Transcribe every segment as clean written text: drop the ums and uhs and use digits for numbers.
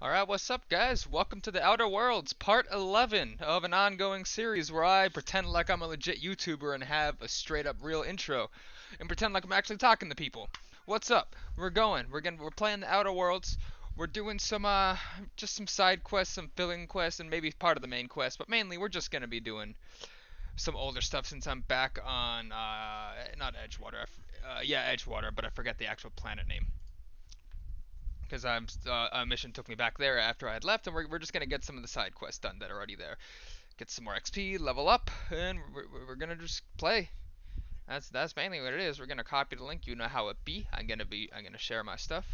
Alright, what's up, guys? Welcome to the Outer Worlds, part 11 of an ongoing series where I pretend like I'm a legit YouTuber and have a straight up real intro and pretend like I'm actually talking to people. What's up? We're playing the Outer Worlds. We're doing some just some side quests, some filling quests, and maybe part of the main quest, but mainly we're just gonna be doing some older stuff since I'm back on not Edgewater. Yeah, Edgewater, but I forget the actual planet name because a mission took me back there after I had left, and we're just gonna get some of the side quests done that are already there. Get some more XP, level up, and we're gonna just play. That's mainly what it is. We're gonna copy the link. You know how it be. I'm gonna share my stuff.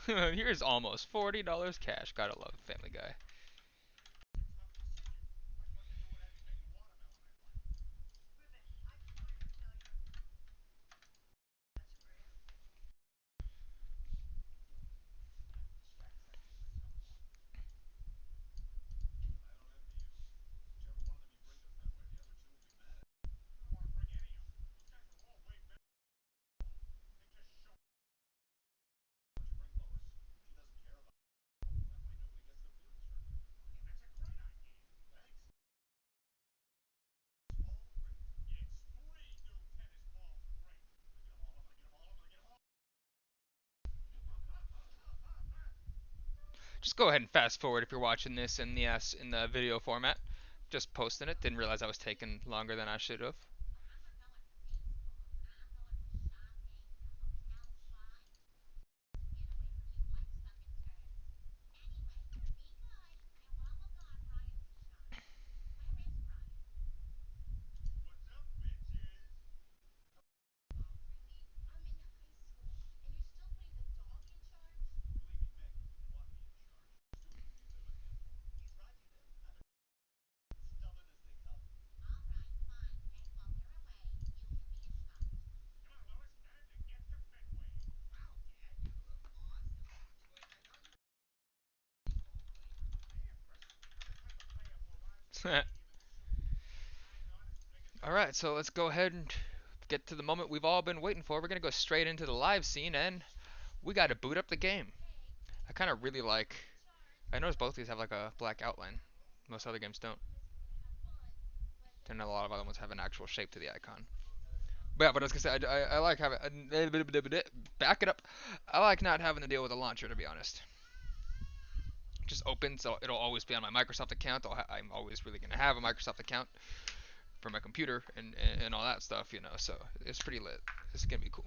Here's almost $40 cash. Gotta love Family Guy. Just go ahead and fast forward if you're watching this in the video format. Just posting it. Didn't realize I was taking longer than I should have. Alright, so let's go ahead and get to the moment we've all been waiting for. We're gonna go straight into the live scene, and we gotta boot up the game. I kind of really like. I notice both these have like a black outline. Most other games don't. And a lot of other ones have an actual shape to the icon. But yeah, but I was gonna say, I like having. Back it up. I like not having to deal with a launcher, to be honest. Just open, so it'll always be on my Microsoft account. I'm always really gonna have a Microsoft account for my computer and all that stuff, you know. So it's pretty lit. It's gonna be cool.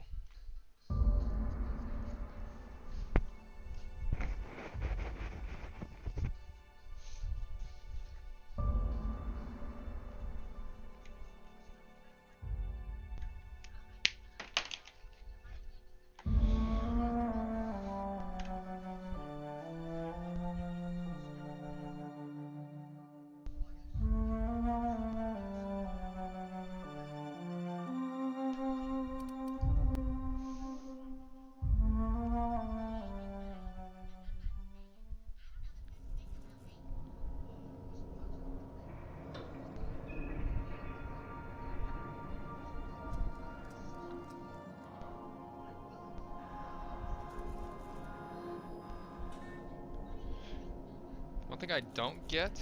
One thing I don't get,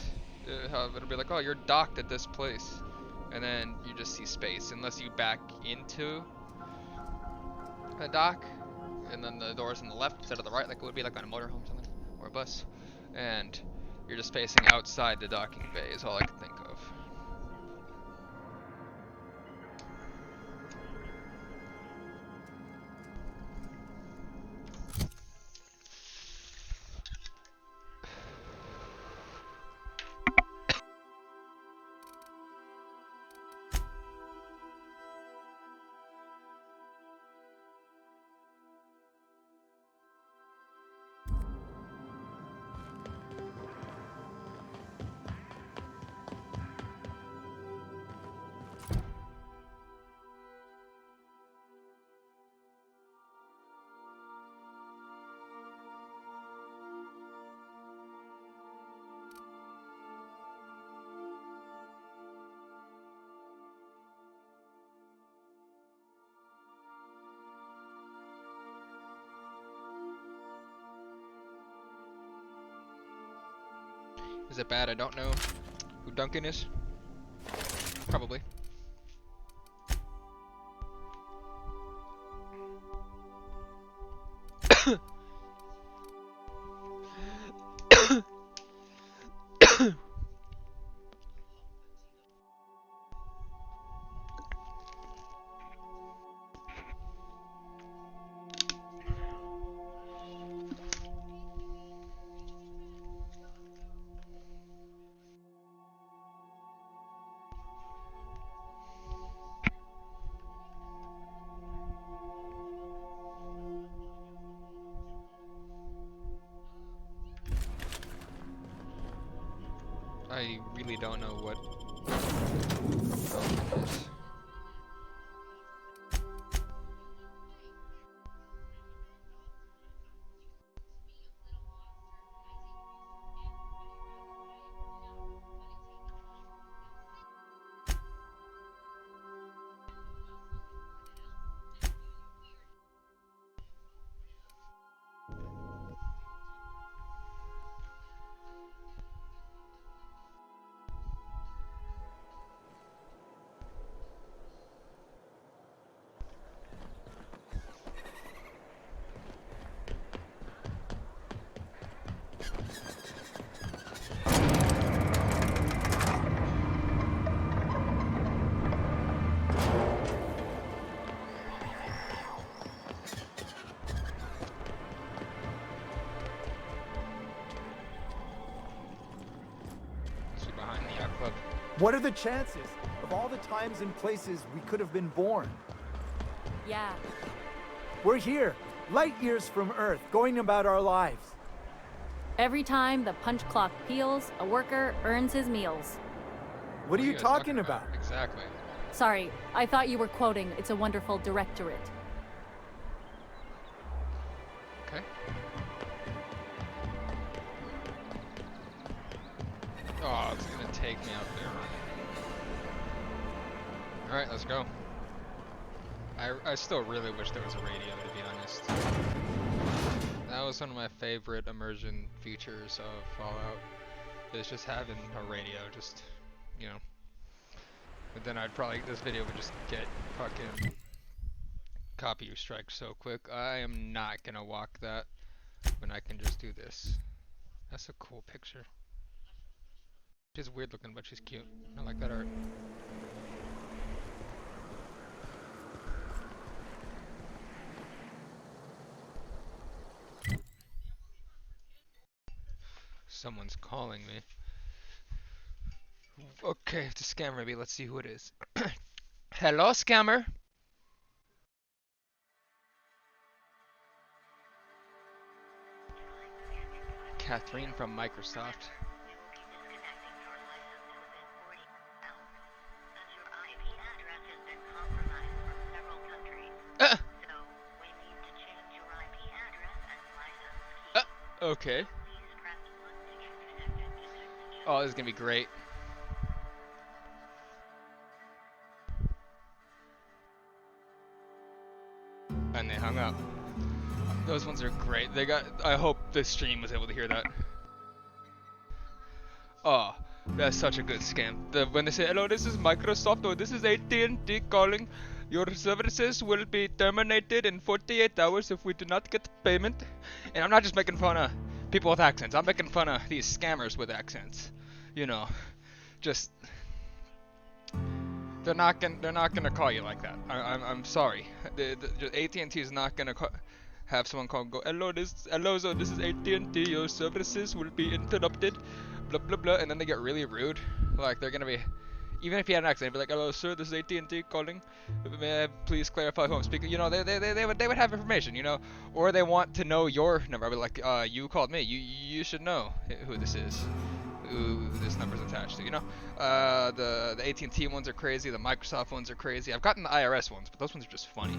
how it'll be like, oh, you're docked at this place, and then you just see space, unless you back into a dock, and then the door's on the left instead of the right, like it would be like on a motorhome or something, or a bus, and you're just facing outside the docking bay is all I can think of. Is it bad? I don't know who Duncan is. Probably. I really don't know what Duncan is. Is he behind the yacht club? What are the chances of all the times and places we could have been born? Yeah. We're here, light years from Earth, going about our lives. Every time the punch clock peals, a worker earns his meals. What are you guys talking about? Exactly. Sorry, I thought you were quoting It's a Wonderful Directorate. Okay. Oh, it's gonna take me out there. Alright, let's go. I still really wish there was a radio, to be honest. That was one of my favorite immersion features of Fallout. Is just having a radio, just, you know. But then this video would just get fucking copy strike so quick. I am not gonna walk that when I can just do this. That's a cool picture. She's weird looking, but she's cute. I like that art. Someone's calling me. Okay, it's a scammer. Maybe let's see who it is. Hello, scammer. Catherine from Microsoft. Okay. Oh, this is gonna be great. And they hung up. Those ones are great. I hope the stream was able to hear that. Oh, that's such a good scam. When they say, hello, this is Microsoft, or this is AT&T calling. Your services will be terminated in 48 hours if we do not get payment. And I'm not just making fun of people with accents. I'm making fun of these scammers with accents. You know, just they're not gonna call you like that. I'm sorry. AT&T is not gonna have someone call and go, hello, so this is AT&T. Your services will be interrupted. Blah blah blah, and then they get really rude. Like they're gonna be. Even if you had an accent, they'd be like, hello sir, this is AT&T calling. May I please clarify who I'm speaking? You know, they would have information, you know, or they want to know your number. I'd be like, you called me. You should know who this is, who this number's attached to. You know, the AT&T ones are crazy. The Microsoft ones are crazy. I've gotten the IRS ones, but those ones are just funny.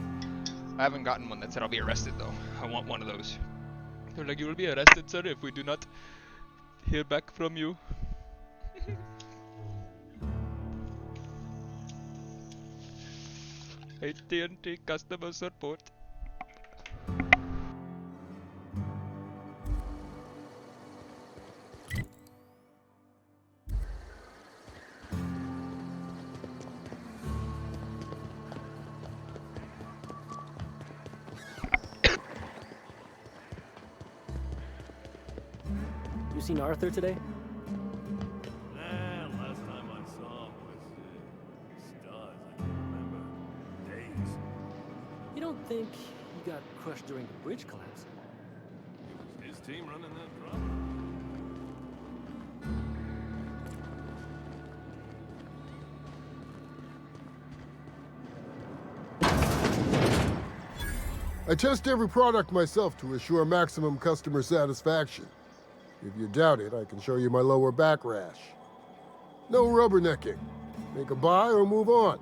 I haven't gotten one that said I'll be arrested though. I want one of those. They're like, you will be arrested, sir, if we do not hear back from you. AT&T customer support. seen Arthur today? Nah, last time I saw him was stars. I can't remember. Days. You don't think he got crushed during the bridge collapse? It was his team running that drop. I test every product myself to assure maximum customer satisfaction. If you doubt it, I can show you my lower back rash. No rubbernecking. Make a buy or move on.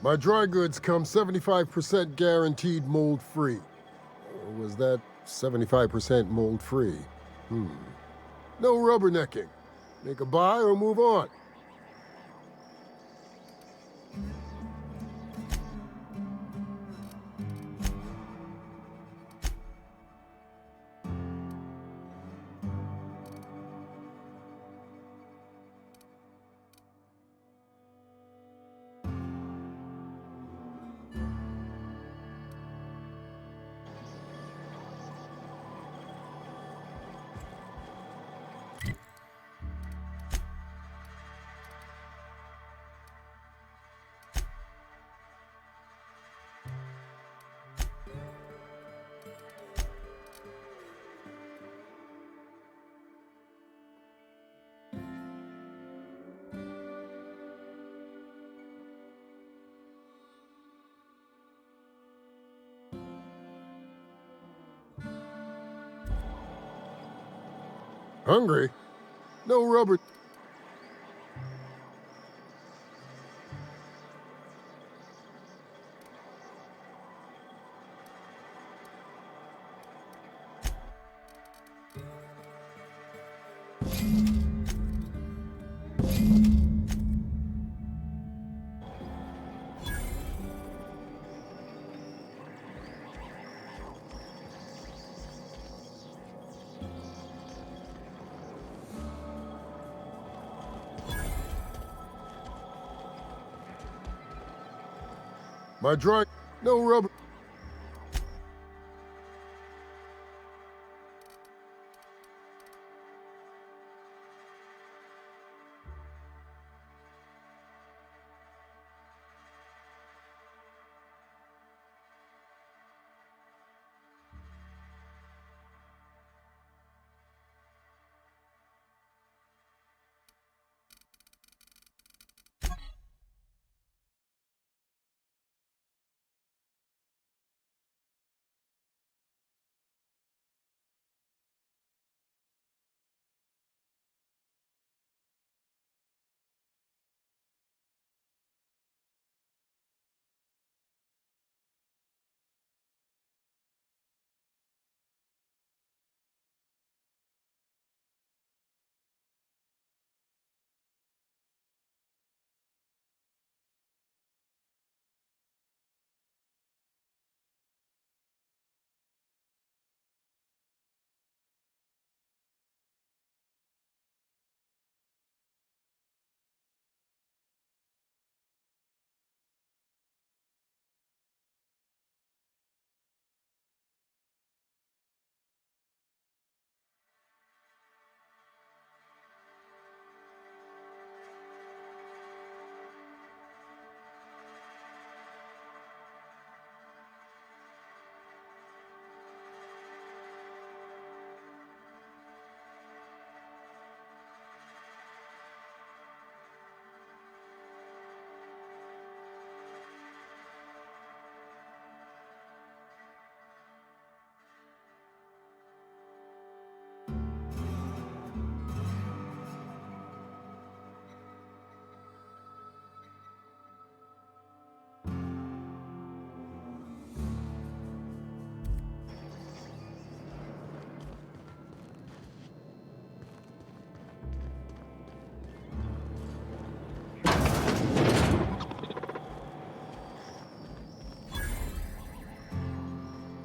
My dry goods come 75% guaranteed mold-free. Or was that 75% mold-free? No rubbernecking. Make a buy or move on. Hungry? No rubber... My dry... No rubber...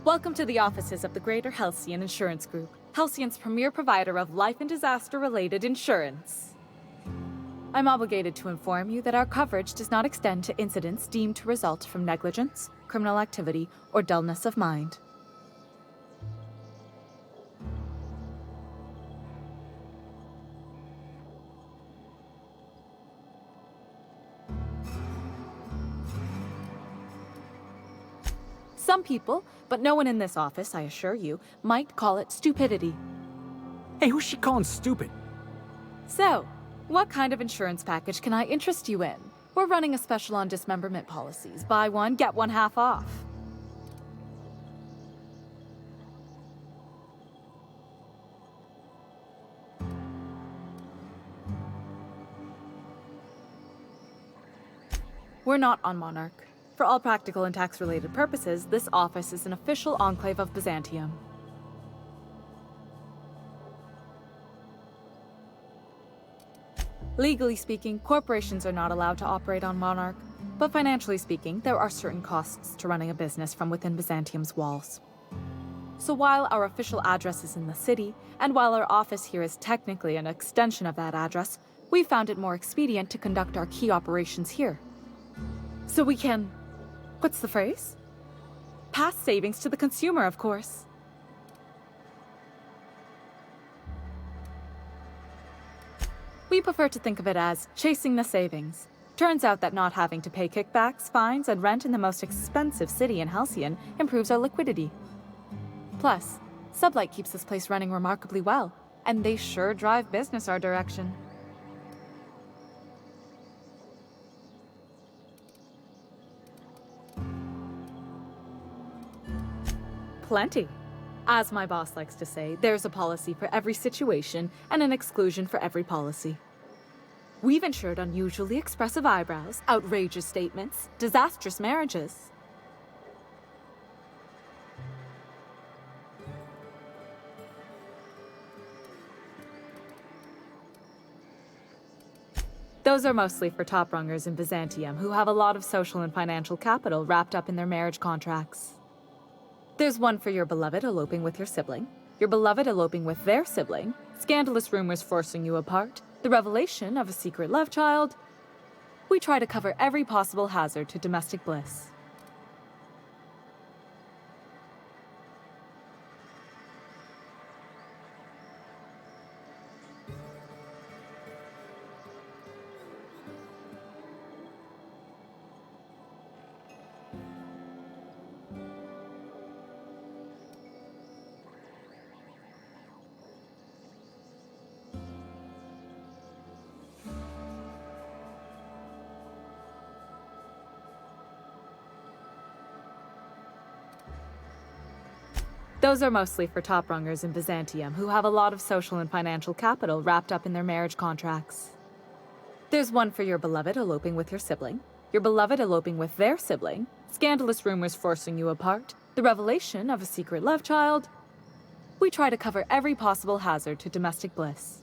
Welcome to the offices of the Greater Halcyon Insurance Group, Halcyon's premier provider of life and disaster-related insurance. I'm obligated to inform you that our coverage does not extend to incidents deemed to result from negligence, criminal activity, or dullness of mind. Some people, but no one in this office, I assure you, might call it stupidity. Hey, who's she calling stupid? So, what kind of insurance package can I interest you in? We're running a special on dismemberment policies. Buy one, get one half off. We're not on Monarch. For all practical and tax-related purposes, this office is an official enclave of Byzantium. Legally speaking, corporations are not allowed to operate on Monarch, but financially speaking, there are certain costs to running a business from within Byzantium's walls. So while our official address is in the city, and while our office here is technically an extension of that address, we found it more expedient to conduct our key operations here. So we can... what's the phrase? Pass savings to the consumer, of course. We prefer to think of it as chasing the savings. Turns out that not having to pay kickbacks, fines, and rent in the most expensive city in Halcyon improves our liquidity. Plus, Sublight keeps this place running remarkably well, and they sure drive business our direction. Plenty. As my boss likes to say, there's a policy for every situation and an exclusion for every policy. We've insured unusually expressive eyebrows, outrageous statements, disastrous marriages. Those are mostly for top rungers in Byzantium who have a lot of social and financial capital wrapped up in their marriage contracts. There's one for your beloved eloping with your sibling, your beloved eloping with their sibling, scandalous rumors forcing you apart, the revelation of a secret love child. We try to cover every possible hazard to domestic bliss. Those are mostly for top rungers in Byzantium who have a lot of social and financial capital wrapped up in their marriage contracts. There's one for your beloved eloping with your sibling, your beloved eloping with their sibling, scandalous rumors forcing you apart, the revelation of a secret love child. We try to cover every possible hazard to domestic bliss.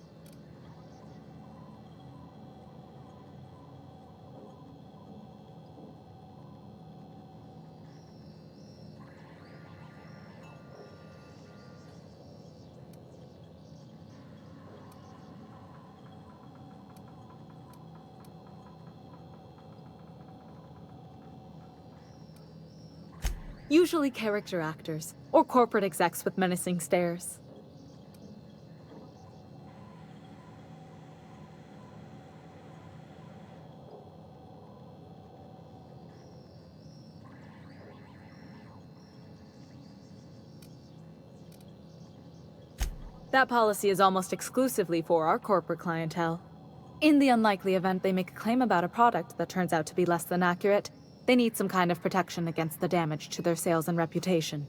Usually character actors, or corporate execs with menacing stares. That policy is almost exclusively for our corporate clientele. In the unlikely event they make a claim about a product that turns out to be less than accurate, they need some kind of protection against the damage to their sales and reputation.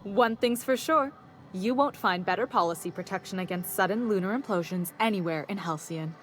One thing's for sure, you won't find better policy protection against sudden lunar implosions anywhere in Halcyon.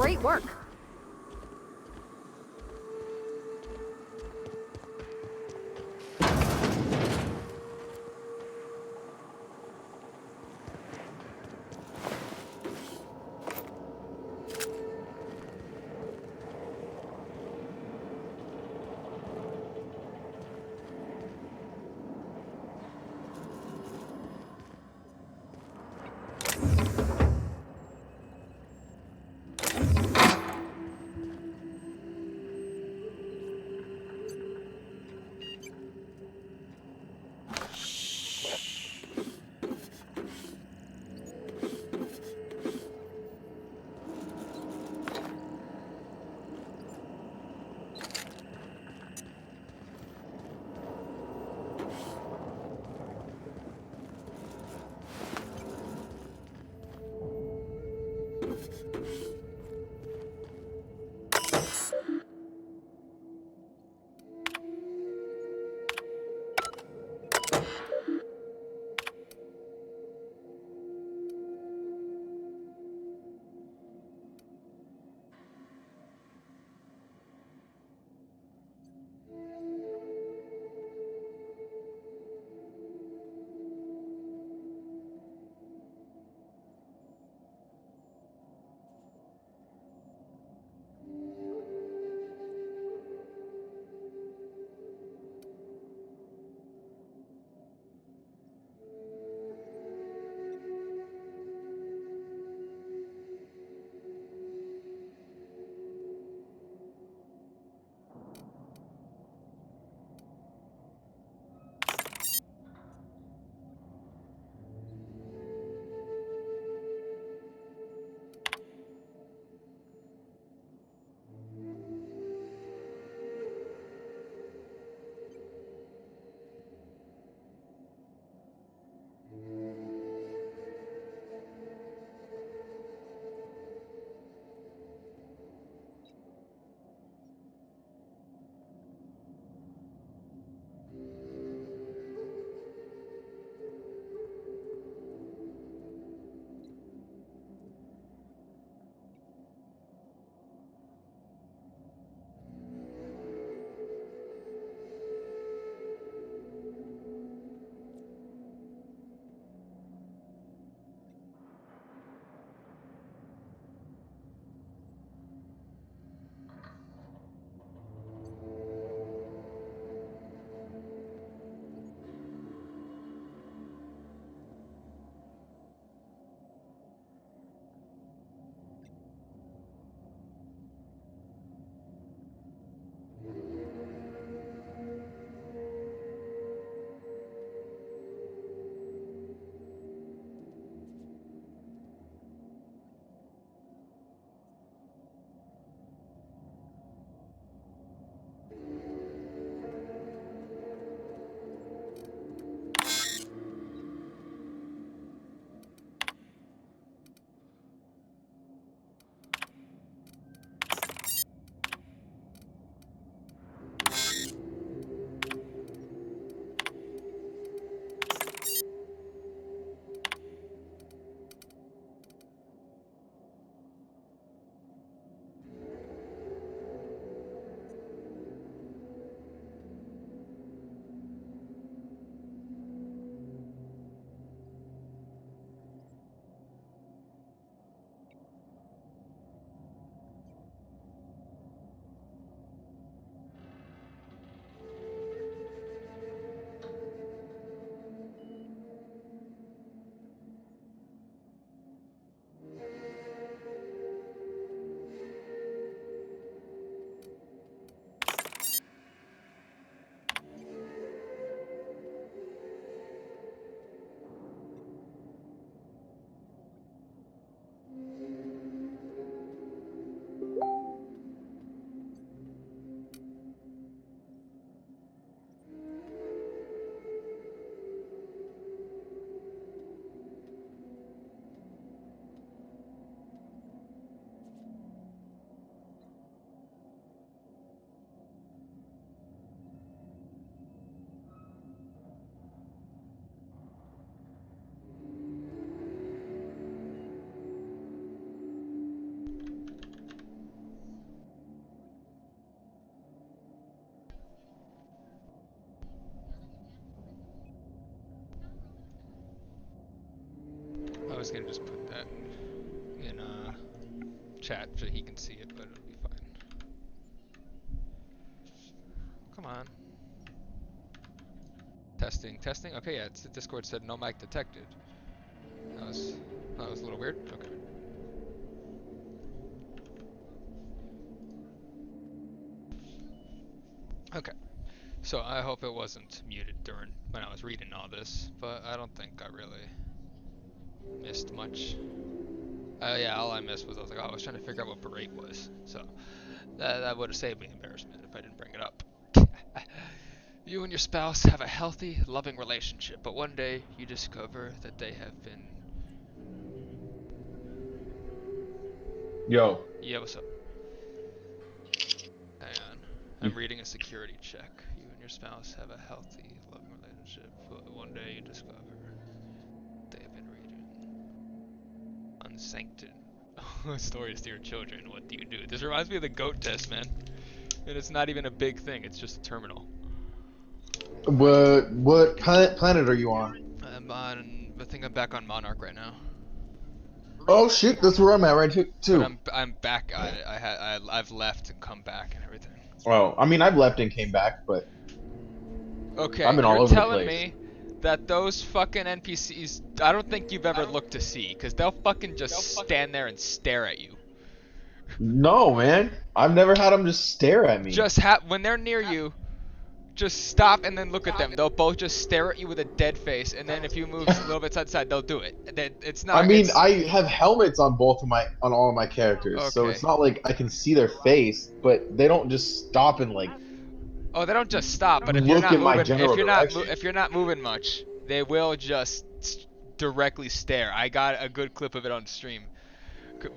Great work. was gonna just put that in chat so he can see it, but it'll be fine. Come on. Testing, testing. Okay, yeah, the Discord said no mic detected. That was a little weird. Okay. Okay. So I hope it wasn't muted during when I was reading all this, but I don't think I really missed much. Yeah, all I missed was I was trying to figure out what berate was, so that would have saved me embarrassment if I didn't bring it up. You and your spouse have a healthy, loving relationship, but one day you discover that they have been. Yo. Yeah, what's up? Hang on. I'm reading a security check. You and your spouse have a healthy, loving relationship, but one day you discover they have been reading unsanctioned stories to your children. What do you do? This reminds me of the GOAT test, man. And it's not even a big thing, it's just a terminal. What planet are you on? I think I'm back on Monarch right now. Oh shit, that's where I'm at right too. But I'm back at it. I've left and come back and everything. Oh, I mean I've left and came back, but okay, I've been all you're over the telling place. me that those fucking NPCs, I don't think you've ever looked to see, because they'll fucking just stand there and stare at you. No, man. I've never had them just stare at me. Just when they're near you, just stop and then look at them. They'll both just stare at you with a dead face, and then if you move a little bit side to side, they'll do it. It's not. I mean, I have helmets on on all of my characters, so Okay. it's not like I can see their face, but they don't just stop and like. Oh, they don't just stop, but if you're Look not in my moving, general direction. if you're not moving much, they will just directly stare. I got a good clip of it on stream,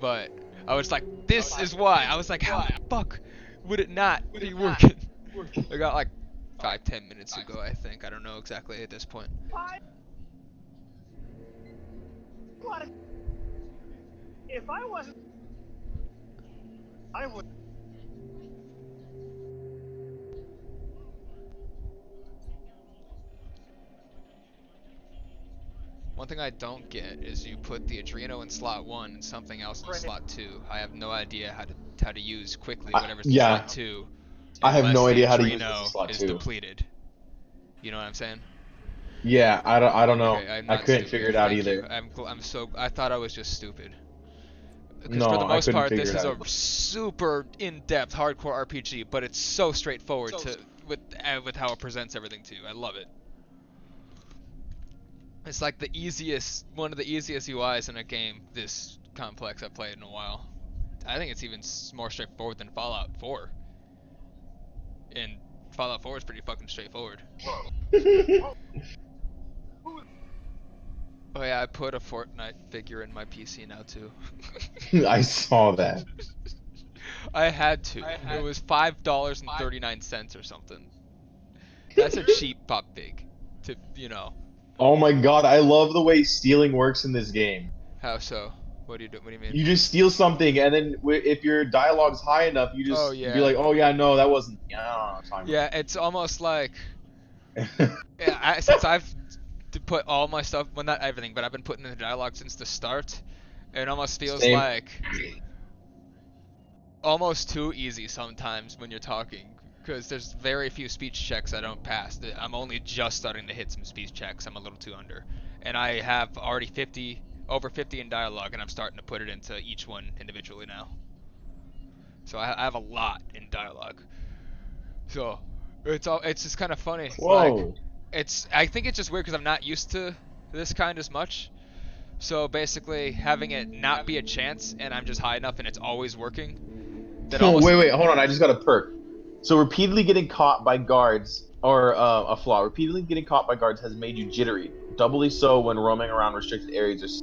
but I was like, this is why. I was like, how the fuck would it not be working? I got like 5-10 minutes ago, I think. I don't know exactly at this point. What? If I wasn't, I would. One thing I don't get is you put the Adreno in slot 1 and something else in slot 2. I have no idea how to use quickly whatever's in yeah. slot 2. I have no unless the idea how to use this Adreno in slot is 2. depleted. You know what I'm saying? Yeah, I don't know. Okay, I'm I not couldn't stupid. figure it out Thank either. you. I thought I was just stupid. Because No, for the I most couldn't part, figure this it is a out. super in-depth, hardcore RPG, but it's so straightforward with how it presents everything to you. I love it. It's like one of the easiest UIs in a game this complex I've played in a while. I think it's even more straightforward than Fallout 4. And Fallout 4 is pretty fucking straightforward. Oh yeah, I put a Fortnite figure in my PC now too. I saw that. I had to. It was $5.39 or something. That's a cheap pop big. To Oh my god, I love the way stealing works in this game. How so? What do you do? What do you mean? You just steal something, and then if your dialogue's high enough, you just Oh, yeah. be like, "Oh yeah, no, that wasn't." Yeah, I don't know what I'm talking Yeah, it's almost like since I've put all my stuff, well not everything, but I've been putting in the dialogue since the start. It almost feels Same. like almost too easy sometimes when you're talking, because there's very few speech checks I don't pass. I'm only just starting to hit some speech checks. I'm a little too under, and I have already over 50 in dialogue, and I'm starting to put it into each one individually now. So I have a lot in dialogue. So it's just kind of funny. Whoa. I think it's just weird because I'm not used to this kind as much. So basically, having it not be a chance, and I'm just high enough, and it's always working. That Oh, almost, wait, hold on. I just got a perk. So repeatedly getting caught by guards, or a flaw, repeatedly getting caught by guards has made you jittery. Doubly so when roaming around restricted areas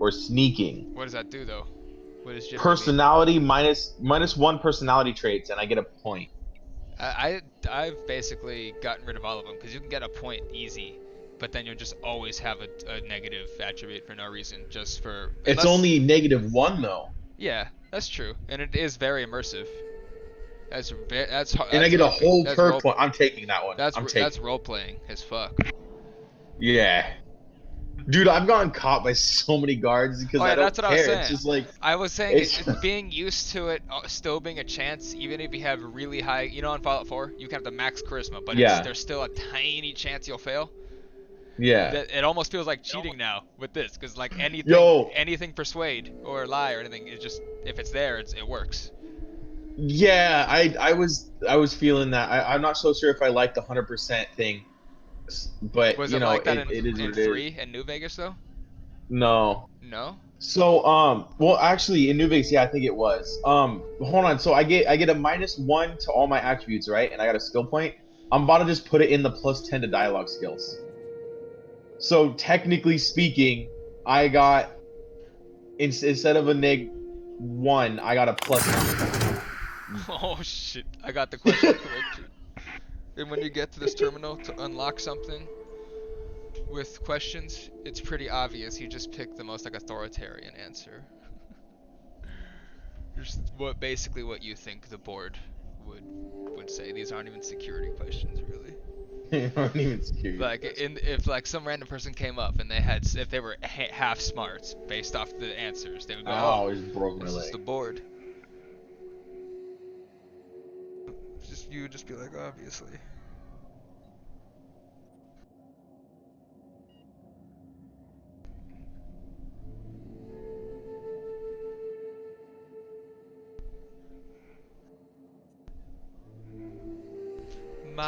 or sneaking. What does that do though? What is jittery mean? Personality minus 1 personality traits, and I get a point. I've basically gotten rid of all of them because you can get a point easy, but then you'll just always have a negative attribute for no reason, just for. It's only -1 though. Yeah, that's true, and it is very immersive. That's hard. And I get a whole perk point. I'm taking that one. That's I'm taking. that's role playing as fuck. Yeah. Dude, I've gotten caught by so many guards because Oh, yeah, I don't that's what I was care. saying. It's just like I was saying it's it's being used to it still being a chance, even if you have really high. You know, in Fallout 4, you can have the max charisma, but yeah, there's still a tiny chance you'll fail. yeah. That it almost feels like cheating now with this, because like Yo. anything persuade or lie or anything, is just if it's there, it works. Yeah, I was feeling that. I'm not so sure if I like the 100% thing, but Was you it know, like that it is in what it is. 3 in New Vegas though? No. No. So well actually in New Vegas, yeah, I think it was. Hold on. So I get a -1 to all my attributes, right? And I got a skill point. I'm about to just put it in the +10 to dialogue skills. So technically speaking, I got instead of a -1, I got a +1. Oh shit! I got the question correct. And when you get to this terminal to unlock something with questions, it's pretty obvious. You just pick the most like authoritarian answer. Just basically what you think the board would say. These aren't even security questions, really. I don't even secure Like if like some random person came up and if they were half smart based off the answers, they would go, I "Oh, always broke my this is leg. the board." You would just be like, obviously.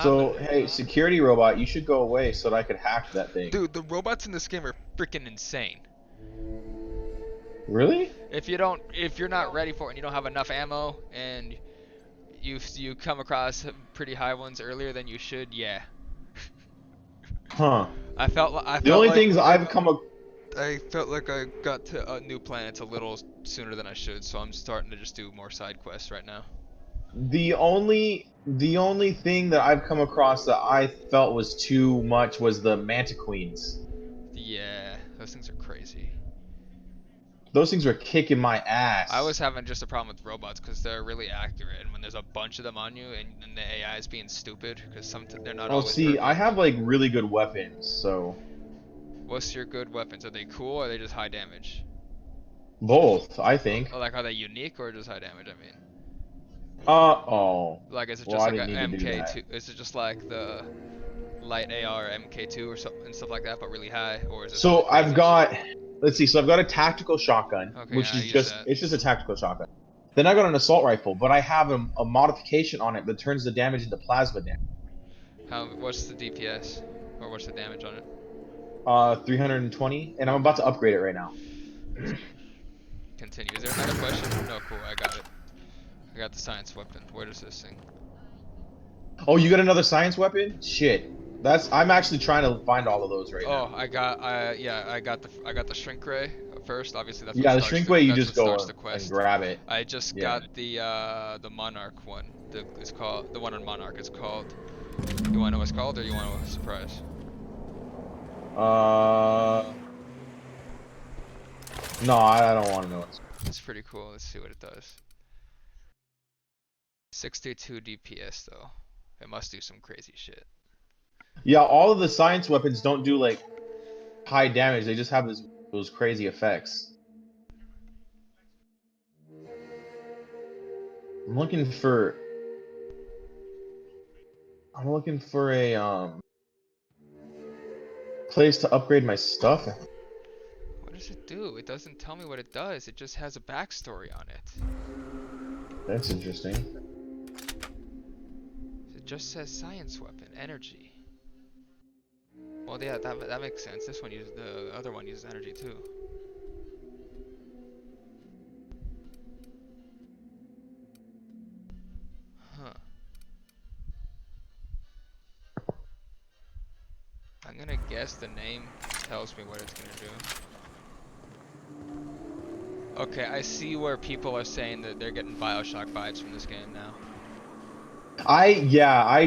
So, hey, security robot, you should go away so that I could hack that thing. Dude, the robots in this game are freaking insane. Really? If you're not ready for it and you don't have enough ammo and you come across pretty high ones earlier than you should, yeah. Huh. I felt The only like things I've come up. I felt like I got to new planets a little sooner than I should, so I'm starting to just do more side quests right now. The only thing that I've come across that I felt was too much was the Manta Queens. Yeah, those things are crazy. Those things were kicking my ass. I was having just a problem with robots because they're really accurate, and when there's a bunch of them on you, and the AI is being stupid because they're not Oh, always see, perfect. I have like really good weapons, so. What's your good weapons? Are they cool or are they just high damage? Both, I think. Like, are they unique or just high damage? I mean. Oh. Like, is it Well, just I like a didn't need to do MK2? that. Is it just like the light AR MK2 or something and stuff like that, but really high, or is it? So I've got, let's see. So I've got a tactical shotgun, Okay, which yeah, is it's just a tactical shotgun. Then I got an assault rifle, but I have a modification on it that turns the damage into plasma damage. What's the DPS, or what's the damage on it? 320, and I'm about to upgrade it right now. Continue. Is there another question? No, cool. I got it. I got the science weapon. Where does this thing? Oh, you got another science weapon? Shit. I'm actually trying to find all of those right now. Oh, I got the shrink ray first. Obviously, that's Yeah, what the shrink ray, you just go starts the and quest. grab it. I just Yeah. got the Monarch one. It's called the one on Monarch. It's called. You want to know what it's called, or you want a surprise? No, I don't want to know. It's pretty cool. Let's see what it does. 62 DPS though. It must do some crazy shit. Yeah, all of the science weapons don't do like high damage. They just have those crazy effects. I'm looking for a place to upgrade my stuff. What does it do? It doesn't tell me what it does. It just has a backstory on it. That's interesting. It just says science weapon, energy. Well, yeah, that makes sense. This one uses the other one uses energy too. Huh. I'm gonna guess the name tells me what it's gonna do. Okay, I see where people are saying that they're getting BioShock vibes from this game now. I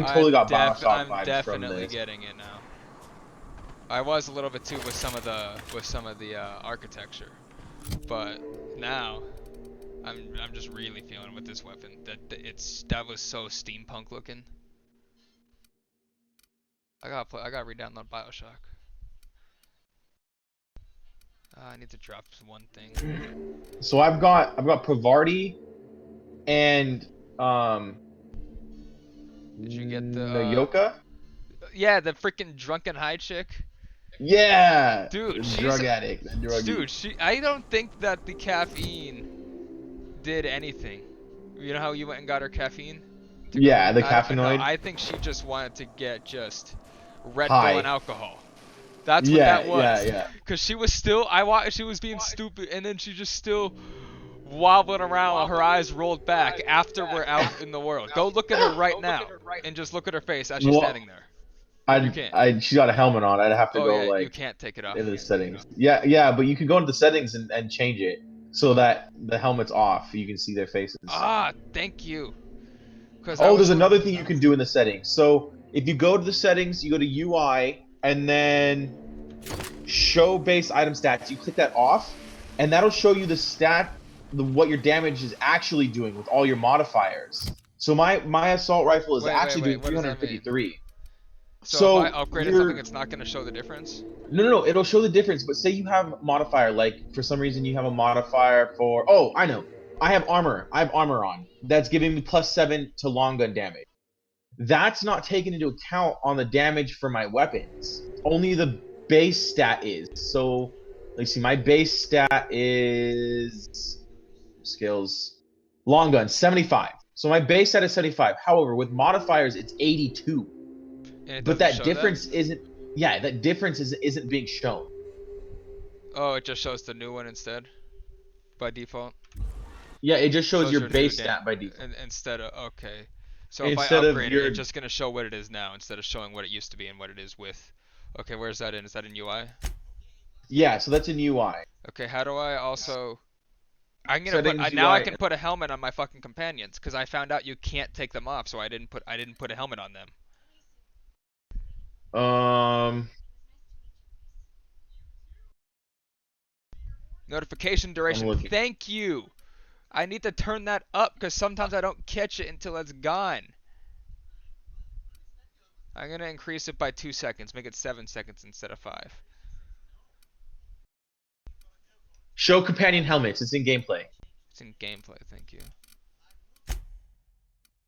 totally got BioShock vibes from I'm this. definitely getting it now. I was a little bit too with some of the architecture, but now I'm just really feeling with this weapon that was so steampunk looking. I gotta re-download BioShock. I need to drop one thing. So I've got Pavarti and Did you get the Nayoka? yeah, the freaking drunken high chick? Yeah, Dude, she's drug addict. dude, I don't think that the caffeine did anything. You know how you went and got her caffeine? Yeah, the No, caffeinoid. I think she just wanted to get just Red High. Bull and alcohol. That's what Yeah, that was. yeah. Cause she was still, she was being stupid, and then she just still wobbling around with her eyes rolled back after we're out in the world. Go look at her right now, and just look at her face as she's Well, standing there. You can't. She got a helmet on. I'd have to Oh go yeah, you like can't take it off. into the settings. Yeah, but you can go into the settings and change it so that the helmet's off. You can see their faces. Ah, thank you. There's another thing you can do in the settings. So if you go to the settings, you go to UI, and then show base item stats. You click that off, and that'll show you what your damage is actually doing with all your modifiers. So my assault rifle is actually doing what does that mean? 353. So if I upgraded something, it's not going to show the difference? No, it'll show the difference. But say you have a modifier, like for some reason you have a modifier for, I know, I have armor on. That's giving me +7 to long gun damage. That's not taken into account on the damage for my weapons. Only the base stat is. So, let's see, my base stat is skills, long gun, 75. So my base stat is 75. However, with modifiers, it's 82. But that difference isn't. Yeah, that difference isn't being shown. Oh, it just shows the new one instead, by default. Yeah, it just shows your base stat by default. Instead of okay, so if Instead I of upgrade your- it, it's just gonna show what it is now instead of showing what it used to be and what it is with. Okay, where's that in? Is that in UI? Yeah, so that's in UI. Okay, how do I also? I'm gonna Settings, put now I UI. can put a helmet on my fucking companions because I found out you can't take them off, so I didn't put a helmet on them. Notification duration. looking. Thank you. I need to turn that up because sometimes I don't catch it until it's gone. I'm gonna increase it by 2 seconds, make it 7 seconds instead of 5. Show companion helmets. It's in gameplay. It's in gameplay, thank you.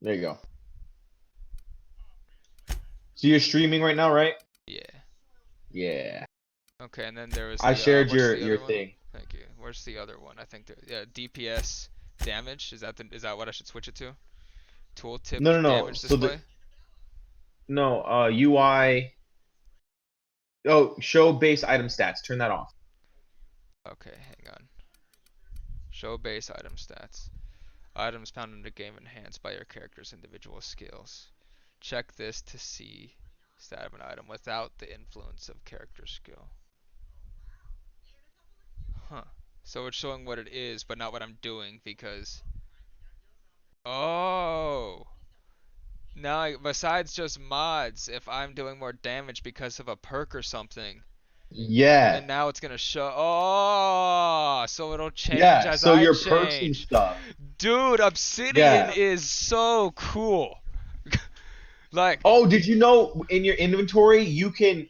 There you go. So you're streaming right now, right? Yeah. Yeah. Okay, and then there was. I shared what's the your other one? thing. Thank you. Where's the other one? I think DPS damage. Is that what I should switch it to? Tooltip No. damage So display. UI. Oh, show base item stats. Turn that off. Okay, hang on. Show base item stats. Items found in the game enhanced by your character's individual skills. Check this to see stat of an item without the influence of character skill. Huh. So it's showing what it is, but not what I'm doing because... Oh! Now, besides just mods, if I'm doing more damage because of a perk or something, Yeah. and now it's gonna show. Oh, so it'll change Yeah. as So I your change. perks and stuff. Dude, Obsidian Yeah. is so cool. Like, Oh, did you know in your inventory you can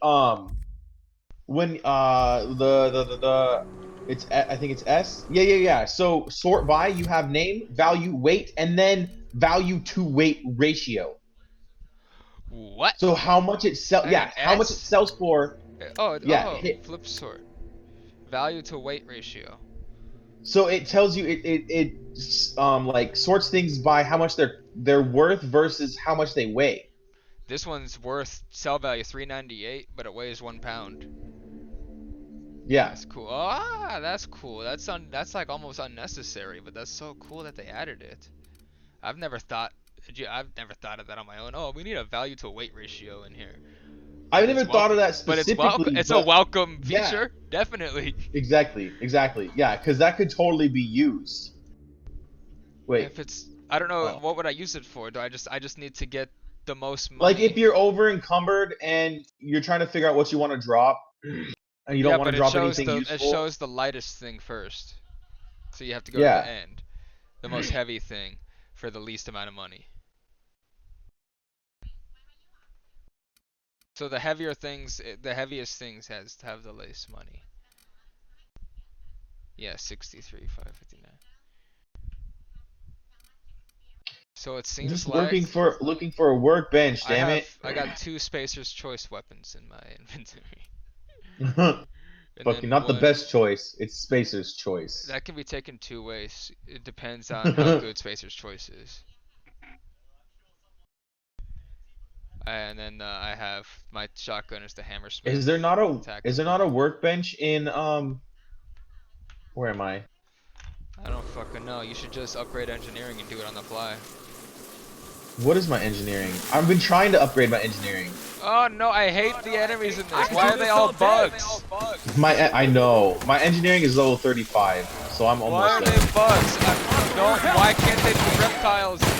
when the it's I think it's S. Yeah. So sort by, you have name, value, weight, and then value to weight ratio. what? So how much it sells? Hang Yeah, on, how much it S? sells for? Yeah, hit. Flip sort. Value to weight ratio. So it tells you it like sorts things by how much they're worth versus how much they weigh. This one's worth sell value 398, but it weighs 1 pound. Yeah. That's cool. That's cool. That's like almost unnecessary, but that's so cool that they added it. I've never thought of that on my own. Oh, we need a value to weight ratio in here. I've never thought of that But specifically. it's a welcome yeah. feature, definitely. Exactly. Yeah, because that could totally be used. Wait. If it's, I don't know, Oh. what would I use it for? I just need to get the most money. Like if you're over encumbered and you're trying to figure out what you want to drop, and you don't want to drop anything useful. It shows the lightest thing first, so you have to go to Yeah. the end, the most heavy thing for the least amount of money. So the heaviest things have the least money. Yeah, 63,559. So it I'm seems just like looking for a workbench. Damn it. I got 2 Spacer's Choice weapons in my inventory. And Fucking then not the one best choice. It's Spacer's choice. that can be taken 2 ways. It depends on how good Spacer's Choice is. And then I have my shotgun is the Hammersmith. Is there not tactical. a workbench in where am I? I don't fucking know. You should just upgrade engineering and do it on the fly. What is my engineering? I've been trying to upgrade my engineering. Oh no, I hate the enemies in this. Why are they all bugs? I know. My engineering is level 35, so I'm Why almost are there. they bugs? Why can't they be reptiles and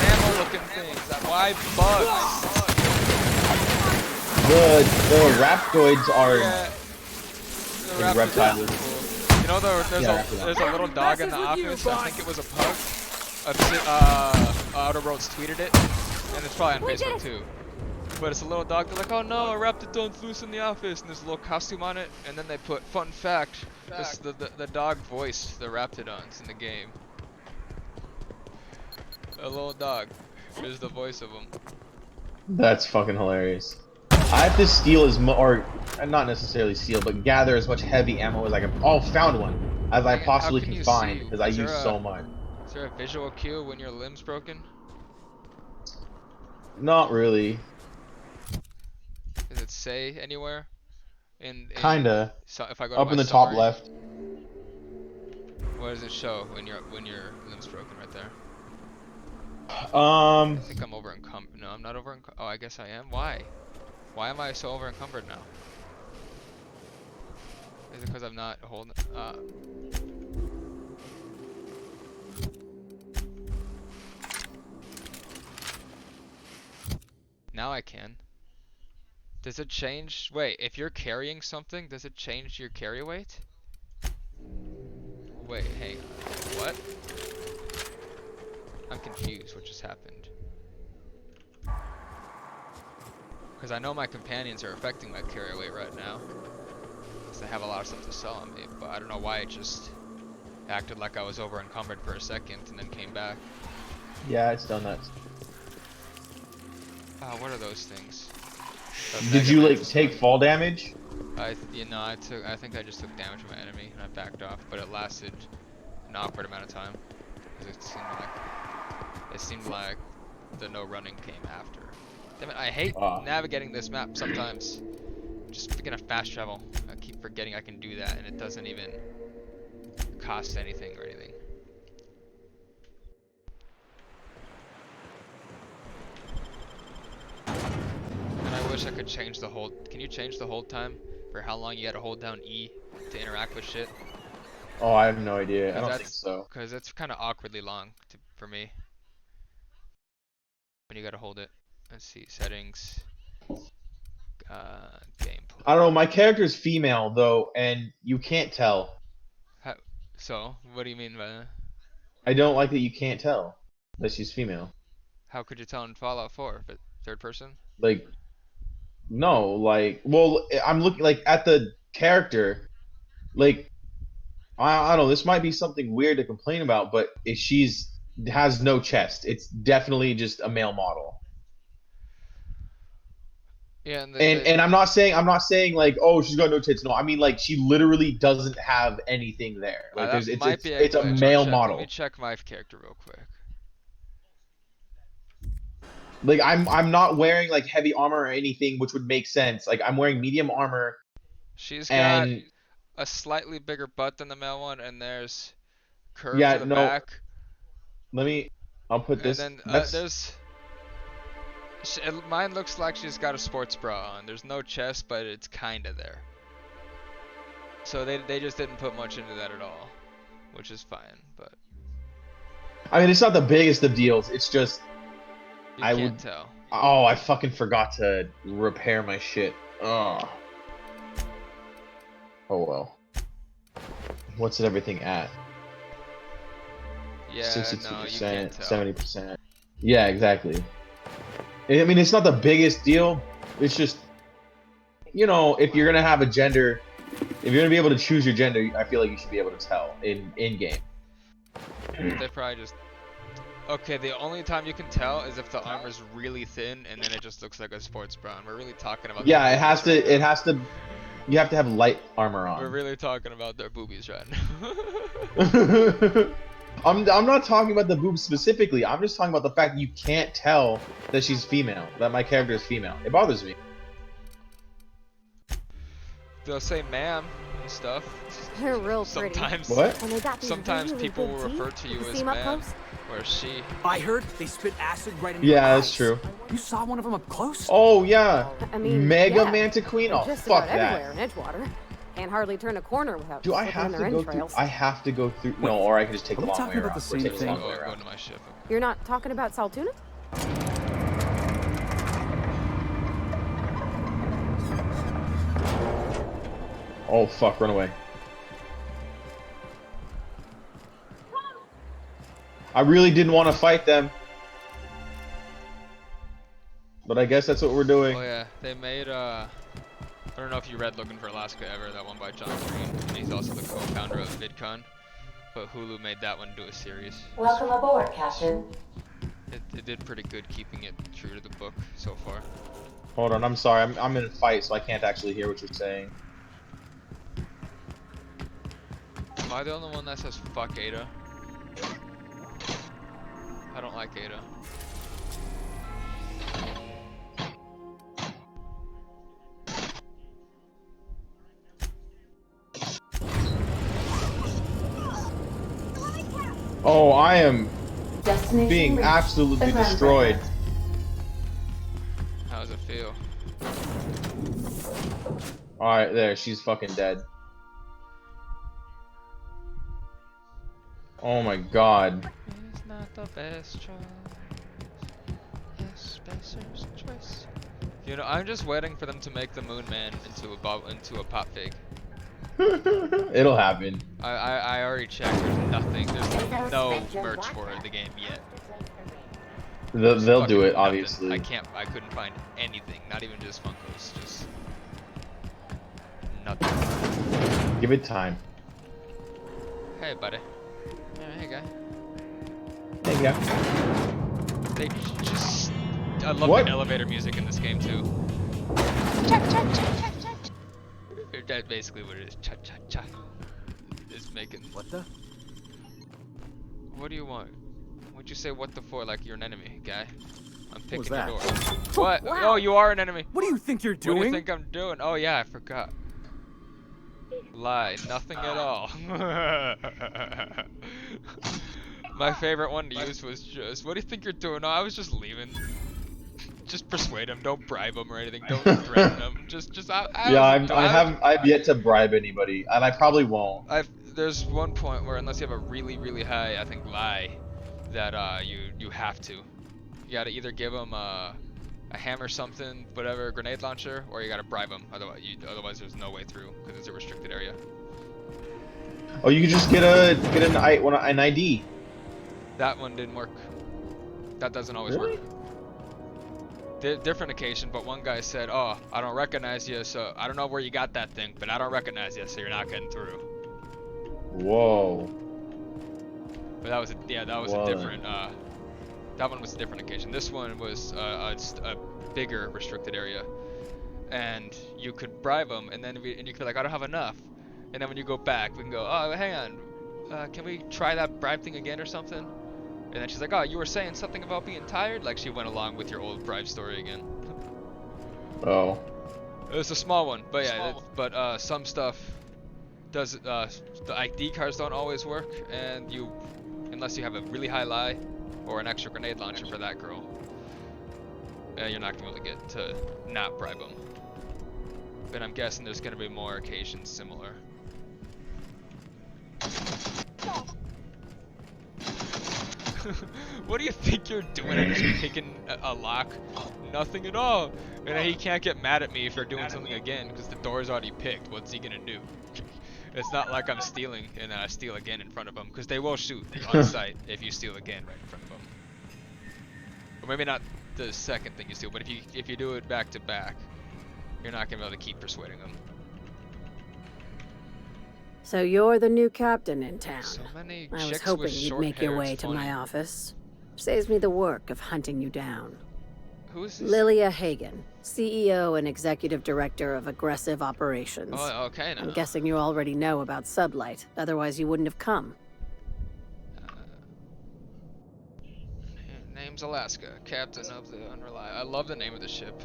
mammal-looking things? Why bugs? The Raptoids are The reptile. You know, there's a little dog in the office. I think it was a pug. Outer Worlds tweeted it, and it's probably on Facebook too. But it's a little dog. They're like, oh no, a Raptidon's loose in the office, and there's a little costume on it. And then they put, fun fact, the dog voiced the Raptidons in the game. A little dog is the voice of them. That's fucking hilarious. I have to steal or not necessarily steal, but gather as much heavy ammo as I can. Oh, found one, as I possibly can find, because I use so much. Is there a visual cue when your limb's broken? Not really. Does it say anywhere? Kinda. So if I go to up in my the top summary, left. what does it show when your limb's broken right there? I think I'm over encumbered. No, I'm not over encumbered. Oh, I guess I am. Why? Why am I so over encumbered now? Is it because I'm not holding? Now I can. Does it change? Wait, if you're carrying something, does it change your carry weight? Wait, hang on. What? I'm confused. What just happened? Because I know my companions are affecting my carry weight right now. Because they have a lot of stuff to sell on me, but I don't know why it just acted like I was over encumbered for a second and then came back. Yeah, it's done that. What are those things? Did you like take fall damage? I think I just took damage from my enemy and I backed off, but it lasted an awkward amount of time. Because it seemed like the no running came after. Damn it, I hate navigating this map sometimes. Just thinking of fast travel. I keep forgetting I can do that and it doesn't even cost anything or anything. And I wish I could change the hold. Can you change the hold time for how long you gotta hold down E to interact with shit? Oh, I have no idea. I don't think so. Because it's kind of awkwardly long for me. When you gotta hold it. Let's see, settings. Gameplay. I don't know, my character is female though, and you can't tell. So, what do you mean by that? I don't like that you can't tell that she's female. How could you tell in Fallout 4? But third person? Like, no, like, well, I'm looking like at the character, like, I don't know, this might be something weird to complain about, but if has no chest, it's definitely just a male model. Yeah, and I'm not saying like, oh, she's got no tits. No, I mean like she literally doesn't have anything there. Like it's a male model. Let me check my character real quick. Like I'm not wearing like heavy armor or anything, which would make sense. Like I'm wearing medium armor. She's got a slightly bigger butt than the male one, and there's curves in the back. I'll put this. And then there's. Mine looks like she's got a sports bra on. There's no chest, but it's kinda there. So they just didn't put much into that at all, which is fine. But I mean, it's not the biggest of deals. It's just you can't tell. Oh, I fucking forgot to repair my shit. Oh well. What's it everything at? Yeah, 62%, no, you can't tell. 70%. Yeah, exactly. I mean, it's not the biggest deal. It's just, you know, if you're gonna have a gender If you're gonna be able to choose your gender, I feel like you should be able to tell in game. They probably just. Okay, the only time you can tell is if the armor's really thin and then it just looks like a sports bra. And we're really talking about. Yeah, their it has boobies to. right It now. has to. You have to have light armor We're on. really talking about their boobies right now. I'm not talking about the boobs specifically. I'm just talking about the fact that you can't tell that she's female. That my character is female. It bothers me. They'll say ma'am and stuff. They're real pretty. Sometimes. What? And they got these Sometimes really people big will refer teeth. to you can as see 'em up ma'am close. or she. I heard they spit acid right in your Yeah, eyes. that's true. You saw one of them up close? Oh yeah. I mean, Mega yeah, Manta Queen. they're Oh just fuck about that. everywhere in Edgewater. Can't hardly turn a corner without Do I slipping have in to their go through? entrails. I have to go through. No, or I can just take Are the we long way talking about around. the Or same take the thing? long Go, way go around. to my ship. You're not talking about Saltuna? Oh fuck! Run away. I really didn't want to fight them, but I guess that's what we're doing. Oh yeah, they made I don't know if you read Looking for Alaska Ever, that one by John Green, and he's also the co-founder of VidCon. But Hulu made that one into a series. Welcome aboard, Captain. It did pretty good keeping it true to the book so far. Hold on, I'm sorry. I'm in a fight, so I can't actually hear what you're saying. Am I the only one that says fuck Ada? I don't like Ada. Oh, I am Destination being reached. absolutely The Grand destroyed. Bridge. How does it feel? Alright, there. She's fucking dead. Oh my god. It's not the best choice. Yes, Spencer's choice. You know, I'm just waiting for them to make the Moon Man into a pop fig. It'll happen. I already checked. There's nothing. There's no merch for the game yet. They'll do Fucking it, nothing. obviously. I couldn't find anything. Not even just Funkos. Just nothing. Give it time. Hey, buddy. Hey, guy. Hey, yeah. They just. I love What? the elevator music in this game too. That's basically what it is. Cha cha cha. It's making. What the? What do you want? What'd you say? What the for? Like you're an enemy, guy. I'm was picking your that? door. What? Wow. Oh, you are an enemy. What do you think you're What do you doing? think I'm doing? Oh yeah, I forgot. Lie. Nothing at all. My favorite one to use was just, what do you think you're doing? No, I was just leaving. Just persuade him. Don't bribe him or anything. Don't threaten him. I've yet to bribe anybody, and I probably won't. There's one point where unless you have a really, really high, I think, lie, that you have to. You gotta either give him a hammer, something, whatever, grenade launcher, or you gotta bribe him. Otherwise there's no way through because it's a restricted area. Oh, you can just get an ID. That one didn't work. That doesn't always work. Different occasion, but one guy said, "Oh, I don't recognize you, so I don't know where you got that thing, but I don't recognize you, so you're not getting through." Whoa. But that was a different. That one was a different occasion. This one was a bigger restricted area, and you could bribe them, and then you could be like, "I don't have enough," and then when you go back, we can go, "Oh, hang on, can we try that bribe thing again or something?" And then she's like, "Oh, you were saying something about being tired?" Like she went along with your old bribe story again. Oh. It was a small one, but yeah, some stuff does. The ID cards don't always work, and unless you have a really high lie or an extra grenade launcher for that girl, you're not gonna be able to get to not bribe them. But I'm guessing there's gonna be more occasions similar. What do you think you're doing? I'm just picking a lock. Nothing at all. And then he can't get mad at me if you're doing something again because the door's already picked. What's he gonna do? It's not like I'm stealing and then I steal again in front of him because they will shoot on sight if you steal again right in front of them. Or maybe not the second thing you steal, but if you do it back to back, you're not gonna be able to keep persuading them. So you're the new captain in town. So many I was chicks hoping with you'd short make your hair, way it's to funny. my office. Saves me the work of hunting you down. Who is this? Lilia Hagen, CEO and Executive Director of Aggressive Operations. Oh, okay now. I'm guessing you already know about Sublight, otherwise you wouldn't have come. Name's Alaska, captain of the Unreliable. I love the name of the ship.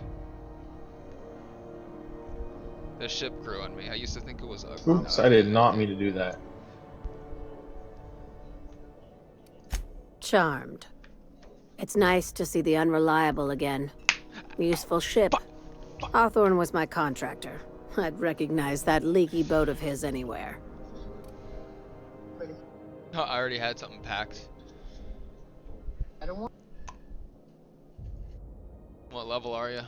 The ship grew on me. I used to think it was ugly. Oops, I did not mean to do that. Charmed. It's nice to see the Unreliable again. Useful ship. Hawthorne was my contractor. I'd recognize that leaky boat of his anywhere. Oh, I already had something packed. I don't want. What level are you?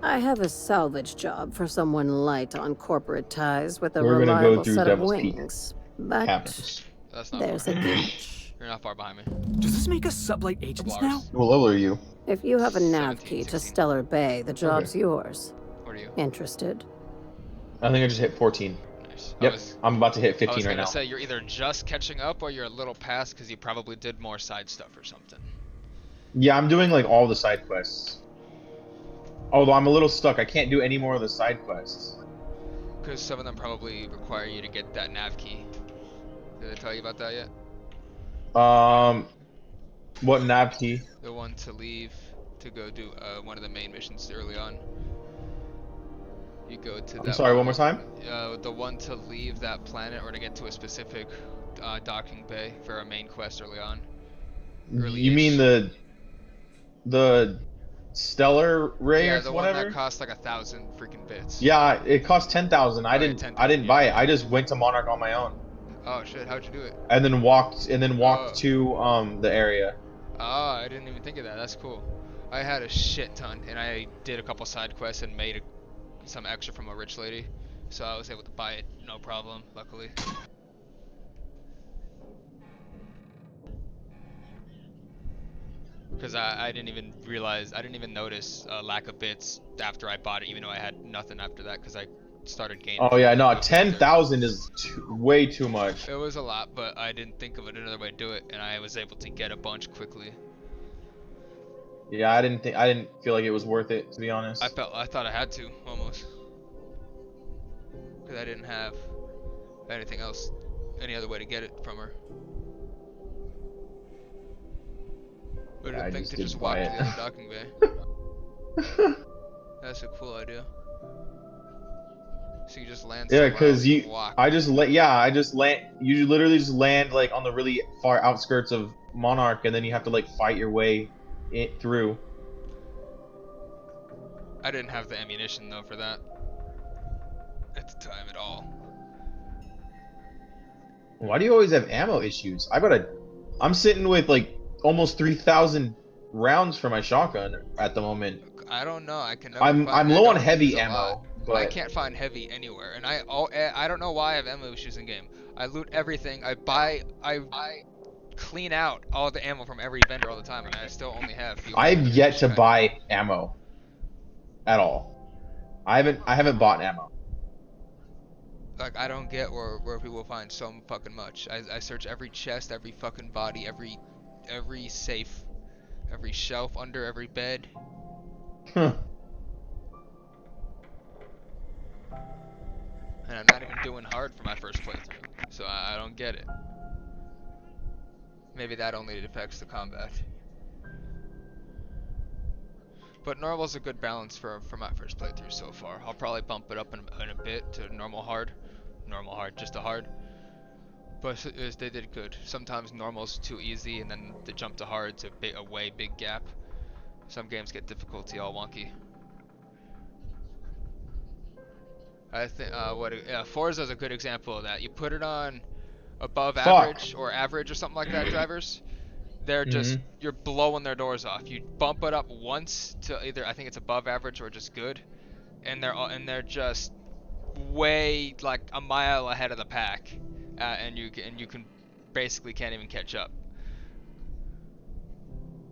I have a salvage job for someone light on corporate ties with a We're gonna go reliable through set of Devil's Peak. wings. But Caverns. That's not there's far. a glitch. You're not far behind me. Does this make us sublight agents Couple now? hours. What level are you? If you have a nav 17, key to 16. Stellar Bay, the job's yours. What are you? Interested? I think I just hit 14. Nice. Yep, I'm about to hit I 15 was right gonna now. say you're either just catching up or you're a little past because you probably did more side stuff or something. Yeah, I'm doing like all the side quests. Although I'm a little stuck. I can't do any more of the side quests. Because some of them probably require you to get that nav key. Did they tell you about that yet? What nav key? The one to leave to go do one of the main missions early on. You go to that. I'm sorry, one more time? The one to leave that planet or to get to a specific docking bay for a main quest early on. You mean the stellar ray Yeah, or the whatever? one that costs like 1,000 freaking bits. Yeah, it cost 10,000. I didn't 10,000, buy it. I just went to Monarch on my own. Oh shit, how'd you do it? And then walked Oh. to the area. Oh, I didn't even think of that. That's cool. I had a shit ton, and I did a couple side quests and made some extra from a rich lady, so I was able to buy it, no problem. Luckily. Because I didn't even realize, I didn't even notice lack of bits after I bought it, even though I had nothing after that, because I started gaining. Oh yeah, no, 10,000 is way too much. It was a lot, but I didn't think of another way to do it, and I was able to get a bunch quickly. Yeah, I didn't feel like it was worth it, to be honest. I thought I had to almost, because I didn't have anything else, any other way to get it from her. But Yeah, I I think just to didn't just walk buy to it. the other docking bay. That's a cool idea. So you just land. Yeah, somewhere because else and walk. I just land. You literally just land like on the really far outskirts of Monarch, and then you have to like fight your way through. I didn't have the ammunition though for that at the time at all. Why do you always have ammo issues? I'm sitting with like almost 3,000 rounds for my shotgun at the moment. I don't know. I can. Never I'm find, I low on don't heavy use a ammo, lot. but I can't find heavy anywhere, and I don't know why I have ammo issues in game. I loot everything. I clean out all the ammo from every vendor all the time, and I still only have. I've yet to buy ammo at all. I haven't bought ammo. Like, I don't get where people find so fucking much. I search every chest, every fucking body, every safe, every shelf under every bed. Huh. And I'm not even doing hard for my first playthrough, so I don't get it. Maybe that only affects the combat. But normal's a good balance for my first playthrough so far. I'll probably bump it up in a bit to normal hard, just a hard. But they did good. Sometimes normal's too easy, and then the jump to hard's a way big gap. Some games get difficulty all wonky. I think Forza's a good example of that. You put it on above average or average or something like that, drivers. They're just you're blowing their doors off. You bump it up once to either I think it's above average or just good, and they're just way like a mile ahead of the pack, and you can basically can't even catch up.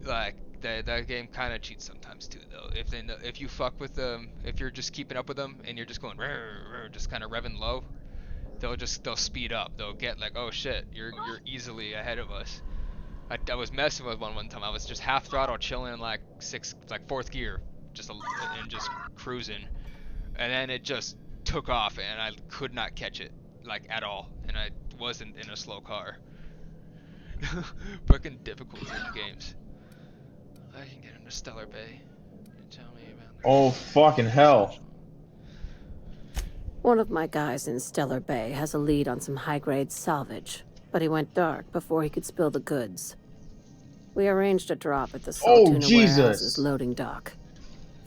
Like that game kind of cheats sometimes too, though. If you fuck with them, if you're just keeping up with them and you're just going just kind of revving low, they'll speed up. They'll get like, oh shit, you're easily ahead of us. I was messing with one time. I was just half throttle, chilling in like fourth gear, and just cruising, and then it just took off, and I could not catch it like at all, and I wasn't in a slow car. Fucking difficulty in games. I can get into Stellar Bay. Tell me about that. Oh fucking hell! One of my guys in Stellar Bay has a lead on some high-grade salvage, but he went dark before he could spill the goods. We arranged a drop at the Saltuna Warehouse's loading dock.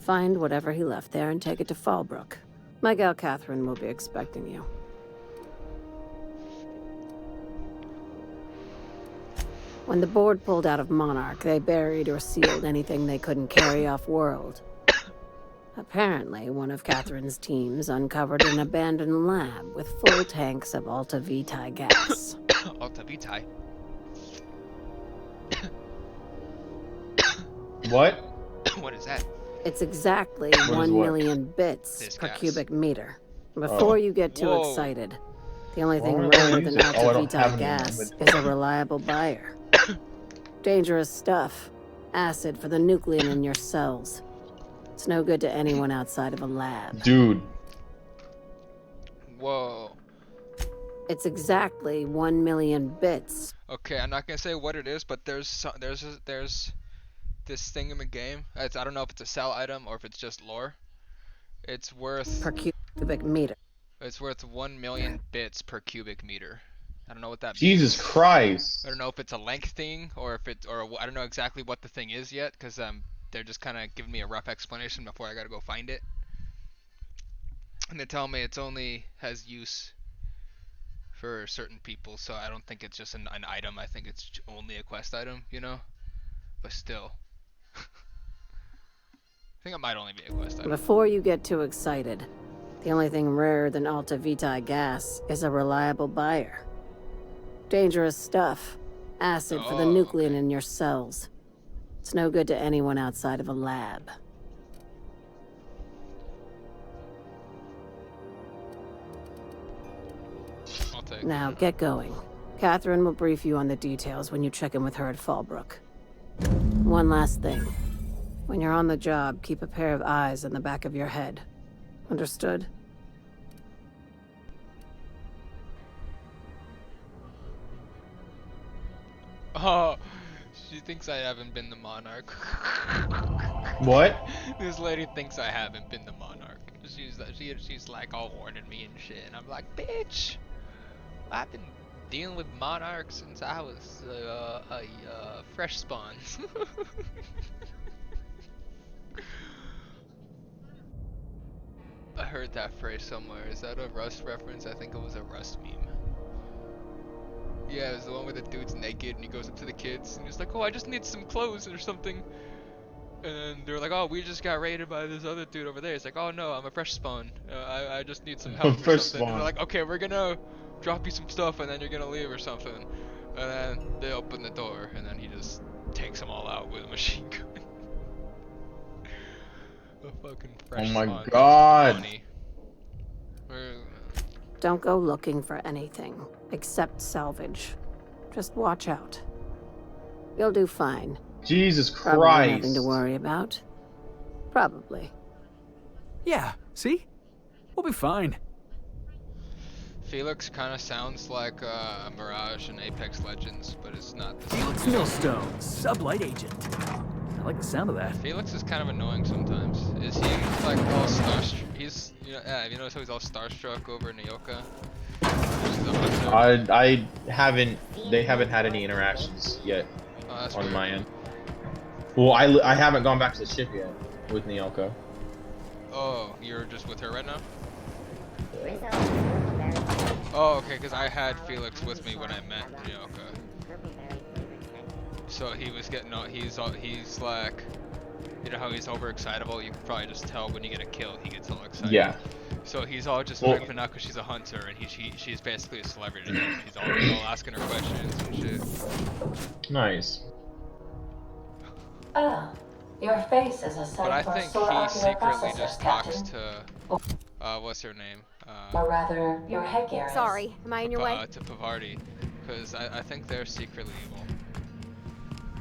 Find whatever he left there and take it to Fallbrook. My gal Catherine will be expecting you. When the board pulled out of Monarch, they buried or sealed anything they couldn't carry off-world. Apparently, one of Catherine's teams uncovered an abandoned lab with full tanks of Alta Vitae gas. Alta Vitae? What? What is that? It's exactly 1 million bits per cubic meter. Before you get too excited, the only thing rarer than Alta Vitae gas is a reliable buyer. Dangerous stuff. Acid for the nucleon in your cells. It's no good to anyone outside of a lab. Dude. Whoa. It's exactly 1 million bits. Okay, I'm not gonna say what it is, but there's this thing in the game. I don't know if it's a sell item or if it's just lore. It's worth per cubic meter. It's worth 1 million bits per cubic meter. I don't know what that means. Jesus Christ. I don't know if it's a length thing or if I don't know exactly what the thing is yet, because they're just kind of giving me a rough explanation before I gotta go find it. And they tell me it's only has use for certain people, so I don't think it's just an item. I think it's only a quest item, you know? But still. I think it might only be a quest item. Before you get too excited, the only thing rarer than Alta Vitae gas is a reliable buyer. Dangerous stuff. Acid for the nucleon in your cells. It's no good to anyone outside of a lab. I'll take Now, get going. Catherine will brief you on the details when you check in with her at Fallbrook. One last thing. When you're on the job, keep a pair of eyes in the back of your head. Understood? Oh, she thinks I haven't been the Monarch. What? This lady thinks I haven't been the Monarch. She's like all warning me and shit, and I'm like, bitch, I've been dealing with Monarch since I was a fresh spawn. I heard that phrase somewhere. Is that a Rust reference? I think it was a Rust meme. Yeah, it was the one where the dude's naked and he goes up to the kids and he's like, oh, I just need some clothes or something. And they're like, oh, we just got raided by this other dude over there. He's like, oh no, I'm a fresh spawn. I just need some help or something. And they're like, okay, we're gonna drop you some stuff and then you're gonna leave or something. And then they open the door and then he just takes them all out with a machine gun. A fucking fresh spawn. Oh my god. Don't go looking for anything, except salvage. Just watch out. You'll do fine. Jesus Probably Christ. nothing to worry about. Probably. Yeah, see? We'll be fine. Felix kind of sounds like Mirage in Apex Legends, but it's not the same. Felix Millstone, sublight agent. I like the sound of that. Felix is kind of annoying sometimes. Is he like all starstruck? He's, you know, yeah, you notice how he's all starstruck over Nyoka? I haven't. They haven't had any interactions yet on weird. my end. Well, I haven't gone back to the ship yet with Nyoka. Oh, you're just with her right now? Oh, okay, because I had Felix with me when I met Nyoka. So he was getting, he's like, you know how he's overexcitable? You can probably just tell when you get a kill, he gets all excited. Yeah. So he's all just ripping out because she's a hunter and she's basically a celebrity. He's all asking her questions and shit. Nice. Ah, your face is a But sight I for think sore he ocular secretly processors, just Captain. talks to, what's her name? Or rather, your headgear is. Sorry, am I in your way? To Pavarti, because I think they're secretly evil.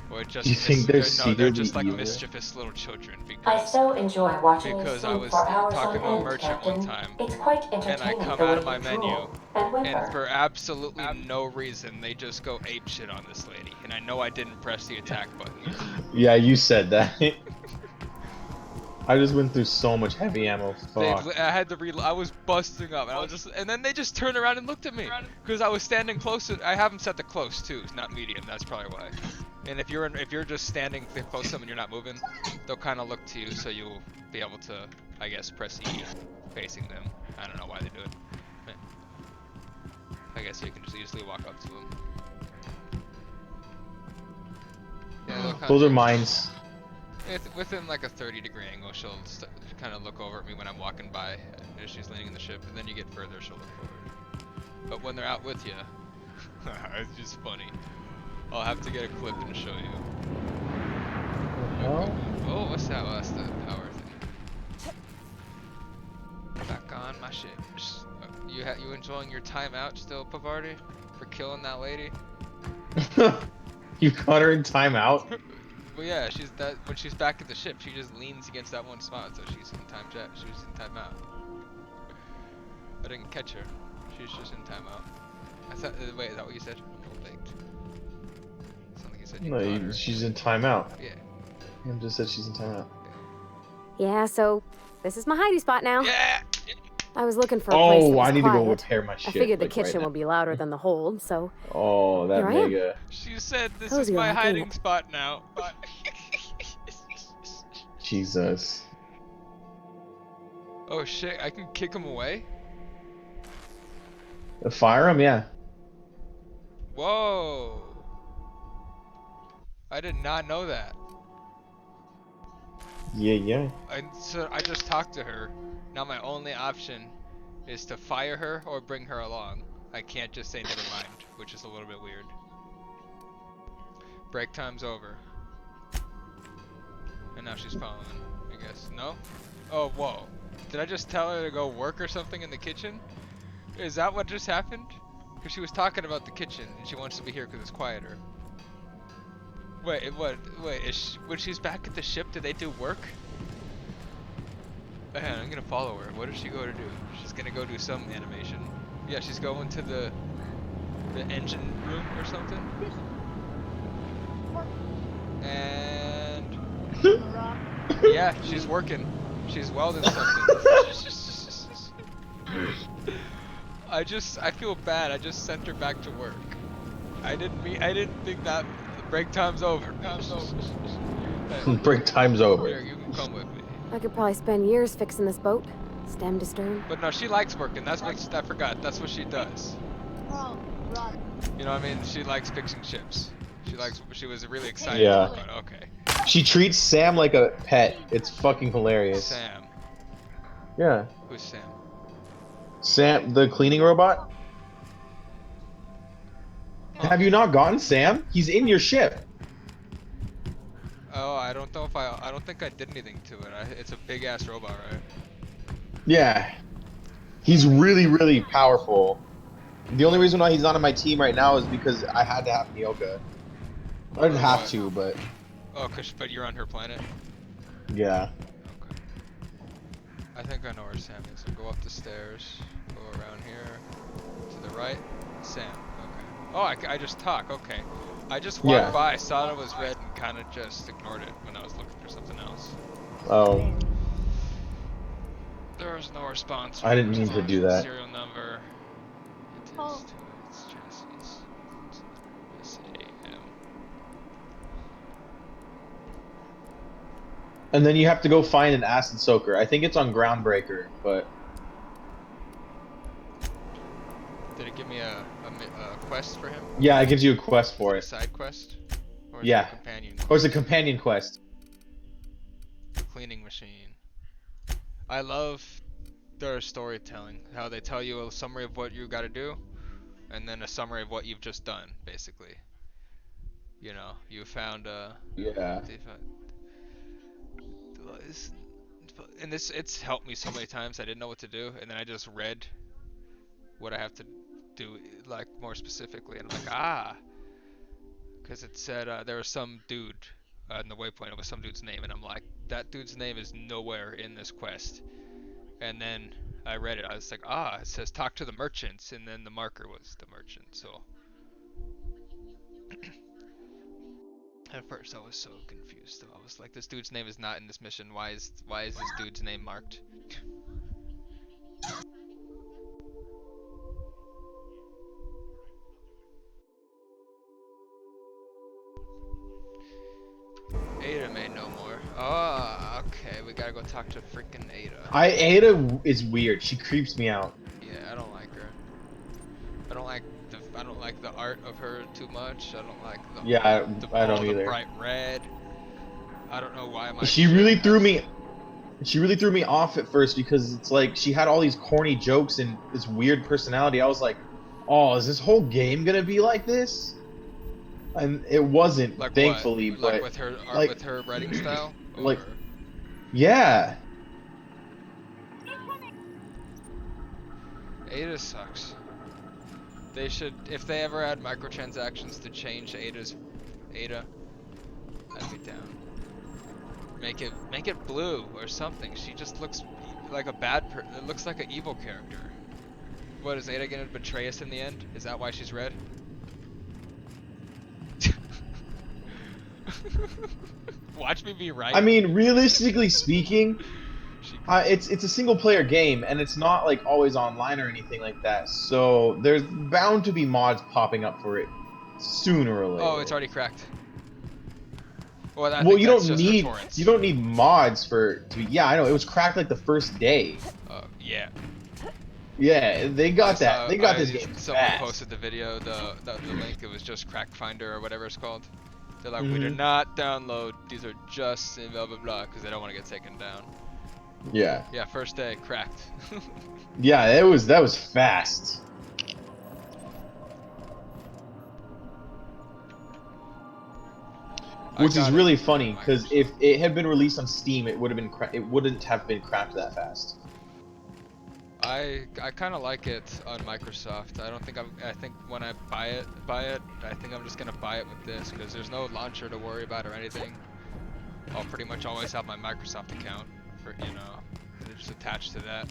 Or just Do you think they're no, they're secretly just like evil? mischievous little children. I Because so enjoy watching you I sleep was for hours talking on to a end, merchant Captain. one time, It's quite and I entertaining come the out way of my you menu, drool and whimper. and for absolutely no reason, they just go ape shit on this lady. And I know I didn't press the attack button. Yeah, you said that. I just went through so much heavy ammo. Fuck. I had to reload. I was busting up, and and then they just turned around and looked at me because I was standing close. I have them set to close too, not medium. That's probably why. And if you're just standing close to them and you're not moving, they'll kind of look to you, so you'll be able to, I guess, press E facing them. I don't know why they do it. I guess you can just easily walk up to them. Yeah, those are mines. Within like a 30-degree angle, she'll kind of look over at me when I'm walking by as she's landing in the ship, and then you get further, she'll look forward. But when they're out with you, it's just funny. I'll have to get a clip and show you. Oh, what's that? Oh, that's the power thing. Back on my ship. You enjoying your time out still, Pavarti? For killing that lady? You caught her in timeout? Well, yeah, when she's back at the ship, she just leans against that one spot, so she's in she was in timeout. I didn't catch her. She's just in timeout. I thought. Wait, is that what you said? Something you said. No, she's in timeout. Yeah. I just said she's in timeout. Yeah, so this is my hidey spot now. Yeah. I was looking for a place that was I need quiet. to go repair my ship. I figured the like, kitchen right will be louder than the hold, so. Oh, that here I am. mega. She said this Cozy is my like, hiding ain't it? spot now. Jesus. Oh shit! I can kick him away. Fire him, yeah. Whoa! I did not know that. Yeah. I just talked to her. Now my only option is to fire her or bring her along. I can't just say never mind, which is a little bit weird. Break time's over. And now she's following, I guess. No? Oh, whoa. Did I just tell her to go work or something in the kitchen? Is that what just happened? Because she was talking about the kitchen and she wants to be here because it's quieter. Wait, what? Wait, when she's back at the ship, do they do work? Man, I'm gonna follow her. What does she go to do? She's gonna go do some animation. Yeah, she's going to the engine room or something. And yeah, she's working. She's welding something. I feel bad. I just sent her back to work. I didn't think that break time's over. Break time's over. Here, you can come with me. I could probably spend years fixing this boat, stem to stern. But no, she likes working. That's what I forgot. That's what she does. You know what I mean? She likes fixing ships. She was really excited. Yeah. But okay. She treats Sam like a pet. It's fucking hilarious. Sam. Yeah. Who's Sam? Sam, the cleaning robot? Huh. Have you not gotten Sam? He's in your ship. Oh, I don't know if I don't think I did anything to it. It's a big ass robot, right? Yeah. He's really, really powerful. The only reason why he's not on my team right now is because I had to have Nyoka. I didn't have to, but Oh, but you're on her planet? yeah. Okay. I think I know where Sam is. So go up the stairs, go around here, to the right. Sam, okay. Oh, I just talk, okay. I just walked by, saw it was red, and kind of just ignored it when I was looking for something else. Oh. There was no response. I didn't mean to do that. Serial number. It's chassis. SAM. And then you have to go find an acid soaker. I think it's on Groundbreaker, but Did it give me a quest for him? yeah, it gives you a quest for A it. side quest? Or is it Yeah. a companion Or it's a companion quest. Cleaning machine. I love their storytelling. How they tell you a summary of what you got to do, and then a summary of what you've just done, basically. You know, you found a. Yeah. and it's helped me so many times. I didn't know what to do, and then I just read what I have to do, like more specifically, and I'm like, because it said there was some dude in the waypoint. It was some dude's name, and I'm like, that dude's name is nowhere in this quest. And then I read it. I was like, it says talk to the merchants, and then the marker was the merchant. So at first I was so confused. Though I was like, this dude's name is not in this mission. Why is this dude's name marked? Ada may know more. Oh, okay. We gotta go talk to freaking Ada. Ada is weird. She creeps me out. Yeah, I don't like her. I don't like the art of her too much. I don't like the I don't either. The bright red. I don't know why She really threw me off at first because it's like she had all these corny jokes and this weird personality. I was like, oh, is this whole game gonna be like this? And it wasn't, like thankfully. What? But like with her art, with her writing style. Like, yeah. Ada sucks. They should, if they ever add microtransactions to change Ada, I'd be down. Make it blue or something. She just looks like a it looks like an evil character. What, is Ada gonna betray us in the end? Is that why she's red? Watch me be right. I mean, realistically speaking, it's a single player game and it's not like always online or anything like that. So there's bound to be mods popping up for it sooner or later. Oh, it's already cracked. Well, you don't need mods for yeah, I know, it was cracked like the first day. Yeah. Yeah, they got that. They got this game Someone fast. posted the video, the link. It was just Crack Finder or whatever it's called. They're like, we do not download. These are just blah blah blah because they don't want to get taken down. Yeah. Yeah, first day cracked. Yeah, that was fast. Which is really funny because if it had been released on Steam, it would have been it wouldn't have been cracked that fast. I kind of like it on Microsoft. I think when I buy it, I think I'm just gonna buy it with this because there's no launcher to worry about or anything. I'll pretty much always have my Microsoft account for, just attached to that.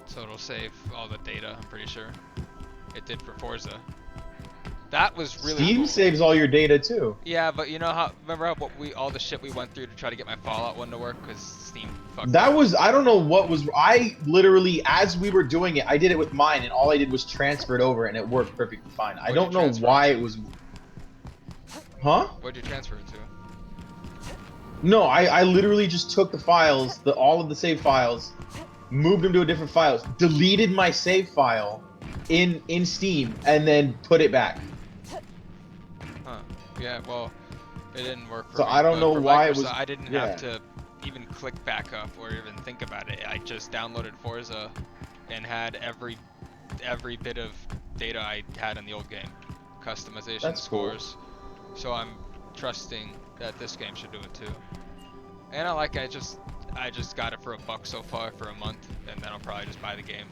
So it'll save all the data, I'm pretty sure. It did for Forza. That was really Steam cool. saves all your data too. Yeah, but you know how, remember how all the shit we went through to try to get my Fallout one to work because Steam fucked That up. was, I don't know what was, I literally, as we were doing it, I did it with mine and all I did was transfer it over and it worked perfectly fine. I don't know why it was... Huh? What'd you transfer it to? No, I literally just took the files, all of the save files, moved them to a different file, deleted my save file in Steam, and then put it back. Huh. Yeah, well, it didn't work for So me, I don't know why it was... I didn't have to even click back up or even think about it. I just downloaded Forza and had every bit of data I had in the old game. Customization, That's scores. Cool. So I'm trusting that this game should do it too. And I just got it for $1 so far for a month, and then I'll probably just buy the game.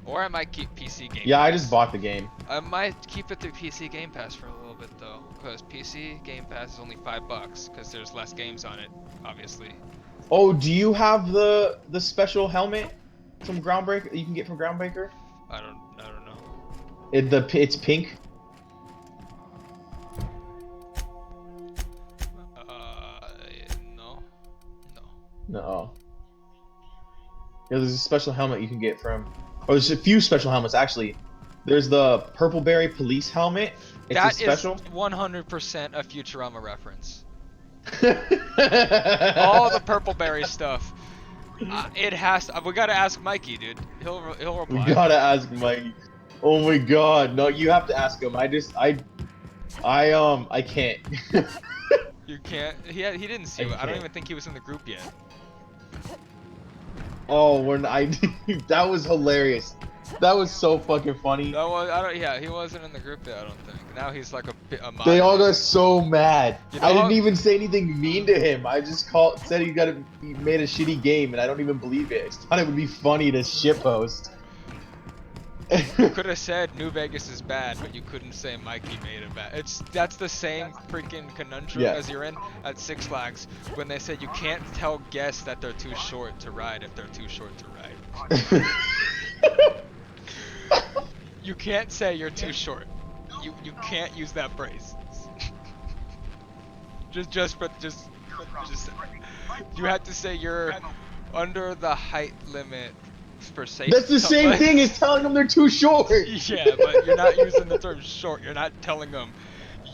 Or I might keep PC Game Pass. Yeah, I just bought the game. I might keep it through PC Game Pass for a little bit though, because PC Game Pass is only $5, because there's less games on it, obviously. Oh, do you have the special helmet from Groundbreaker you can get from Groundbreaker? I don't know. It's pink. No. Yeah, there's a special helmet you can get from... Or there's a few special helmets, actually. There's the Purpleberry Police helmet. It's special. That is 100% a Futurama reference. All the Purpleberry stuff. It has to... We gotta ask Mikey, dude. He'll reply. We gotta ask Mikey. Oh my god. No, you have to ask him. I can't. You can't? He didn't see it. I don't even think he was in the group yet. Oh, that was hilarious. That was so fucking funny. Yeah, he wasn't in the group yet, I don't think. Now he's like a They all got so mad. You know I didn't even say anything mean to him. I just said he made a shitty game, and I don't even believe it. I just thought it would be funny to shitpost. You could have said New Vegas is bad, but you couldn't say Mikey made it bad. That's the same freaking conundrum as you're in at Six Flags when they said you can't tell guests that they're too short to ride if they're too short to ride. You can't say you're too short. You can't use that phrase. just you have to say you're under the height limit for safety. That's the same thing as telling them they're too short. Yeah, but you're not using the term short. You're not telling them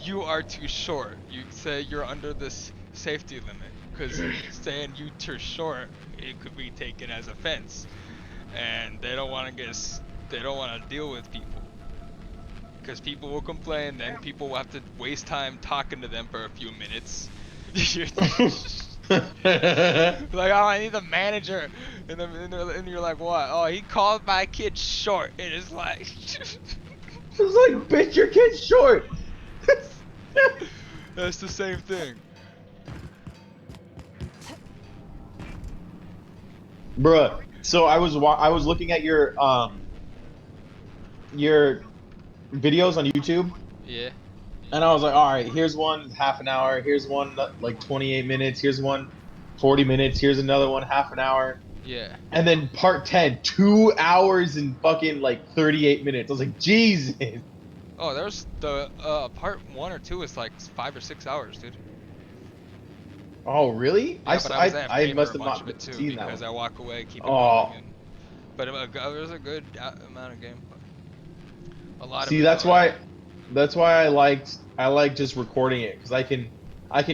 you are too short. You say you're under this safety limit, because saying you too short, it could be taken as offense, and they don't want to deal with people. Because people will complain, then people will have to waste time talking to them for a few minutes. Like, oh, I need the manager, and you're like, what? Oh, he called my kid short. It is like, it's like, bitch, your kid's short. That's the same thing. Bruh, so I was looking at your videos on YouTube. Yeah. And I was like, all right, here's one half an hour, here's one like 28 minutes, here's one 40 minutes, here's another one half an hour. Yeah. And then part 10, 2 hours and fucking like 38 minutes. I was like, Jesus. Oh, there's the part 1 or 2 is like 5 or 6 hours, dude. Oh, really? Yeah, I must have not of it too, seen that because one. I walk away, keep it going. But it was a good amount of game. A lot. See, that's why I like just recording it, because I can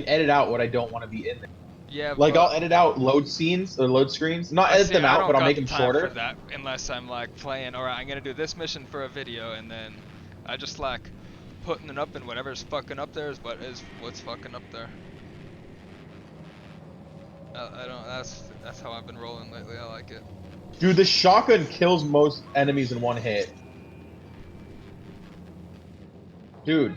edit out what I don't want to be in there. Yeah. Like, I'll edit out load scenes or load screens. Not edit them out, but I'll make them shorter. For that, unless I'm like playing, or I'm gonna do this mission for a video, and then I just like putting it up, and whatever's fucking up there is what's fucking up there. I don't. That's how I've been rolling lately. I like it. Dude, the shotgun kills most enemies in one hit. Dude.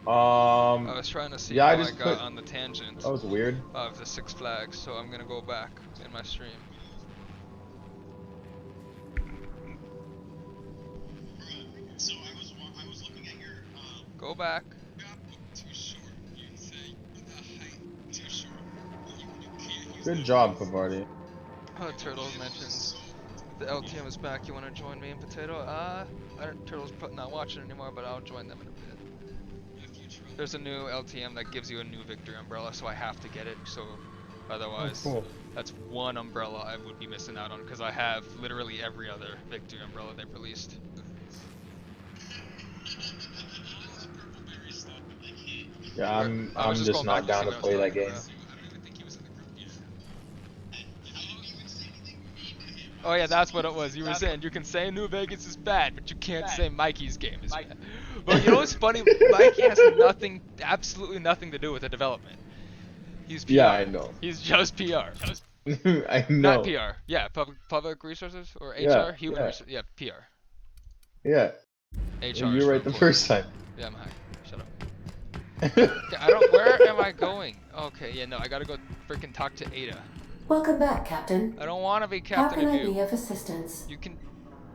I was trying to see yeah, how I got on the tangent. That was weird. Of the Six Flags, so I'm gonna go back in my stream. So I was looking at your go back. Too short. You say the height too short. Good job, Pavardi. Turtles mentions the LTM is back. You want to join me in Potato? Turtles not watching anymore, but I'll join them in a bit. There's a new LTM that gives you a new victory umbrella, so I have to get it. So otherwise, that's one umbrella I would be missing out on, because I have literally every other victory umbrella they've released. Yeah, I'm just not down to play that game. Oh yeah, that's what it was. You were saying you can say New Vegas is bad, but you can't say Mikey's game is bad. But you know what's funny? Mikey has absolutely nothing to do with the development. He's PR. Yeah, I know. He's just PR. I know. Not PR. Yeah, public resources or HR, yeah, human resources. Yeah, PR. Yeah. HR. You were right the first time. Yeah, I'm high. Shut up. Where am I going? Okay, yeah, no, I gotta go freaking talk to Ada. Welcome back, Captain. I don't want to be captain How can of you. I be of assistance? You can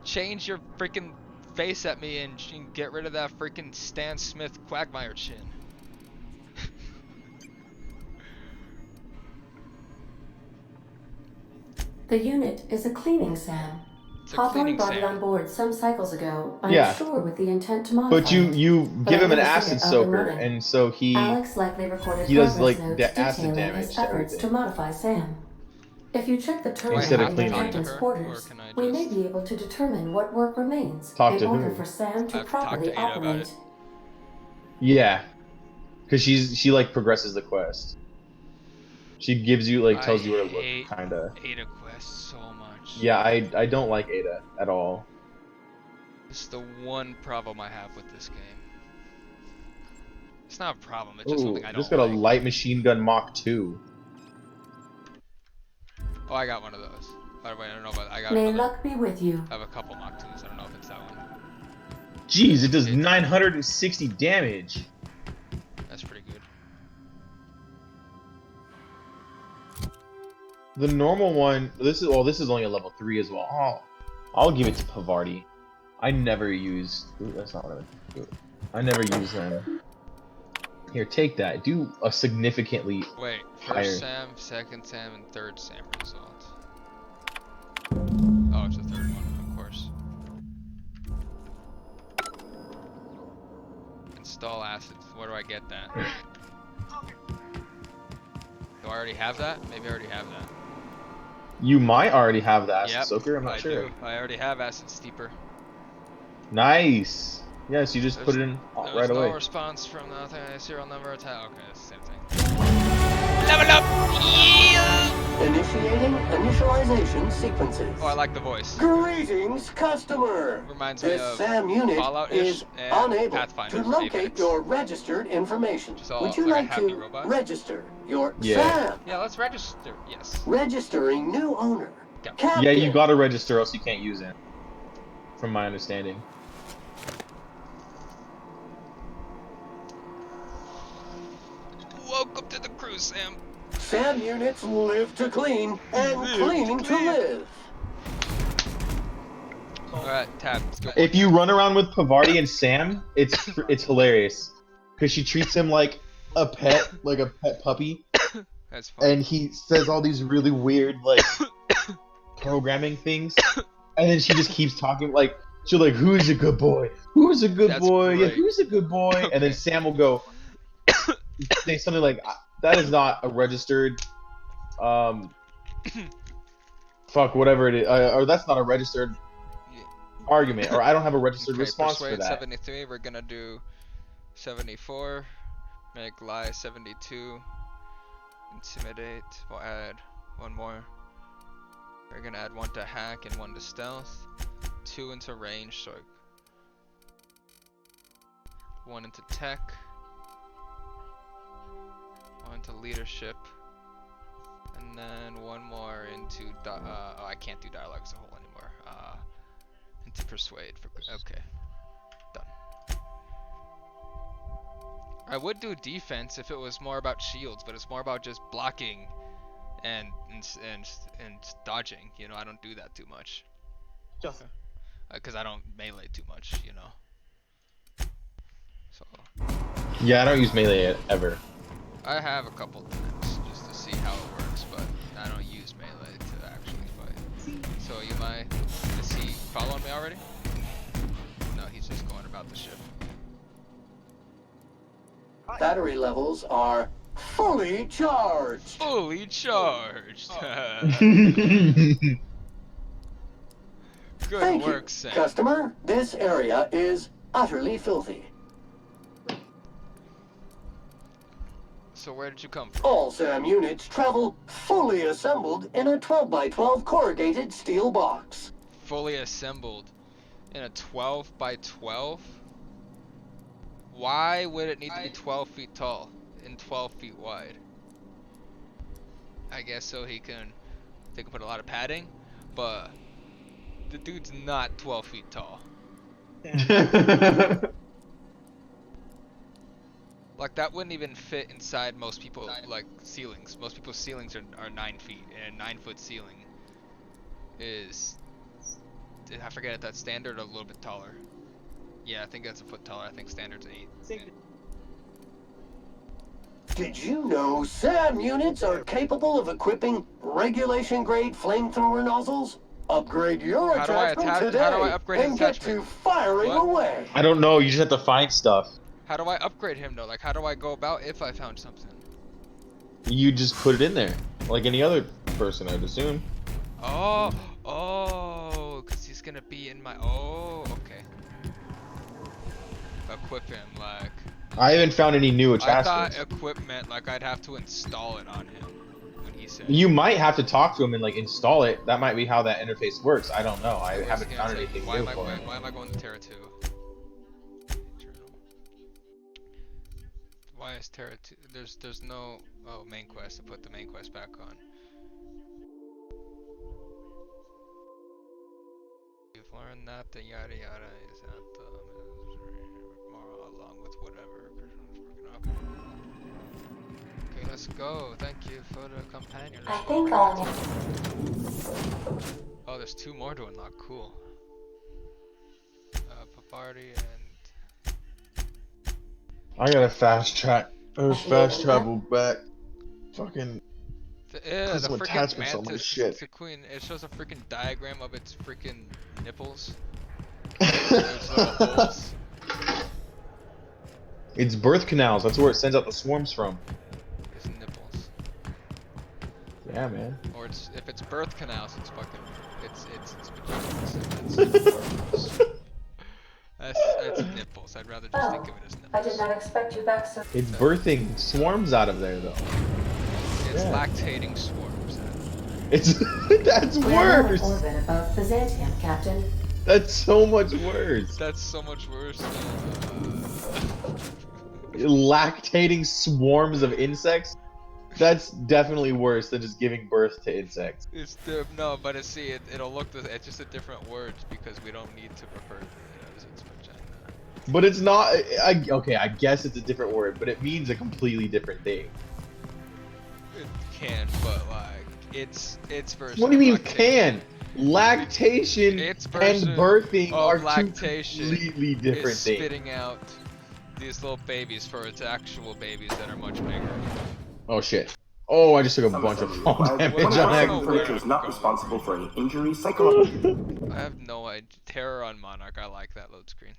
change your freaking face at me and get rid of that freaking Stan Smith Quagmire chin. The unit is a cleaning SAM. Hawthorne brought it on board some cycles ago, I'm sure with the intent to modify But you give him an acid soaker, and so Alex likely recorded does like notes the acid detailing damage his to efforts everything. to modify SAM. If you check the terminal Instead of in the cleaning captain's her, quarters, we may be able to determine what work remains Talk in to order who? for SAM to I've talked to properly Ada about operate. it. Yeah, because she like progresses the quest. She gives you like tells you where to look, kinda. Ada quest so much. Yeah, I don't like Ada at all. It's the one problem I have with this game. It's not a problem. It's just something I don't just got a light machine gun Mach 2. Oh, I got one of those. By the way, I don't know about. I got. May luck be with you. I have a couple Mach 2s. I don't know if it's that one. Jeez, it does 960 damage. That's pretty good. The normal one, this is only a level 3 as well. I'll give it to Pavarti. I never use. Ooh, that's not what I meant to do. I never use them. Here, take that. Do a significantly higher. First Sam, second Sam, and third Sam result. Oh, it's the third one, of course. Install acids. Where do I get that? Do I already have that? Maybe I already have that. You might already have the acid soaker. I'm not sure. Do. I already have acid steeper. Nice. Yes, you just put it in right away. No response from the serial number attack. Okay, that's the same thing. Level up! Yeah! Initiating initialization sequences. Oh, I like the voice. Greetings, customer. Reminds me of SAM unit is unable Pathfinder, to locate your registered information. Would you like to register your SAM? Yeah, let's register. Yes. Registering new owner. Yeah, you gotta register, else you can't use it. From my understanding. Welcome to the crew, Sam. SAM units live to clean and clean to live. Alright, Tab, let's go. If you run around with Pavarti and Sam, it's hilarious. Because she treats him like a pet puppy. That's funny. And he says all these really weird, like, programming things. And then she just keeps talking, like, she'll like, who's a good boy? Who's a good boy? Yeah, who's a good boy? Okay. And then Sam will go, say something like, that is not a registered, fuck, whatever it is, or that's not a registered argument, or I don't have a registered response for that. 73, we're gonna do 74, make lie 72, intimidate, we'll add one more. We're gonna add 1 to hack and 1 to stealth, 2 into range, so 1 into tech, 1 into leadership, and then 1 more into oh, I can't do dialogue as a whole anymore. Into persuade. Okay, done. I would do defense if it was more about shields, but it's more about just blocking and dodging. You know, I don't do that too much. Just because I don't melee too much. You know. So. Yeah, I don't use melee ever. I have a couple times just to see how it works, but I don't use melee to actually fight. So is he following me already? No, he's just going about the ship. Battery levels are fully charged. Fully charged. Good Thank work, you, Sam. customer. This area is utterly filthy. So where did you come from? All SAM units travel fully assembled in a 12x12 corrugated steel box. Fully assembled in a 12x12? Why would it need to be 12 feet tall and 12 feet wide? I guess so they can put a lot of padding, but the dude's not 12 feet tall. Like that wouldn't even fit inside most people like ceilings. Most people's ceilings are 9 feet, and a 9-foot ceiling is, I forget if that's standard or a little bit taller. Yeah, I think that's a foot taller. I think standard's 8. Did you know SAM units are capable of equipping regulation grade flamethrower nozzles? Upgrade your attachment today how do I upgrade his and get attachment? to firing away. I don't know, you just have to find stuff. How do I upgrade him though? Like how do I go about if I found something? You just put it in there, like any other person, I'd assume. Oh, because he's gonna be in my, okay. Equip him, like. I haven't found any new attachments. I thought equipment, like I'd have to install it on him when he said. You might have to talk to him and like install it. That might be how that interface works. I don't know. I haven't found anything new for him. Why am I going to Terra 2? Why is Terra 2? There's no main quest to put the main quest back on. You've learned that the yada yada is at the Let's go. Thank you for the companion. I think I'll... Oh, there's 2 more to unlock. Cool. Papardi and... I gotta fast travel back. Fucking... the freaking attachments on my shit. To Queen, it shows a freaking diagram of its freaking nipples. There's little holes. It's birth canals. That's where it sends out the swarms from. It's nipples. Yeah, man. Or if it's birth canals, it's fucking it's vaginas. That's nipples. I'd rather just think of it as nipples. I did not expect you back so... It's birthing swarms out of there, though. It's lactating swarms. It's that's worse. We're in orbit above Byzantium, Captain. That's so much worse. That's so much worse. Lactating swarms of insects? That's definitely worse than just giving birth to insects. It's no, but it'll look it's just a different words because we don't need to refer to it as its vagina. But it's not. Okay, I guess it's a different word, but it means a completely different thing. It can, but like it's version. What do you mean can? Lactation and birthing are lactation two completely different things. Spitting out these little babies for its actual babies that are much bigger. Oh shit. Oh, I just took a bunch of fall damage on that. Furniture is not responsible for any injury, psychological. I have no idea. Terror on Monarch. I like that load screen.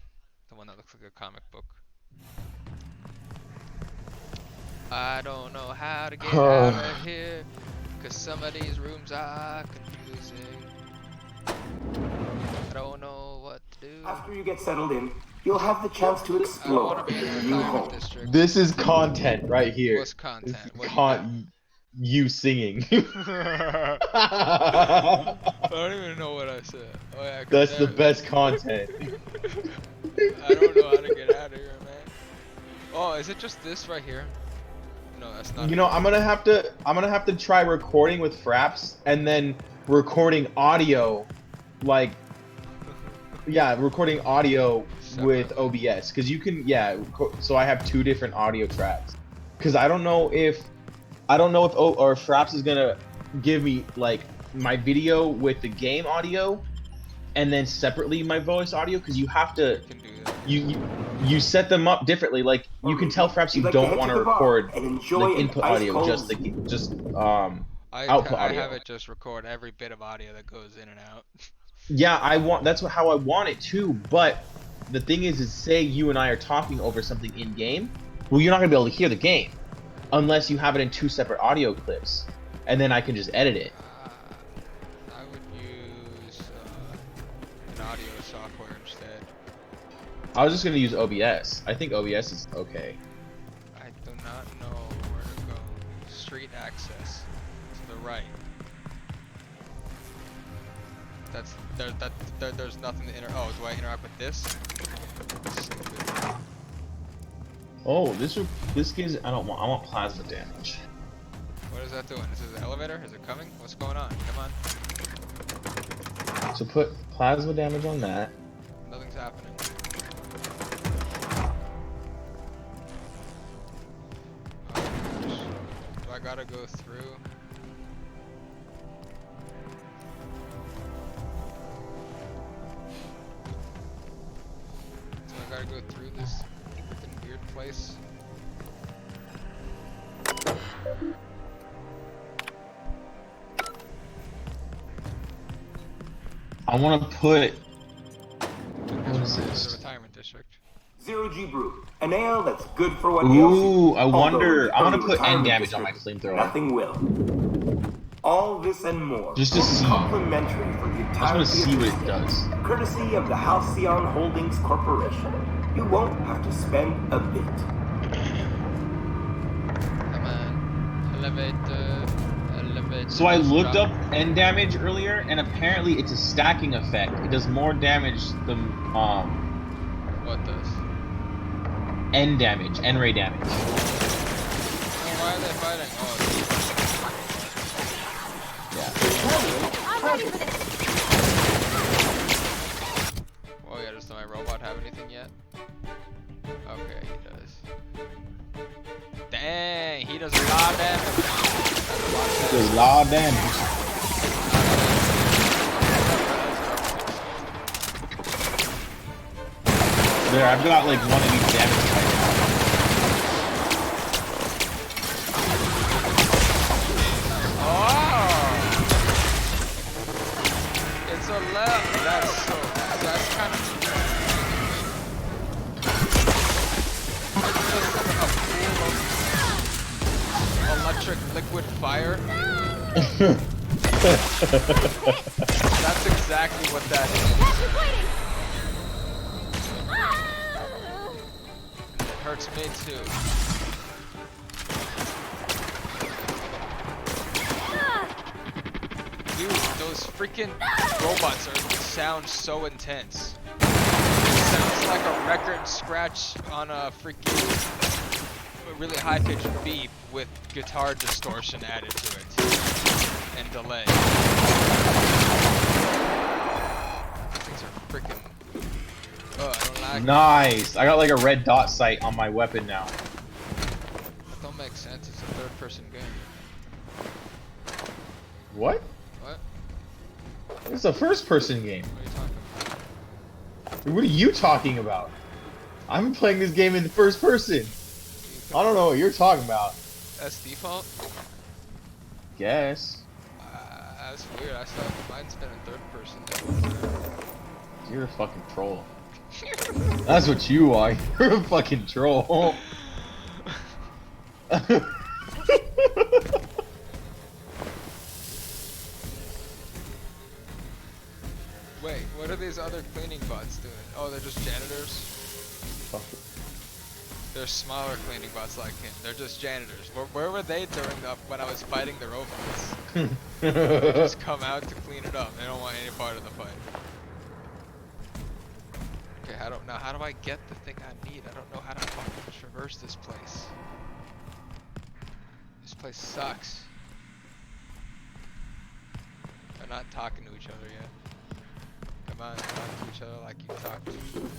The one that looks like a comic book. I don't know how to get out of here, cause some of these rooms are confusing. I don't know what to do. After you get settled in, you'll have the chance to explore your new home. This is content right here. What's content? You singing. I don't even know what I said. Oh, yeah, that's the best content. I don't know how to get out of here, man. Oh, is it just this right here? No, that's not. You know, I'm gonna have to try recording with Fraps and then recording audio, like, yeah, recording audio with OBS, because you can, yeah. So I have 2 different audio tracks, because I don't know if Fraps is gonna give me like my video with the game audio, and then separately my voice audio, because you have to. You set them up differently. Like you can tell Fraps you don't want to record like input audio, just output audio. I have it just record every bit of audio that goes in and out. Yeah, that's how I want it too. But the thing is say you and I are talking over something in game. Well, you're not gonna be able to hear the game unless you have it in 2 separate audio clips, and then I can just edit it. I would use an audio software instead. I was just gonna use OBS. I think OBS is okay. I do not know where to go. Street access to the right. There's nothing to interact. Oh, do I interact with this? Oh, this gives. I want plasma damage. What is that doing? Is this an elevator? Is it coming? What's going on? Come on. So put plasma damage on that. Nothing's happening. Do I gotta go through? So I gotta go through this freaking weird place. I want to put. What is this? The retirement district. Zero G Brew, an ale that's good for what Ooh, I wonder. I want to put end damage on my flamethrower. Nothing will. All this and more. Just to see. Complimentary for the entire. I just want to see what it does. Courtesy of the Halcyon Holdings Corporation. You won't have to spend a bit. Come on, elevator. So I looked up end damage earlier, and apparently it's a stacking effect. It does more damage than What does? End damage, end ray damage. Why are they fighting? Oh, yeah. Oh yeah, does my robot have anything yet? Okay, he does. Dang, he does a lot of damage. lot of damage. There, I've got like one of these damage right now. Oh! It's a left. That's kind of. Electric liquid fire. That's exactly what that is. It hurts me too. Dude, those freaking robots sound so intense. It sounds like a record scratch on a freaking really high-pitched beep with guitar distortion added to it and delay. These are freaking. Oh, I don't like. Nice. I got like a red dot sight on my weapon now. That don't make sense. It's a third-person game. What? What? It's a first-person game. What are you talking about? What are you talking about? I'm playing this game in the first person. I don't know what you're talking about. That's default? Guess. That's weird. I thought mine's been in third person. You're a fucking troll. That's what you are. You're a fucking troll. Wait, what are these other cleaning bots doing? Oh, they're just janitors? Fuck. They're smaller cleaning bots like him. They're just janitors. Where were they during when I was fighting the robots? They just come out to clean it up. They don't want any part of the fight. Okay, how do I get the thing I need? I don't know how to fucking traverse this place. This place sucks. They're not talking to each other yet. Come on, talk to each other like you talk to the other people.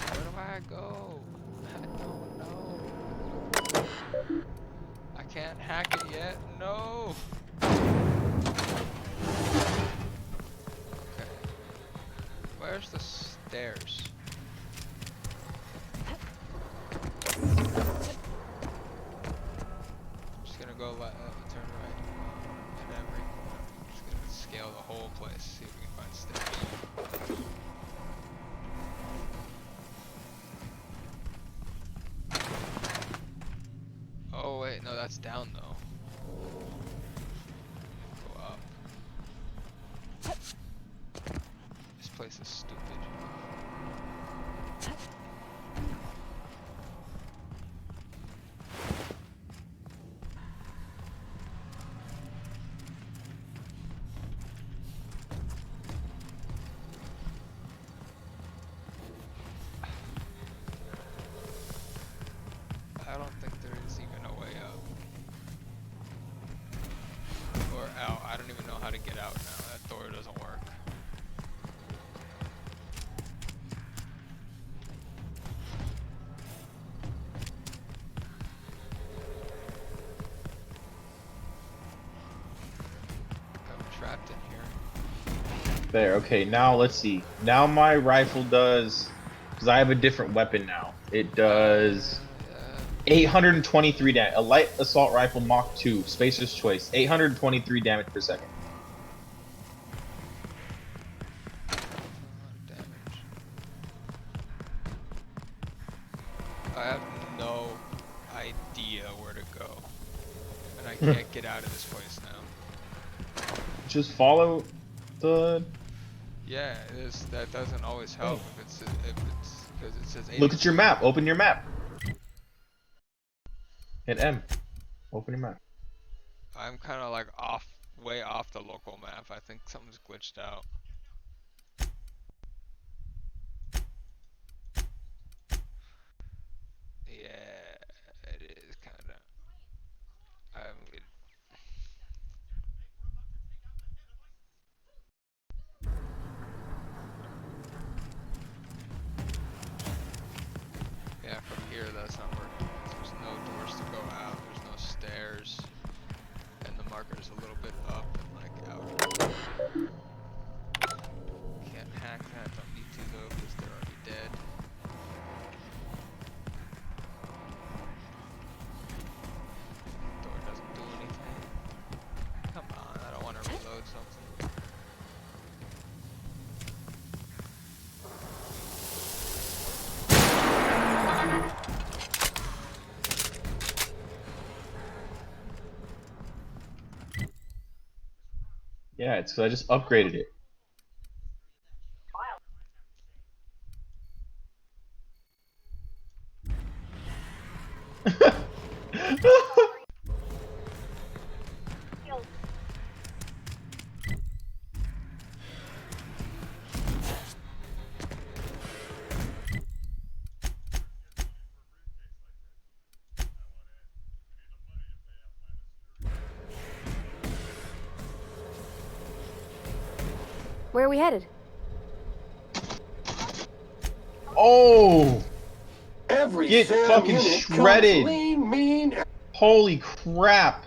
Where do I go? I don't know. I can't hack it yet. No. Okay. Where's the stairs? I'm just gonna go turn right and every. I'm just gonna scale the whole place. See if we can find stairs. Oh wait, no, that's down though. Go up. This place is stupid. I don't think there is even a way out. Or out. I don't even know how to get out now. That door doesn't work. I'm trapped in here. There, okay, now let's see. Now my rifle does, because I have a different weapon now. It does 823 damage. A light assault rifle Mach 2, Spacer's Choice, 823 damage per second. I have no idea where to go. And I can't get out of this place now. Just follow the... Yeah, it is. That doesn't always help if it's because it says. Look at your map. Open your map. Hit M. Open your map. I'm kind of like way off the local map. I think something's glitched out. Yeah, it is kind of. here, that's not working. There's no doors to go out. There's no stairs. And the marker's a little bit up and like out. Can't hack that. Don't need to though, because they're already dead. Door doesn't do anything. Come on, I don't want to reload something. Yeah, it's 'cause I just upgraded it. Where are we headed? Oh! Every Get Sam fucking unit shredded! comes lean, mean. Holy crap!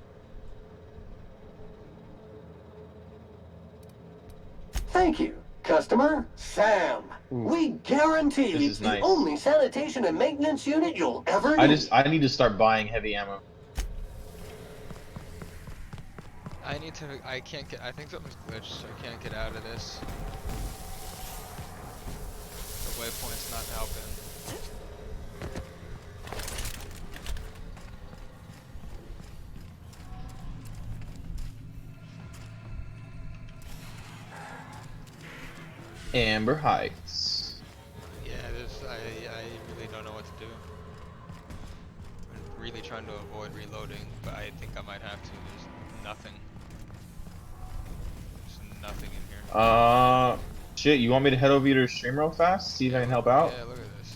Thank you, customer Sam. We guarantee This it's is the nice. only sanitation and maintenance unit you'll ever need. I need to start buying heavy ammo. I can't get, I think something's glitched, so I can't get out of this. The waypoint's not helping. Amber Heights. Yeah, I really don't know what to do. I'm really trying to avoid reloading, but I think I might have to. There's nothing. There's nothing in here. Shit, you want me to head over to your stream real fast? See if I can help out? Yeah, look at this.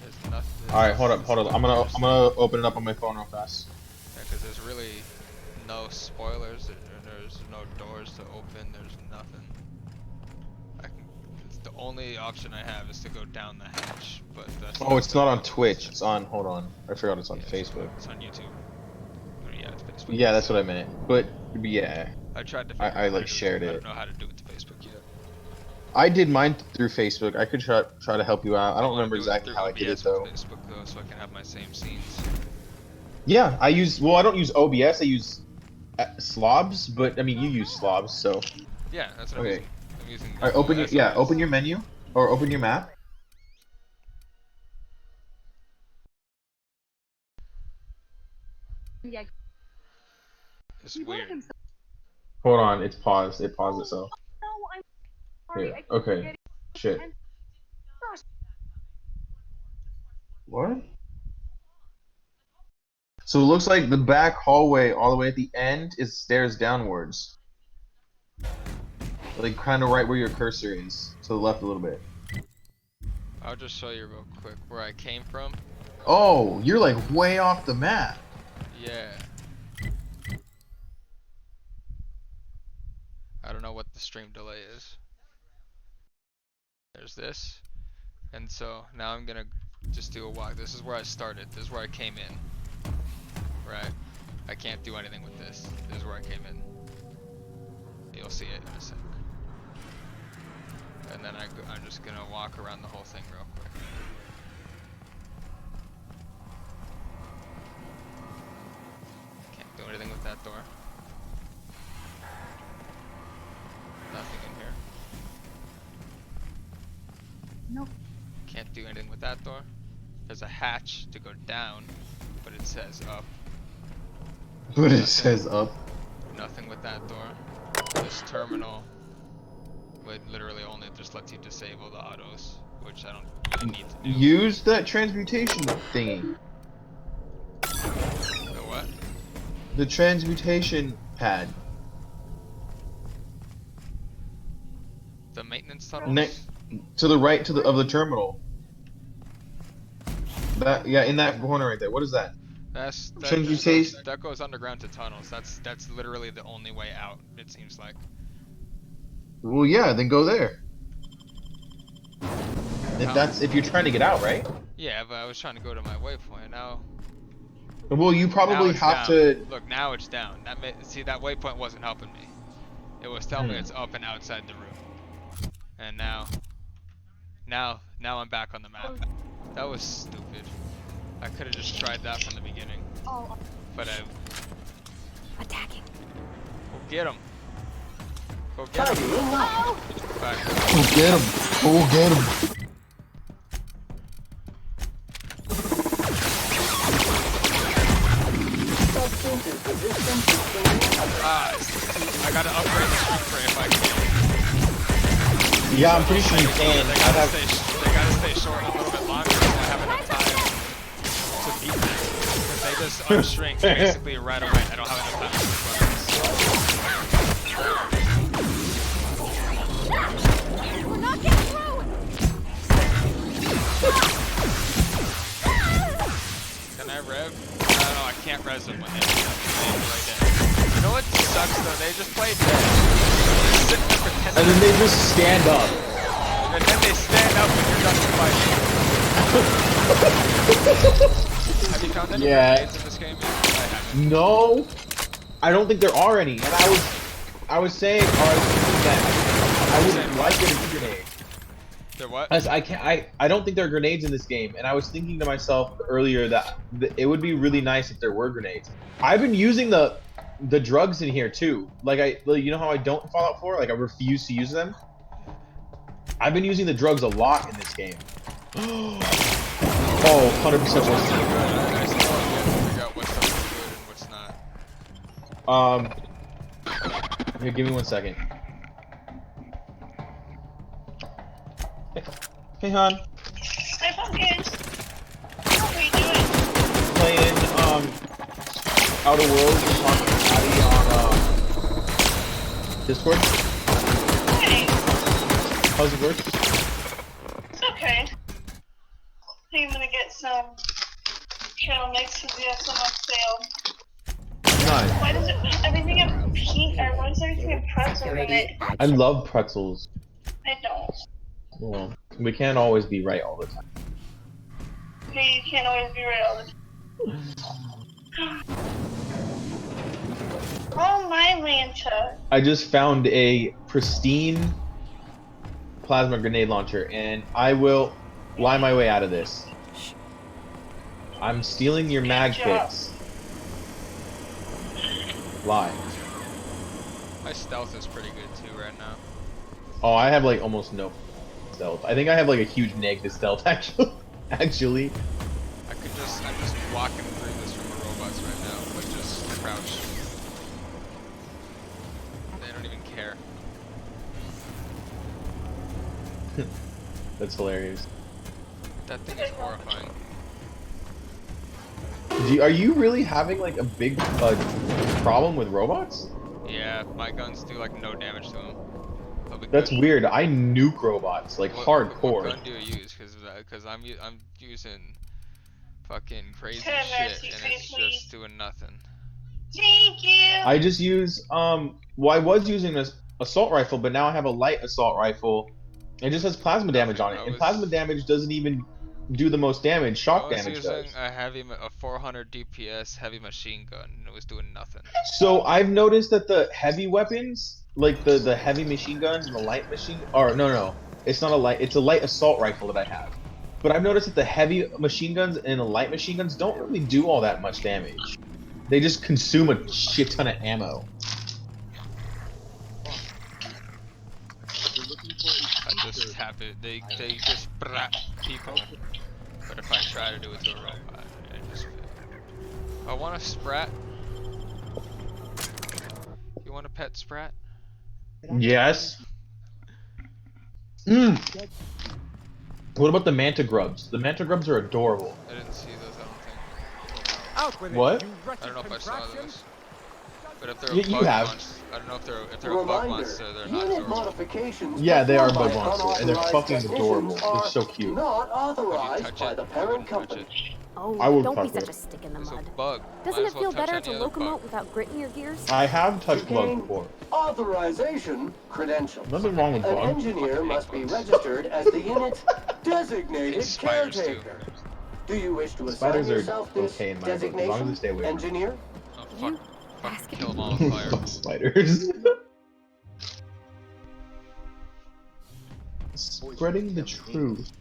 There's nothing. Alright, hold up. I'm gonna open it up on my phone real fast. Yeah, because there's really no spoilers, there's no doors to open, there's nothing. The only option I have is to go down the hatch, but that's Oh, it's not on Twitch. It's on, hold on. I forgot it's on yeah, Facebook. It's on YouTube. Yeah, it's Facebook. Yeah, that's what I meant. But, yeah. I tried to I like shared I it. don't know how to do it to Facebook yet. I did mine through Facebook. I could try to help you out. I don't remember exactly how I did it though. Facebook though, so I can have my same scenes. Yeah, I don't use OBS, I use slobs, but I mean you use slobs, so. Yeah, that's what Okay. I'm using. Alright, open your menu or open your map. It's weird. Hold on, it's paused. It paused itself. Yeah. Okay. Shit. What? So it looks like the back hallway all the way at the end is stairs downwards. Like kind of right where your cursor is. To the left a little bit. I'll just show you real quick where I came from. Oh, you're like way off the map. Yeah. I don't know what the stream delay is. There's this. And so now I'm gonna just do a walk. This is where I started. This is where I came in. Right? I can't do anything with this. This is where I came in. You'll see it in a sec. And then I'm just gonna walk around the whole thing real quick. Can't do anything with that door. Nothing in here. Nope. Can't do anything with that door. There's a hatch to go down, but it says up. But it says up. Nothing with that door. This terminal would literally only just lets you disable the autos, which I don't really need to do. Use that transmutation thingy. The what? The transmutation pad. The maintenance tunnels? To the right of the terminal. That in that corner right there. What is that? That goes underground to tunnels. That's literally the only way out, it seems like. Well, yeah, then go there. If you're trying to get out, right? Yeah, but I was trying to go to my waypoint. Now. Well, you probably have to. Look, now it's down. See, that waypoint wasn't helping me. It was telling me it's up and outside the room. And now I'm back on the map. That was stupid. I could have just tried that from the beginning. But Attacking. Go get him. Go get him. Go get him. Go get him. I gotta upgrade the streak for if I can. Yeah, I'm pretty sure you can. They gotta stay short a little bit longer so I have enough time to beat them. Because they just unshrink basically right away. I don't have enough time to switch weapons. We're not getting through! Can I rev? No, I can't res them when they right there. You know what sucks though? They just play dead. They're sitting there pretending. And then they just stand up. And then they stand up when you're done fighting. Have you found any grenades in this game yet? I haven't. No, I don't think there are any. And I was saying, that I would like a grenade. There what? I don't think there are grenades in this game, and I was thinking to myself earlier that it would be really nice if there were grenades. I've been using the drugs in here too. Like you know how I don't Fallout 4? Like I refuse to use them. I've been using the drugs a lot in this game. Oh, 100% I still have to figure out what's good and what's not. Here, give me 1 second. Hey, hon. Hi, pumpkins. How are you doing? Playing, Outer Worlds with Patty on, Discord. Hey. How's it work? It's okay. I think I'm gonna get some trail mix because we have some on sale. Nice. Why does everything have pink, or why does everything have pretzel in it? I love pretzels. I don't. Well, we can't always be right all the time. Okay, you can't always be right all the time. Oh my Lanta. I just found a pristine plasma grenade launcher, and I will lie my way out of this. I'm stealing your mag pits. Lie. My stealth is pretty good too right now. Oh, I have like almost no stealth. I think I have like a huge negative stealth actually. I'm just walking through this from the robots right now, but just crouch. They don't even care. That's hilarious. That thing is horrifying. Are you really having like a big problem with robots? Yeah, my guns do like no damage to them. That's weird. I nuke robots like hardcore. What gun do you use? Because I'm using fucking crazy shit and it's just doing nothing. Thank you. I just use well, I was using this assault rifle, but now I have a light assault rifle. It just has plasma damage on it, and plasma damage doesn't even do the most damage. Shock damage does. I was using a 400 DPS heavy machine gun, and it was doing nothing. So I've noticed that the heavy weapons, like the heavy machine guns and the light machine, or no, it's not a light. It's a light assault rifle that I have. But I've noticed that the heavy machine guns and the light machine guns don't really do all that much damage. They just consume a shit ton of ammo. I just tap it. They just brat people. But if I try to do it to a robot, it just. I want a sprat. You want a pet sprat? Yes. What about the manta grubs? The manta grubs are adorable. I didn't see those, I don't think. What? I don't know if I saw those. But if they're you have. Monster, I don't know if they're a bug monster, they're not adorable. Yeah, they are bug monsters, and they're fucking adorable. They're so cute. Not authorized by the parent company. Oh, I would don't be fuck such with a stick in the mud. Bug. Doesn't it feel better to locomote without grit in your gears? I have touched bugs before. Authorization credentials. Nothing wrong with An bugs. engineer must be registered as the unit's designated caretaker. Do you wish to assign Spiders are yourself this okay in my book, as long as they designation, stay away from me. engineer? Oh, fuck. Kill them all with fire. Fuck spiders. Spreading the truth.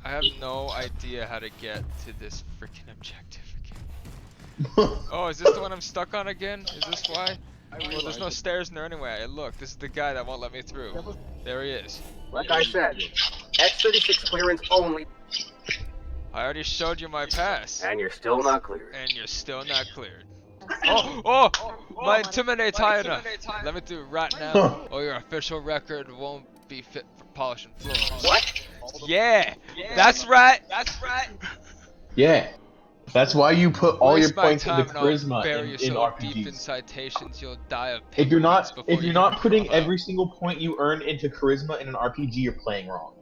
I have no idea how to get to this freaking objective again. Oh, is this the one I'm stuck on again? Is this why? Well, there's no stairs in there anyway. Look, this is the guy that won't let me through. There he is. Like I said, X-36 clearance only. I already showed you my pass. And you're still not cleared. And you're still not cleared. Oh! My Intimidate's high enough. Let me through right now. Oh, your official record won't be fit for polishing floors. What? Yeah! That's right! Yeah. That's why you put all your Waste my points into time and I'll charisma bury in yourself deep in RPGs. citations, you'll die of If you're not pain before you putting come out. every single point you earn into charisma in an RPG, you're playing wrong.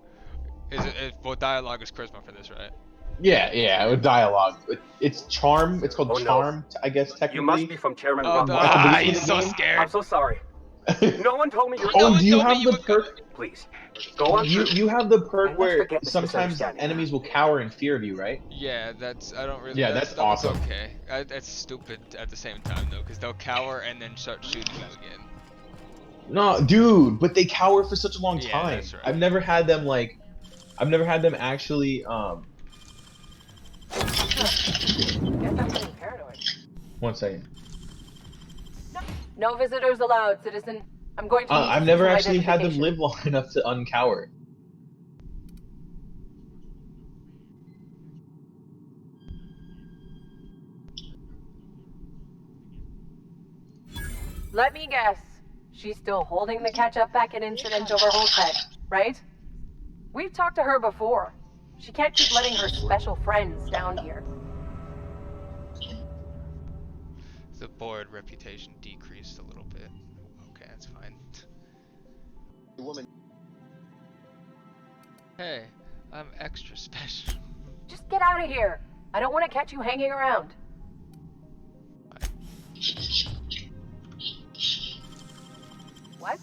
Well, dialogue is charisma for this, right? Yeah, with dialogue. It's charm. It's called charm, I guess technically. You must be from Chairman Oh, Rock. he's so scared. I'm so sorry. No one told me you were. Oh, do you have the perk? Please, go on. You have the perk And let's where forget this sometimes misunderstanding. enemies will cower in fear of you, right? Yeah, I don't really. Yeah, that's awesome. Okay, that's stupid at the same time though, because they'll cower and then start shooting you again. No, dude, but they cower for such a long Yeah, time. that's right. I've never had them actually One second. No visitors allowed, citizen. I'm going to. I've never actually had them live long enough to uncower. Let me guess. She's still holding the catch-up packet incident over Holtec, right? We've talked to her before. She can't keep letting her special friends down here. The board reputation decreased a little bit. Okay, that's fine. Woman. Hey, I'm extra special. Just get out of here. I don't want to catch you hanging around. What?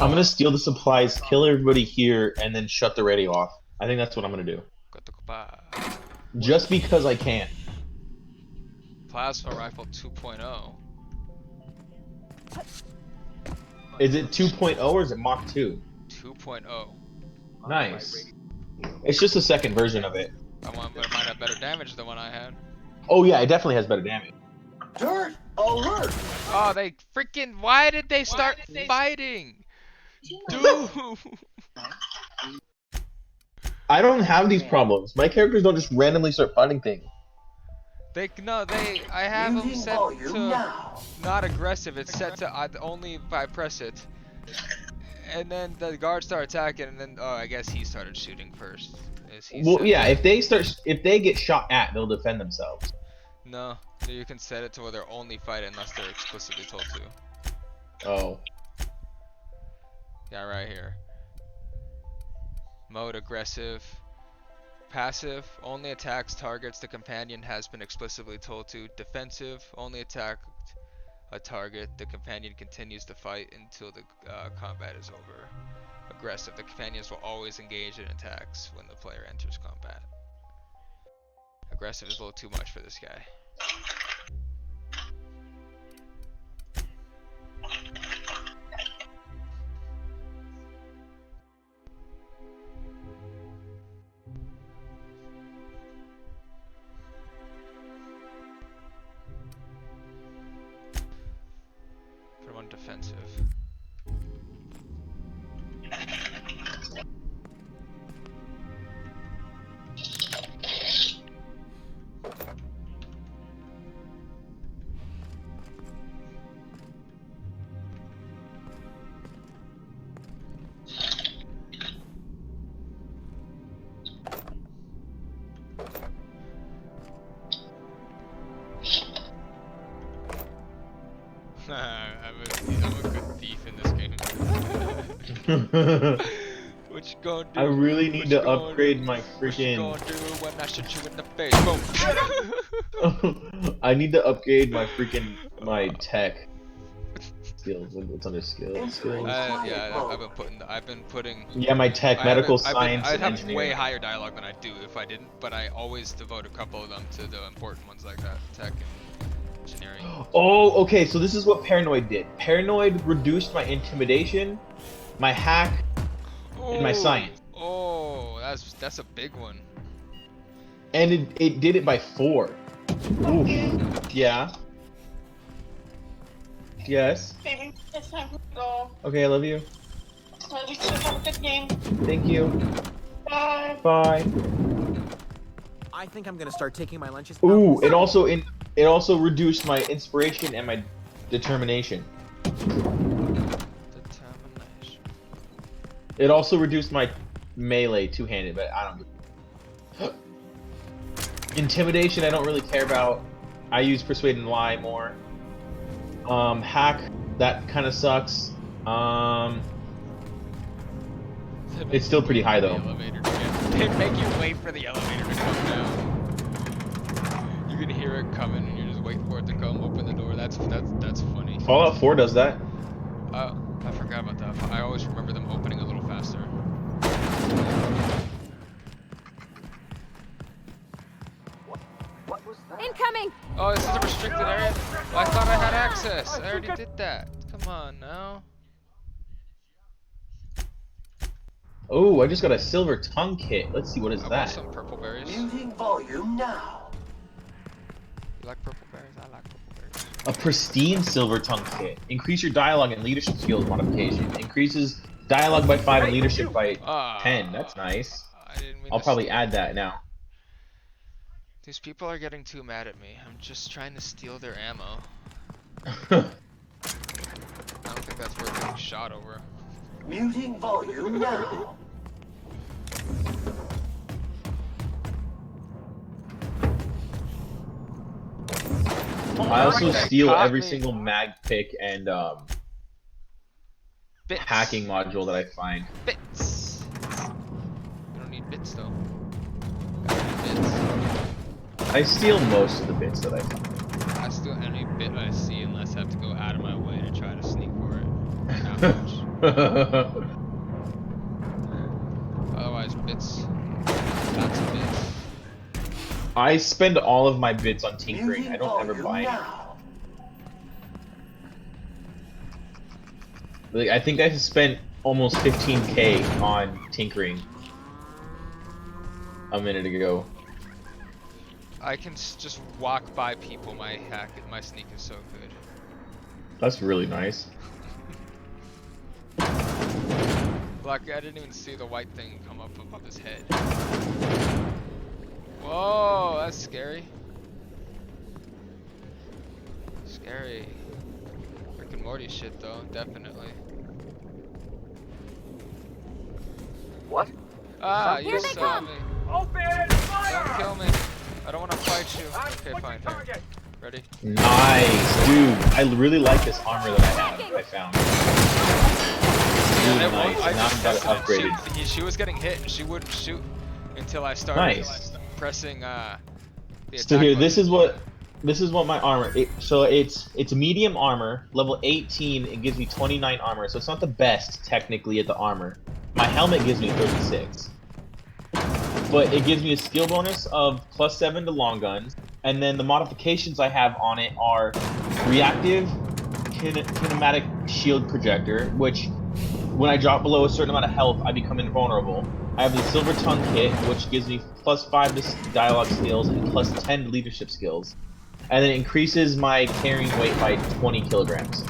I'm gonna steal the supplies, kill everybody here, and then shut the radio off. I think that's what I'm gonna do. Just because I can. Plasma rifle 2.0. Is it 2.0 or is it Mach 2? 2.0. Nice. It's just a second version of it. But it might have better damage than what I had. Oh yeah, it definitely has better damage. Dirt alert! Oh, they freaking! Why did they start fighting? Dude! I don't have these problems. My characters don't just randomly start fighting things. I have them set to not aggressive. It's set to only if I press it. And then the guards start attacking, and then I guess he started shooting first. Well, yeah, if they get shot at, they'll defend themselves. No, you can set it to where they're only fighting unless they're explicitly told to. Oh. Yeah, right here. Mode aggressive. Passive only attacks targets the companion has been explicitly told to. Defensive only attack a target the companion continues to fight until the combat is over. Aggressive, the companions will always engage in attacks when the player enters combat. Aggressive is a little too much for this guy. Put him on defensive. I'm a good thief in this game. What you gonna do? I really need to upgrade my freaking. What you gonna do when I shoot you in the face? Boom. I need to upgrade my freaking tech. skills? What's under skills? I've been putting. Yeah, my tech, medical science, I'd have engineering. way higher dialogue than I do if I didn't, but I always devote a couple of them to the important ones like that, tech and engineering. Oh, okay. So this is what Paranoid did. Paranoid reduced my intimidation, my hack, and my science. Oh, that's a big one. And it did it by 4. Oof. Yeah. Yes. Baby, it's time to go. Okay, I love you. Love you too. Have a good game. Thank you. Bye. Bye. I think I'm gonna start taking my lunches. Ooh, it also reduced my inspiration and my determination. It also reduced my melee two-handed, but I don't. Intimidation, I don't really care about. I use persuade and lie more. Hack, that kind of sucks. It's still pretty high though. They make you wait for the elevator to come down. You can hear it coming, and you're just waiting for it to come. Open the door. That's funny. Fallout 4 does that. Oh, I forgot about that. I always remember them opening a little faster. What was that? Incoming! Oh, this is a restricted area? Well, I thought I had access. I already did that. Come on now. Oh, I just got a silver tongue kit. Let's see, what is I that? want some purple berries. Muting volume now. You like purple berries? I like purple berries. A pristine silver tongue kit. Increase your dialogue and leadership skills modification. Increases dialogue by 5 and leadership by 10. That's nice. I'll probably add that now. These people are getting too mad at me. I'm just trying to steal their ammo. I don't think that's worth getting shot over. Muting volume now. I also steal every single mag pick and hacking module that I find. Bits. You don't need bits though. Bits. I steal most of the bits that I find. I steal any bit I see unless I have to go out of my way to try to sneak for it. Not much. Otherwise, bits. Lots of bits. I spend all of my bits on tinkering. I don't ever buy any. Like, I think I spent almost 15k on tinkering a minute ago. I can just walk by people. My sneak is so good. That's really nice. Lucky I didn't even see the white thing come up above his head. Whoa, that's scary. Scary. Rick and Morty shit though, definitely. What? Ah, Here you they saw come. me. Open fire! Don't kill me. I don't want to fight you. Okay, fine. Here. Ready? Nice, dude. I really like this armor that I found. Really nice. And now I've got it upgraded. She was getting hit. She wouldn't shoot until I started pressing the attack So here, button. this is what my armor. So it's medium armor, level 18. It gives me 29 armor. So it's not the best technically at the armor. My helmet gives me 36. But it gives me a skill bonus of +7 to long guns, and then the modifications I have on it are reactive kinematic shield projector, which when I drop below a certain amount of health, I become invulnerable. I have the silver tongue kit, which gives me +5 to dialogue skills and +10 to leadership skills, and then it increases my carrying weight by 20 kilograms.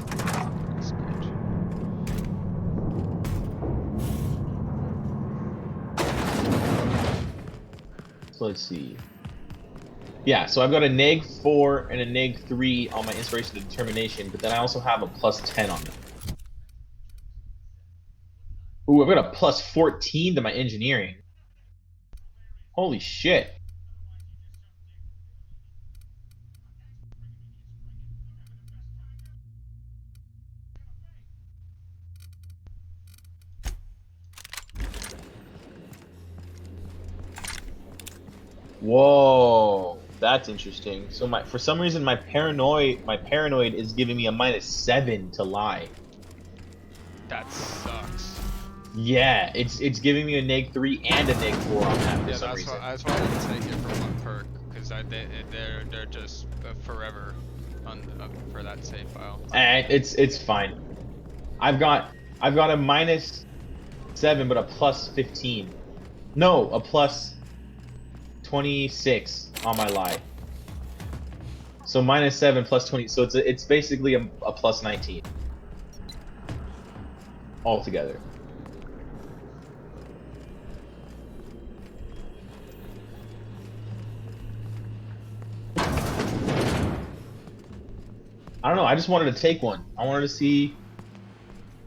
So let's see. Yeah, so I've got a neg 4 and a neg 3 on my inspiration and determination, but then I also have a +10 on them. Ooh, I've got a +14 to my engineering. Holy shit. Whoa. That's interesting. So for some reason my paranoid is giving me a -7 to lie. That sucks. Yeah, it's giving me a -3 and a -4 on that for some reason. That's why I didn't take it for one perk, because they're just forever for that save file. It's fine. I've got a -7 but a +15. No, a +26 on my lie. So -7 +20. So it's basically a +19 altogether. I don't know. I just wanted to take one. I wanted to see,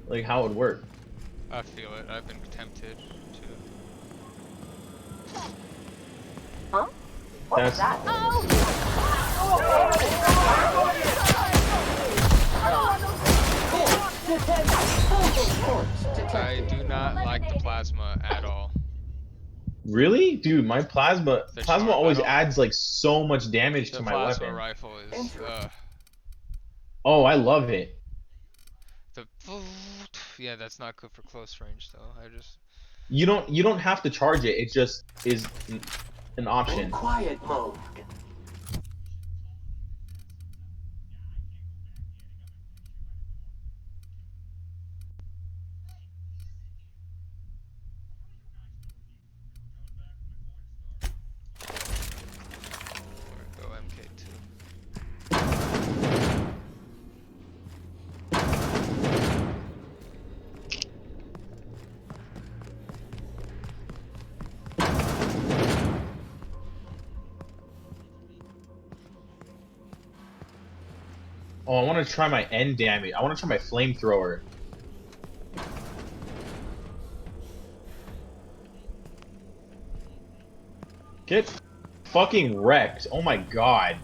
like, how it would work. I feel it. I've been tempted to. Huh? What was that? I do not like the plasma at all. Really? Dude, my plasma always adds like so much damage to my weapon. The plasma rifle is Oh, I love it. Yeah, that's not good for close range though. You don't have to charge it. It just is an option. In quiet mode. Go MK2. Oh, I want to try my end damage. I want to try my flamethrower. Get fucking wrecked. Oh my god.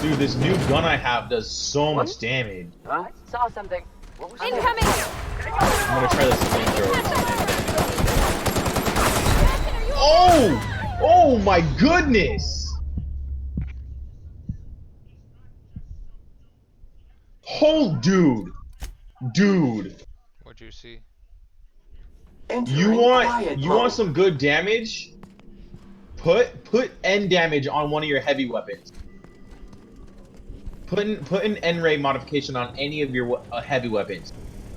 Dude, this new gun I have does so much damage. I saw something. What was Incoming! I'm gonna try this flamethrower. Oh! Oh my goodness! Oh, dude! What'd you see? You want some good damage? Put end damage on one of your heavy weapons. Put an end ray modification on any of your heavy weapons.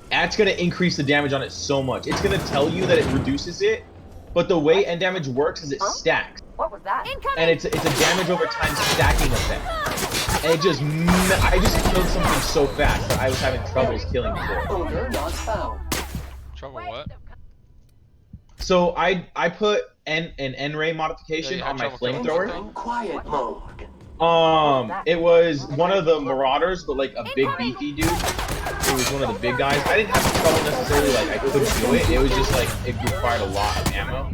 That's gonna increase the damage on it so much. It's gonna tell you that it reduces it, but the way end damage works is it stacks. What was that? And it's a damage over time stacking effect. And I just killed something so fast that I was having troubles killing before. Trouble what? So I put an N-ray modification on my flamethrower. Quiet mode. It was one of the Marauders, but like a big beefy dude. It was one of the big guys. I didn't have trouble necessarily, like I couldn't do it. It was just like it required a lot of ammo.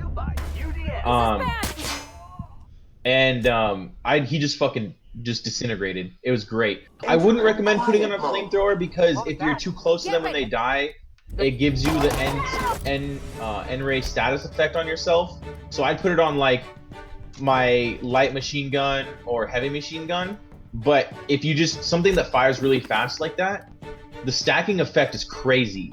He just fucking disintegrated. It was great. I wouldn't recommend putting on a flamethrower because if you're too close to them when they die, it gives you the N-ray status effect on yourself. So I'd put it on like my light machine gun or heavy machine gun. But if you just something that fires really fast like that, the stacking effect is crazy.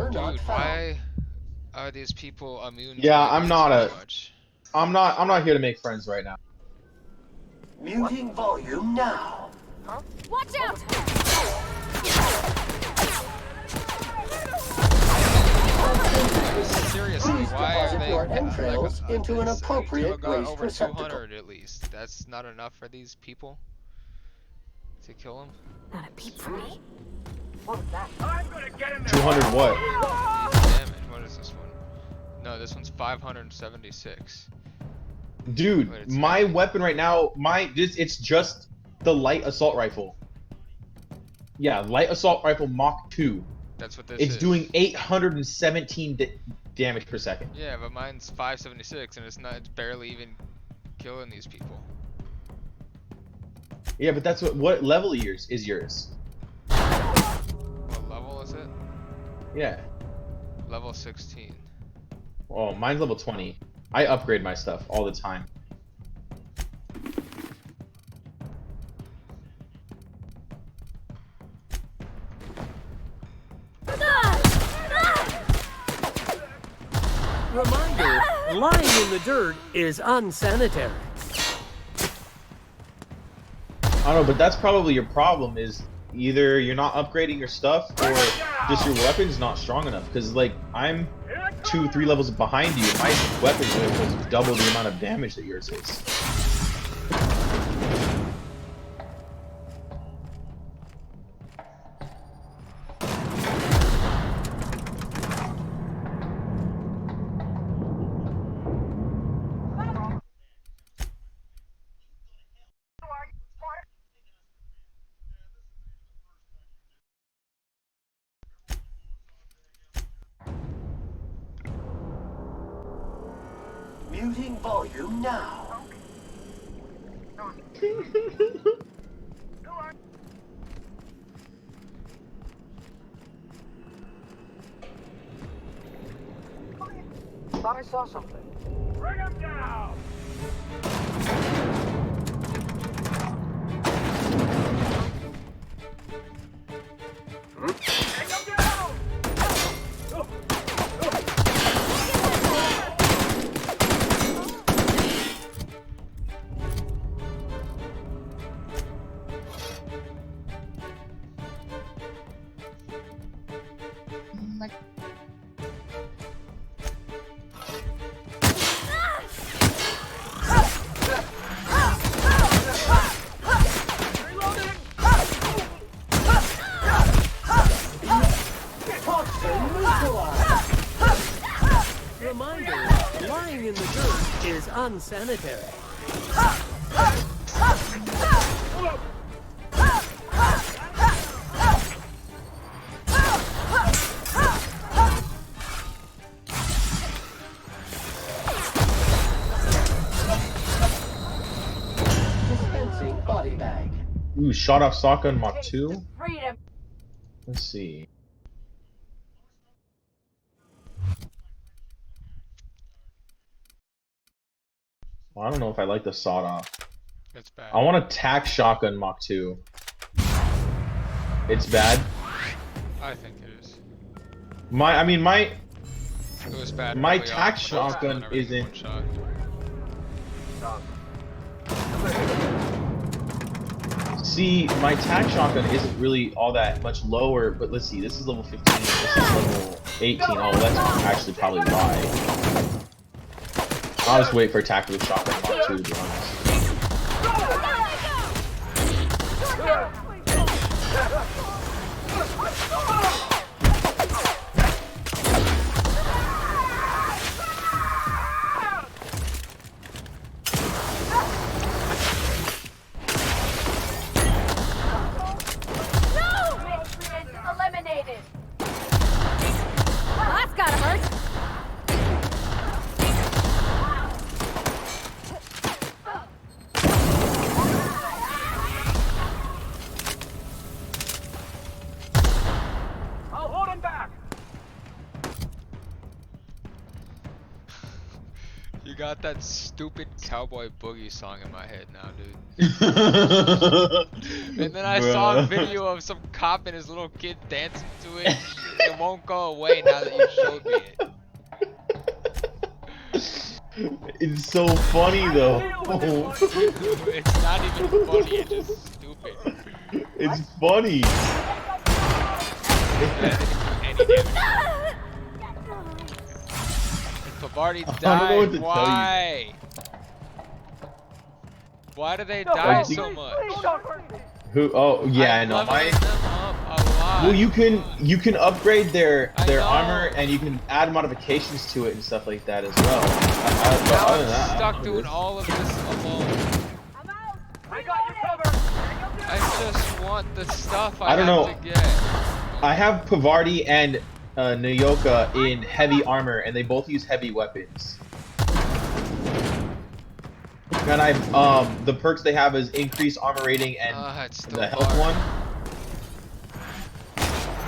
Dude, why are these people immune? Yeah, I'm not here to make friends right now. Muting volume now. Huh? Watch out! Seriously, why are they entrails into an appropriate waste over receptacle? 200 at least? That's not enough for these people to kill them. Not a peep for me. What was that? 200 what? Damage. What is this one? No, this one's 576. Dude, my weapon right now, it's just the light assault rifle. Yeah, light assault rifle Mach 2. That's what this is. It's doing 817 damage per second. Yeah, but mine's 576, and it's barely even killing these people. Yeah, but that's what level is yours? What level is it? Yeah. Level 16. Oh, mine's level 20. I upgrade my stuff all the time. Reminder, lying in the dirt is unsanitary. I don't know, but that's probably your problem, is either you're not upgrading your stuff or just your weapon's not strong enough. Because, like, I'm 2-3 levels behind you, and my weapon was double the amount of damage that yours is. Muting volume now. Thought I saw something. Bring him down! Take him down! Reminder, lying in the dirt is unsanitary. Dispensing body bag. Ooh, shot off Sokka in Mach 2? Let's see. Well, I don't know if I like the sawed off. It's bad. I want to tack shotgun Mach 2. It's bad. I think it is. It was bad. My tack shotgun isn't. See, my tack shotgun isn't really all that much lower, but let's see, this is level 15, this is level 18. Oh, that's actually probably why. I'll just wait for tactical shotgun Mach 2, to be honest. Eliminated. Well, that's gotta hurt. I'll hold him back! You got that stupid Cowboy Boogie song in my head now, dude. And then I saw a video of some cop and his little kid dancing to it. It won't go away now that you showed me it. It's so funny though. It's not even funny, it's just stupid. It's funny. Pavardi I don't know what died. to Why? Why do they die so much? Who? Oh, yeah, I know. Well, you can upgrade their armor and you can add modifications to it and stuff like that as well. Other than that, stuck doing all of this alone. I got you covered! I just want the stuff I don't know. have to get. I have Pavardi and Nyoka in heavy armor, and they both use heavy weapons. And the perks they have is increased armor rating and the health one.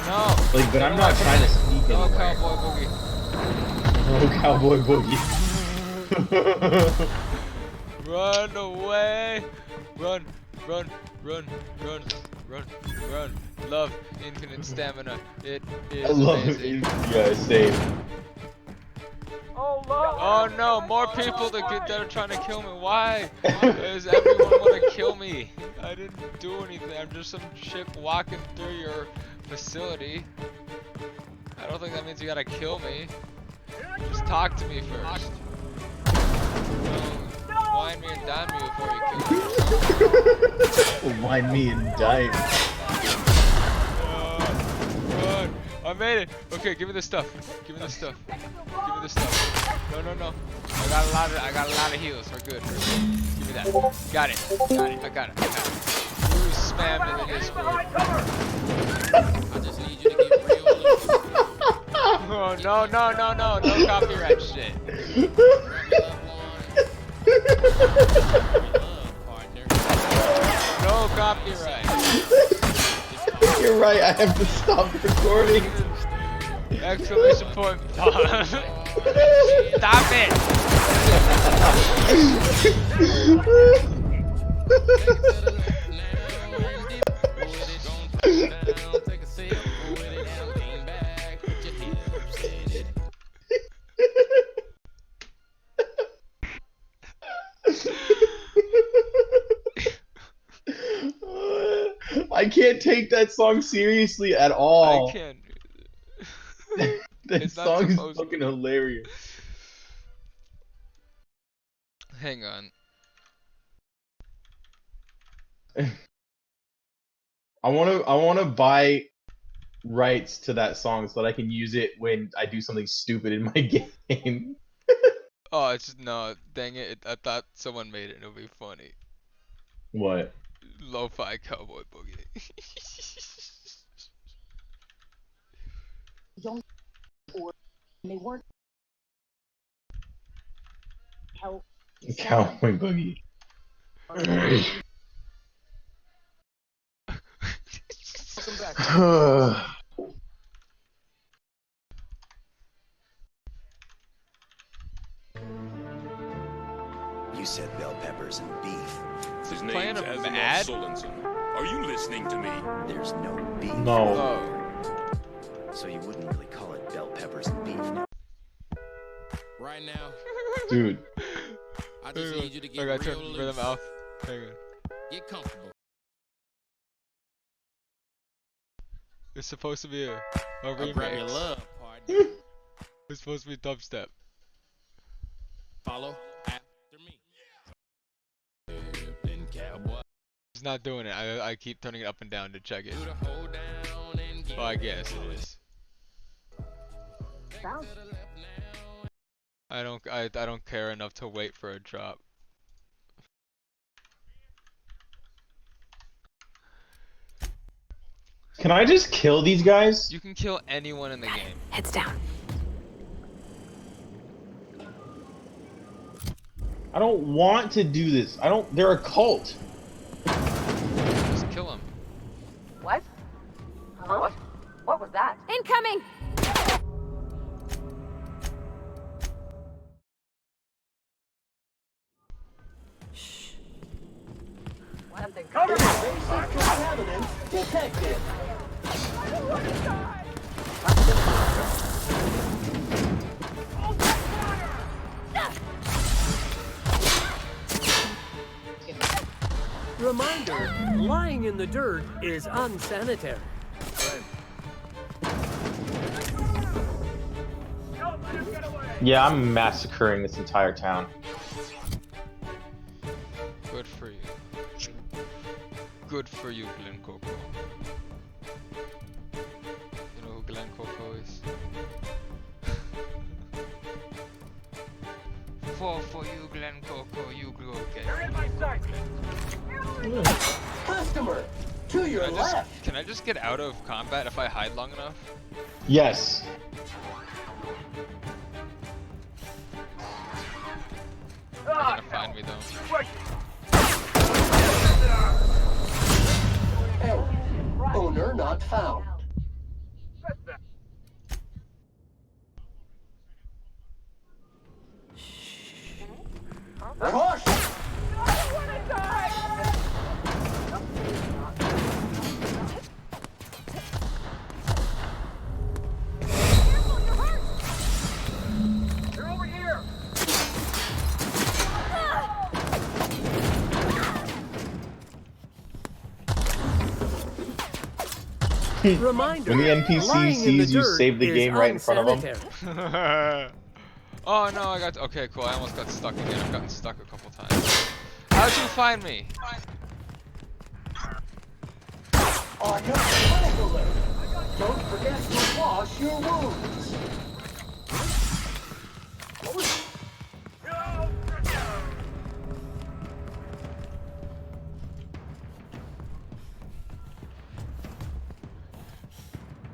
No. Like, but I'm not trying to sneak in. No cowboy boogie. No cowboy boogie. Run away! Run, run, run, run, run, run. Love infinite stamina. It is I love amazing. it. Yeah, same. Oh no, more people that are trying to kill me. Why? Does everyone want to kill me? I didn't do anything. I'm just some chick walking through your facility. I don't think that means you gotta kill me. Just talk to me first. Wine me and dime me before you kill me. Wine me and dime. Run. I made it. Okay, give me the stuff. Give me the stuff. Give me the stuff. No, no, no. I got a lot of heals. We're good. Give me that. Got it. Got it. I got it. Who's spamming in the Discord? I just need you to get real. Oh no, no, no, no. No copyright shit. No copyright. You're right, I have to stop recording. Exclamation point. Stop it! I can't take that song seriously at all. I can't. That song is fucking hilarious. Hang on. I wanna buy rights to that song so that I can use it when I do something stupid in my game. Oh, it's just, no, dang it. I thought someone made it and it would be funny. What? Lo-fi cowboy boogie. Young or they weren't how Cowboy boogie. You said bell peppers and beef. His name's Asimov Sorensen. Are you listening to me? There's no beef. No. So you wouldn't really call it bell peppers and beef now. Right now. Dude. I just need you to get I gotta turn real rhythm loose. off. Hang on. Get comfortable. It's supposed to be a remix. Grab your love, partner. It's supposed to be dubstep. Follow after me. Cowboy. It's not doing it. I keep turning it up and down to check it. Well, I guess it is. I don't care enough to wait for a drop. Can I just kill these guys? You can kill anyone in the game. Heads down. I don't want to do this. They're a cult. Just kill them. What? Huh? What was that? Incoming! Something. Cover me! Basic contaminants detected. Reminder, lying in the dirt is unsanitary. Yeah, I'm massacring this entire town. Good for you. Good for you, Glen Coco. You know who Glen Coco is? Fall for you, Glen Coco. You go get. You're in my sight. Customer, to your left. Can I just get out of combat if I hide long enough? Yes. I'm gonna find find me though. Hey, owner not found. Caution! They're over here. Reminder, When the NPC sees you save the game right in front of them. Oh no, I got. Okay, cool. I almost got stuck again. I've gotten stuck a couple times. How'd you find me? On your medical alert. Don't forget to wash your wounds.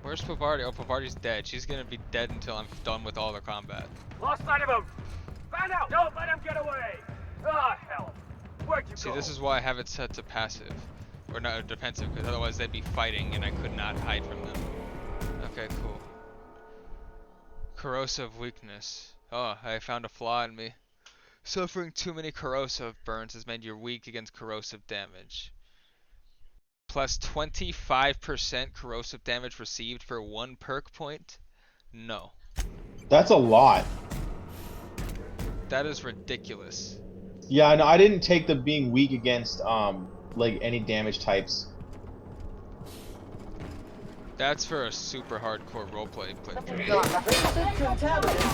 Where's Pavardi? Oh, Pavardi's dead. She's gonna be dead until I'm done with all the combat. Lost sight of him. Find out. Don't let him get away. Ah, hell. Where'd you See, go? this is why I have it set to passive. Or not defensive, because otherwise they'd be fighting and I could not hide from them. Okay, cool. Corrosive weakness. Oh, I found a flaw in me. Suffering too many corrosive burns has made you weak against corrosive damage. Plus 25% corrosive damage received for 1 perk point? No. That's a lot. That is ridiculous. Yeah, no, I didn't take the being weak against like any damage types. That's for a super hardcore roleplay playthrough.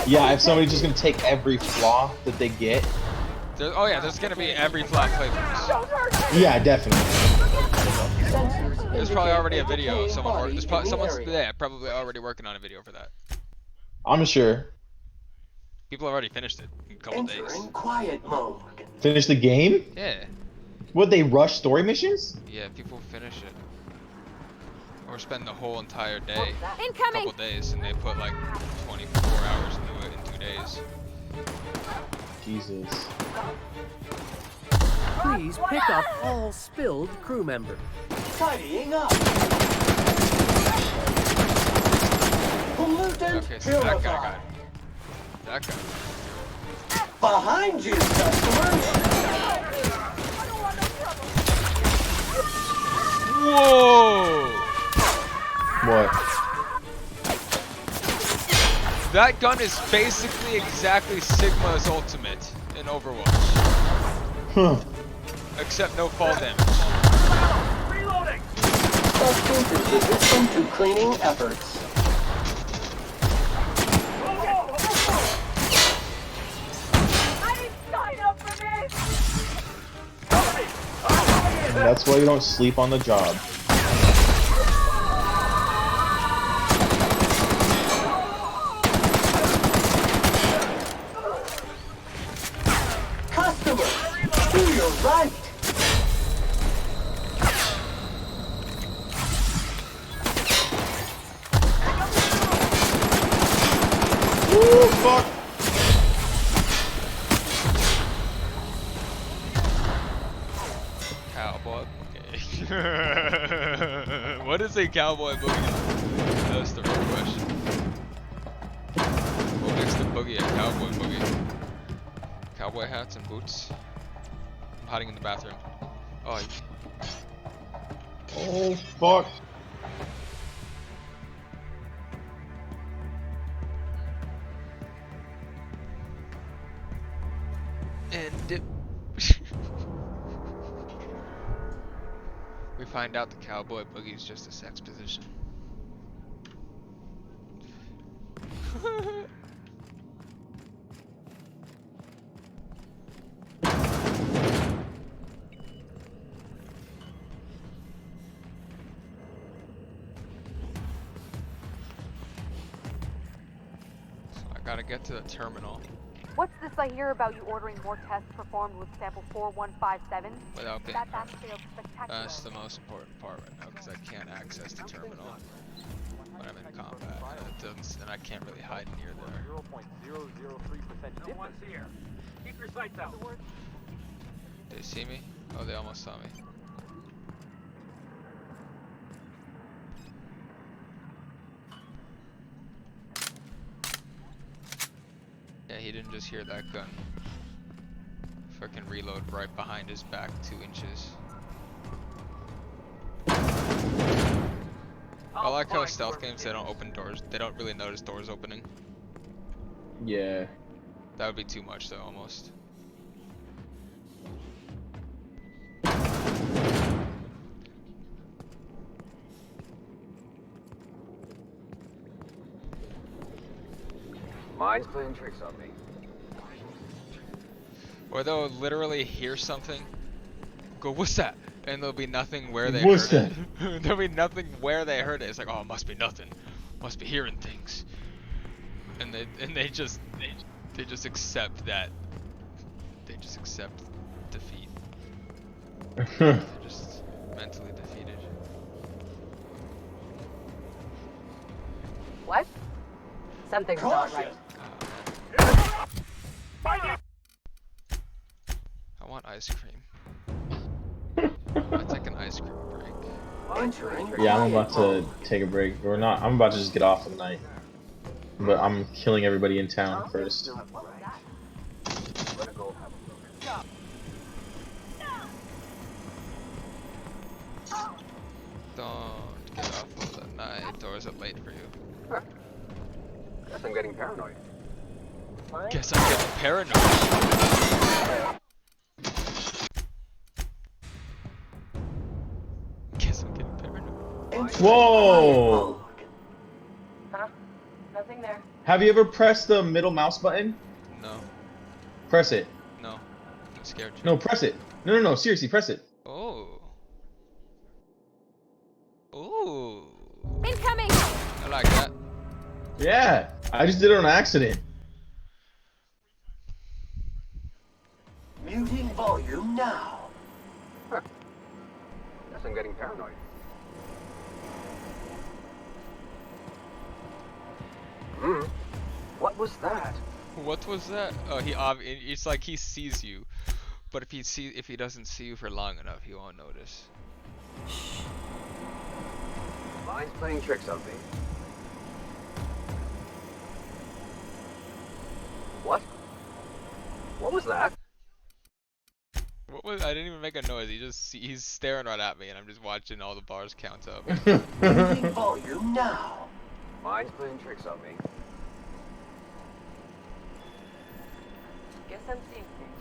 Yeah, if somebody's just gonna take every flaw that they get. Oh yeah, there's gonna be every flaw playthroughs. Yeah, definitely. There's probably already a video. Someone's probably already working on a video for that. I'm sure. People have already finished it in a couple days. Quiet mode. Finish the game? Yeah. Would they rush story missions? Yeah, people finish it. Or spend the whole entire day. Incoming! Couple days, and they put like 24 hours into it in 2 days. Jesus. Please pick up all spilled crew members. Tidying up. Pollutant Okay, so that guy purified. got it. That guy. Behind you, customers. Whoa! What? That gun is basically exactly Sigma's ultimate in Overwatch. Huh. Except no fall damage. Reloading. Substance is resistant to cleaning efforts. I didn't sign up for this! That's why you don't sleep on the job. Customer, do your right. Ooh, fuck. Cowboy boogie. What is a cowboy boogie? That's the real question. What makes the boogie a cowboy boogie? Cowboy hats and boots? I'm hiding in the bathroom. Oh, Oh, fuck. and it we find out the cowboy boogie is just a sex position. Gotta get to the terminal. What's this I hear about you ordering more tests performed with sample 4157? Without being That failed spectacularly. That's the most important part right now, because I can't access the terminal when I'm in combat. And I can't really hide near there. 0.003% difference here. Keep your sights out. They see me? Oh, they almost saw me. Yeah, he didn't just hear that gun. Fucking reload right behind his back, 2 inches. I like how stealth games, they don't open doors. They don't really notice doors opening. Yeah. That would be too much though, almost. Mine's playing tricks on me. Or they'll literally hear something, go, what's that? And there'll be nothing where they heard it. There'll be nothing where they heard it. It's like, oh, it must be nothing. Must be hearing things. And they just accept that. They just accept defeat. They're just mentally defeated. What? Something's not right. I want ice cream. I'll take an ice cream break. Yeah, I'm about to take a break. Or not. I'm about to just get off for the night. But I'm killing everybody in town first. Don't get off for the night, or is it late for you? Guess I'm getting paranoid. Guess I'm getting paranoid. Guess I'm getting paranoid. Whoa! Huh? Nothing there. Have you ever pressed the middle mouse button? No. Press it. No. I'm scared. No, press it. No, seriously, press it. Oh. Ooh. Incoming! I like that. Yeah, I just did it on accident. Muting volume now. Guess I'm getting paranoid. What was that? What was that? Oh, it's like he sees you, but if he doesn't see you for long enough, he won't notice. Mine's playing tricks on me. What? What was that? What was? I didn't even make a noise. He's staring right at me, and I'm just watching all the bars count up. Muting volume now. Mine's playing tricks on me. Guess I'm seeing things.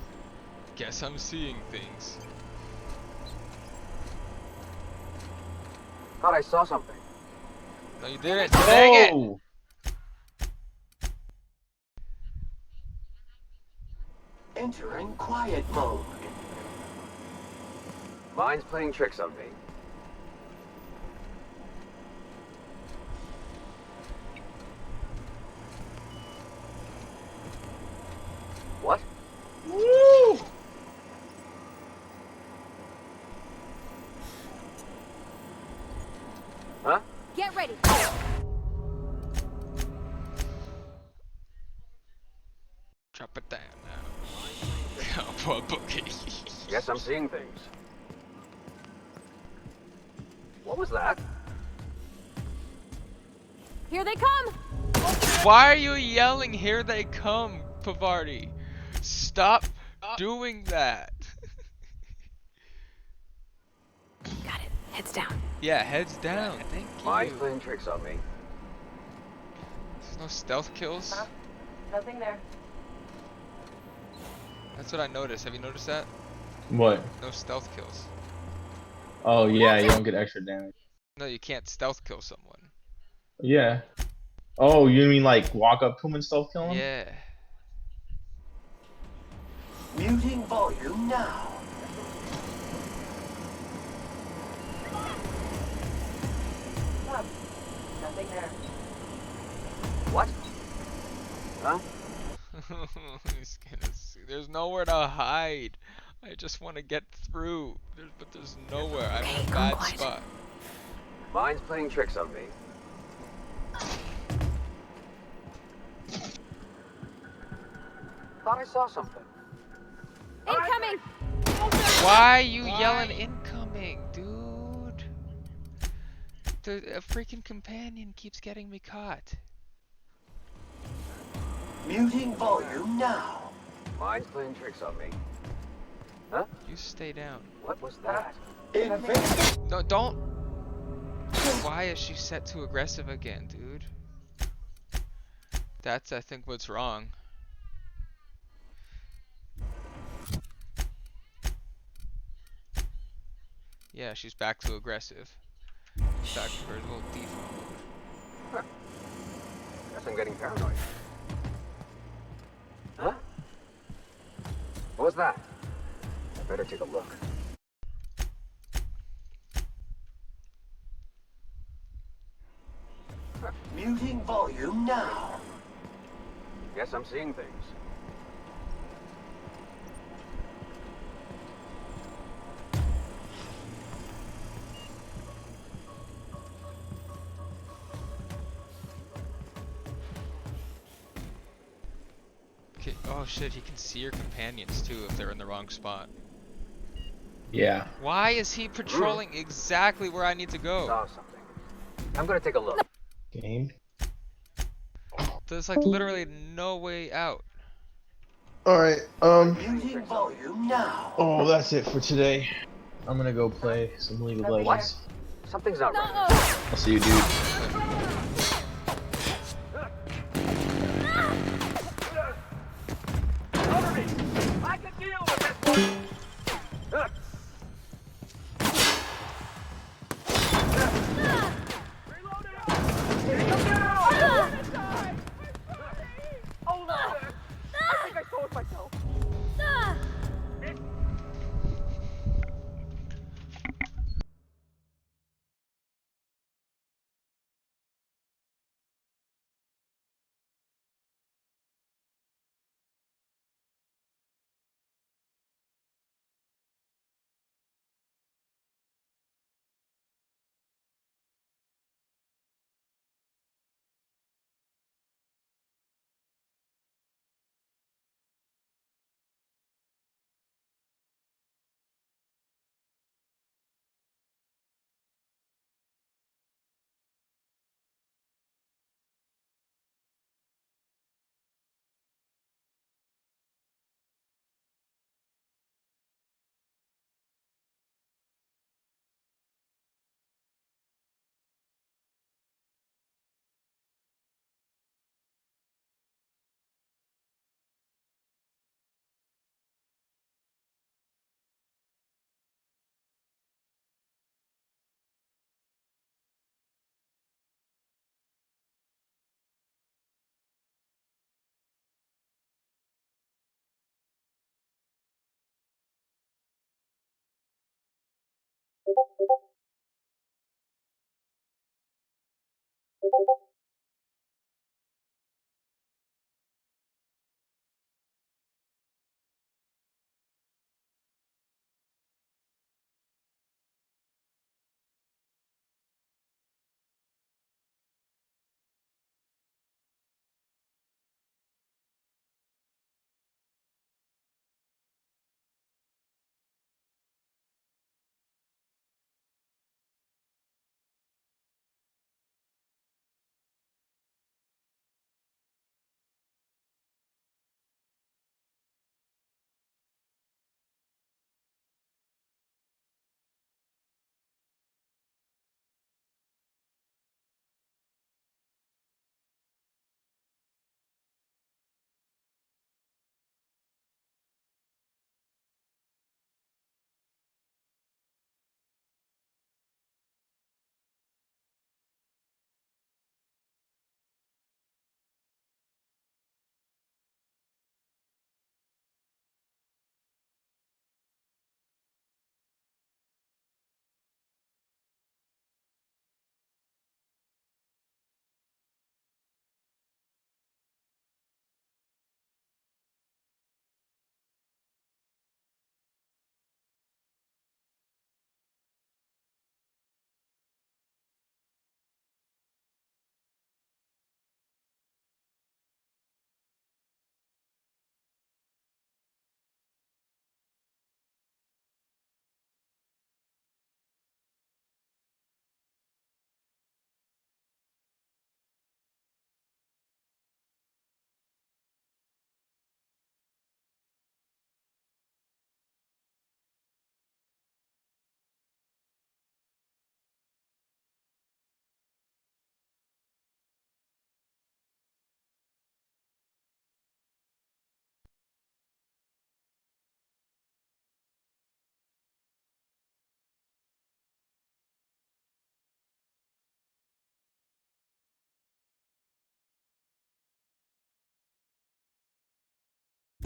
Guess I'm seeing things. Thought I saw something. No, you didn't. Dang it! Entering quiet mode. Mine's playing tricks on me. What? Woo! Huh? Get ready. Drop it down now. Oh, poor bookie. Guess I'm seeing things. What was that? Here they come! Why are you yelling, here they come, Pavardi? Stop doing that. Got it. Heads down. Yeah, heads down. Thank you. Mine's playing tricks on me. There's no stealth kills? Huh? Nothing there. That's what I noticed. Have you noticed that? What? No stealth kills. Oh yeah, you don't get extra damage. No, you can't stealth kill someone. Yeah. Oh, you mean like walk up to him and stealth kill him? Yeah. Muting volume now. Huh? Nothing there. What? Huh? He's gonna see. There's nowhere to hide. I just want to get through, but there's nowhere. I'm in a bad spot. Mine's playing tricks on me. Thought I saw something. Incoming! Why are you yelling incoming, dude? A freaking companion keeps getting me caught. Muting volume now. Mine's playing tricks on me. Huh? You stay down. What was that? No, don't. Why is she set to aggressive again, dude? That's, I think, what's wrong. Yeah, she's back to aggressive. Back to her little default mode. Huh. Guess I'm getting paranoid. Huh? What was that? I better take a look. Muting volume now. Guess I'm seeing things. Okay. Oh shit, he can see your companions too if they're in the wrong spot. Yeah. Why is he patrolling exactly where I need to go? Saw something. I'm gonna take a look. Game. There's like literally no way out. Alright, Muting volume now. oh, that's it for today. I'm gonna go play some League of Legends. Something's not right. I'll see you, dude.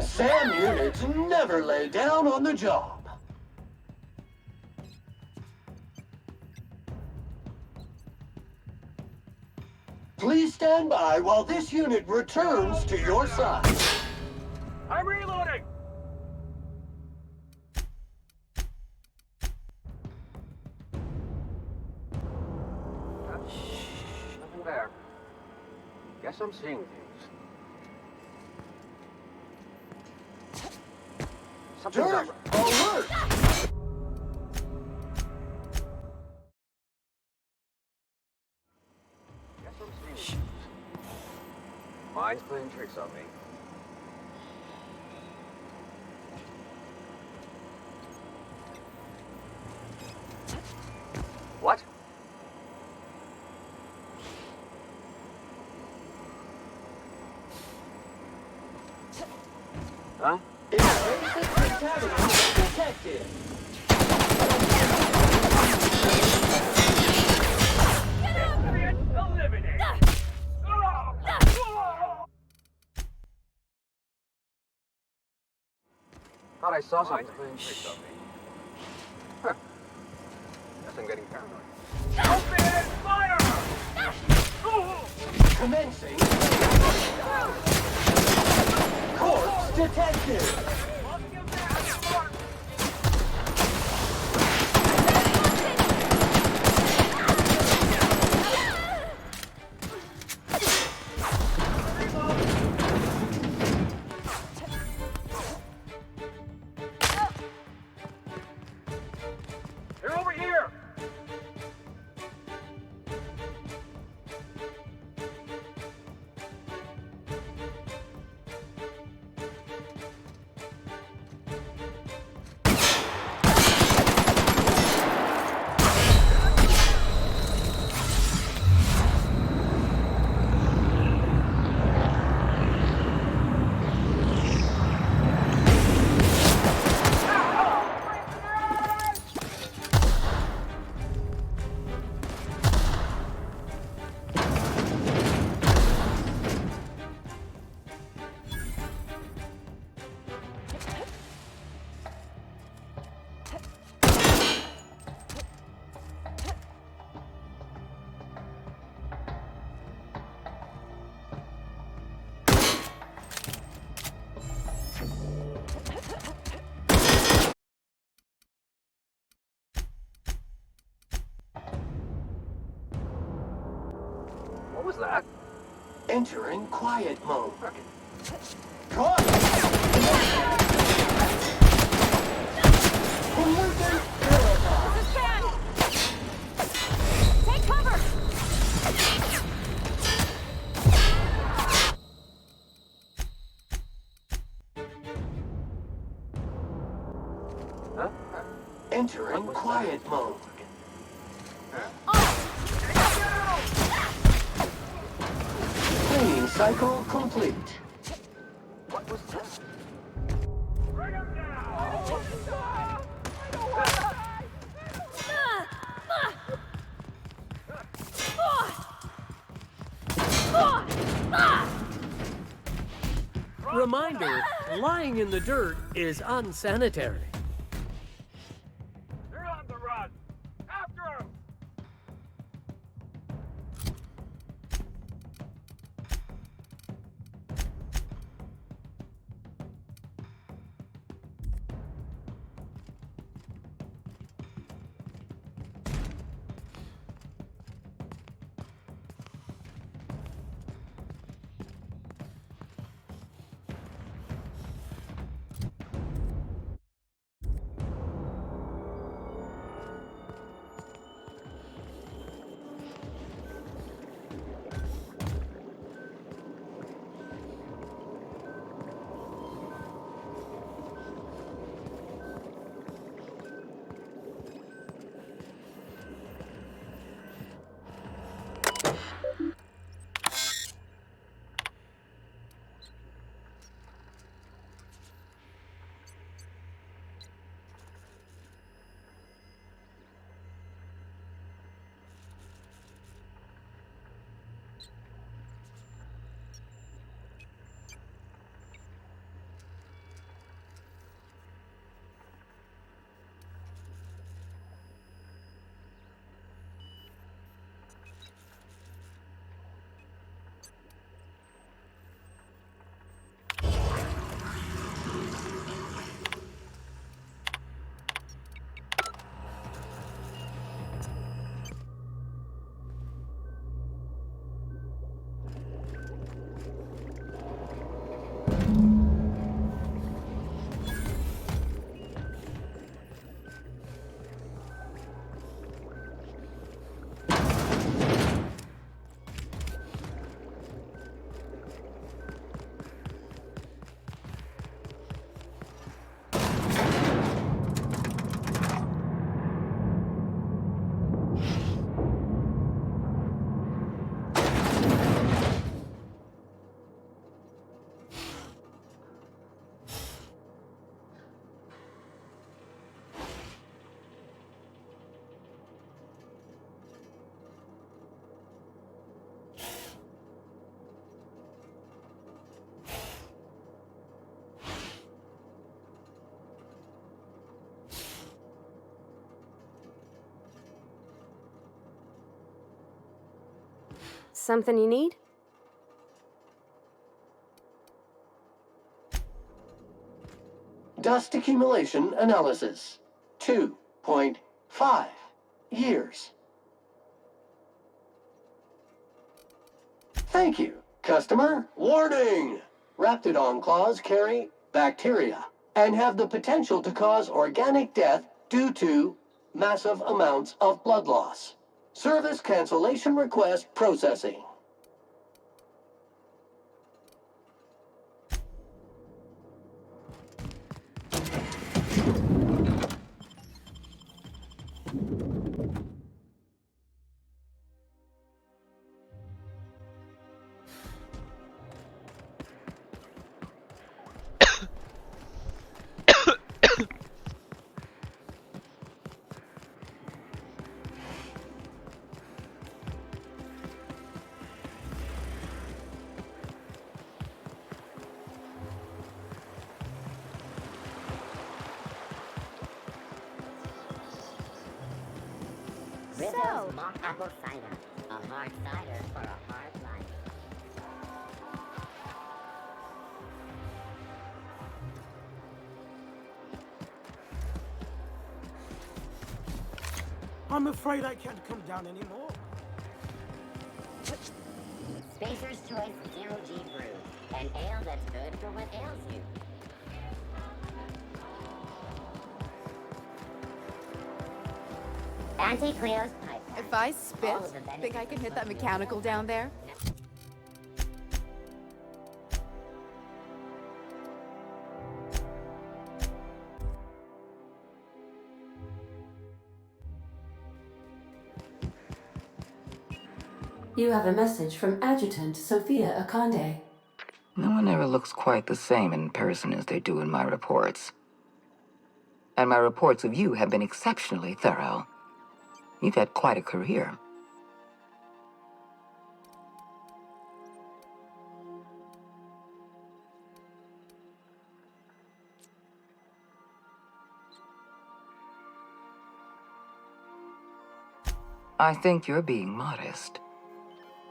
SAM units never lay down on the job. Please stand by while this unit returns to your side. I'm reloading! Nothing there. Guess I'm seeing things. Something's Dirt up. alert! Guess I'm seeing things. Mine's playing tricks on me. What? Huh? Invasive contaminants detected. Eliminate! Thought I saw something playing tricks on me. Huh. Guess I'm getting paranoid. Open fire! Commencing. Corpse detected. They're over here! What was that? Entering quiet mode. Cut! Pollutant verified. Take cover! Huh? Entering quiet mode. Cleaning cycle complete. What was that? Reminder, lying in the dirt is unsanitary. They're on the run! After them! Something you need? Dust accumulation analysis. 2.5 years. Thank you, customer. Warning! Raptidon claws carry bacteria and have the potential to cause organic death due to massive amounts of blood loss. Service cancellation request processing. Rizzo's mock apple cider. A hard cider for a hard life. I'm afraid I can't come down anymore. Spacer's Choice Zero G Brew. An ale that's good for what ails you. Anti-Cleo's pipe. If I spit, think I can hit that mechanical down there? You have a message from Adjutant Sophia Akande. No one ever looks quite the same in person as they do in my reports. And my reports of you have been exceptionally thorough. You've had quite a career. I think you're being modest.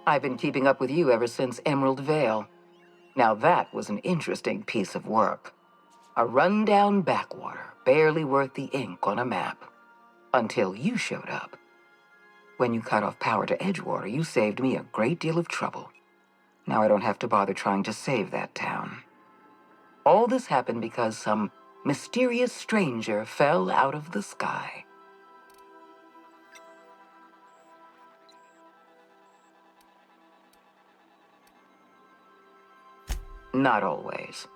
I've been keeping up with you ever since Emerald Vale. Now that was an interesting piece of work. A rundown backwater, barely worth the ink on a map. Until you showed up. When you cut off power to Edgewater, you saved me a great deal of trouble. Now I don't have to bother trying to save that town. All this happened because some mysterious stranger fell out of the sky. Not always.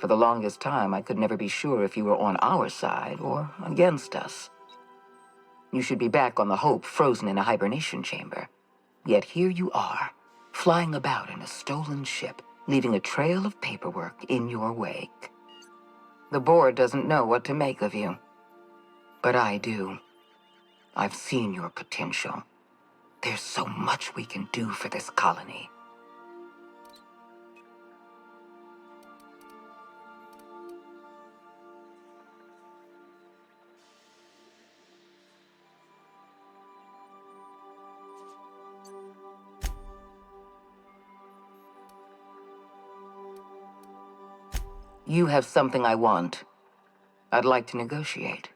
For the longest time, I could never be sure if you were on our side or against us. You should be back on the Hope, frozen in a hibernation chamber. Yet here you are, flying about in a stolen ship, leaving a trail of paperwork in your wake. The board doesn't know what to make of you. But I do. I've seen your potential. There's so much we can do for this colony. You have something I want. I'd like to negotiate.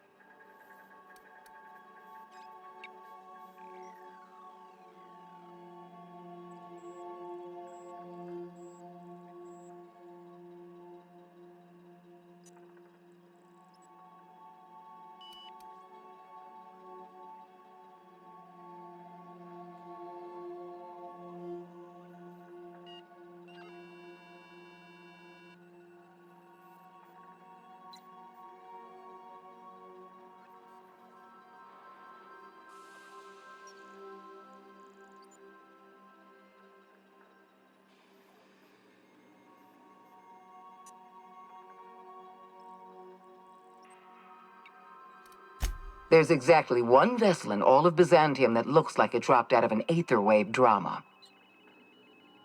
There's exactly one vessel in all of Byzantium that looks like it dropped out of an Aetherwave drama.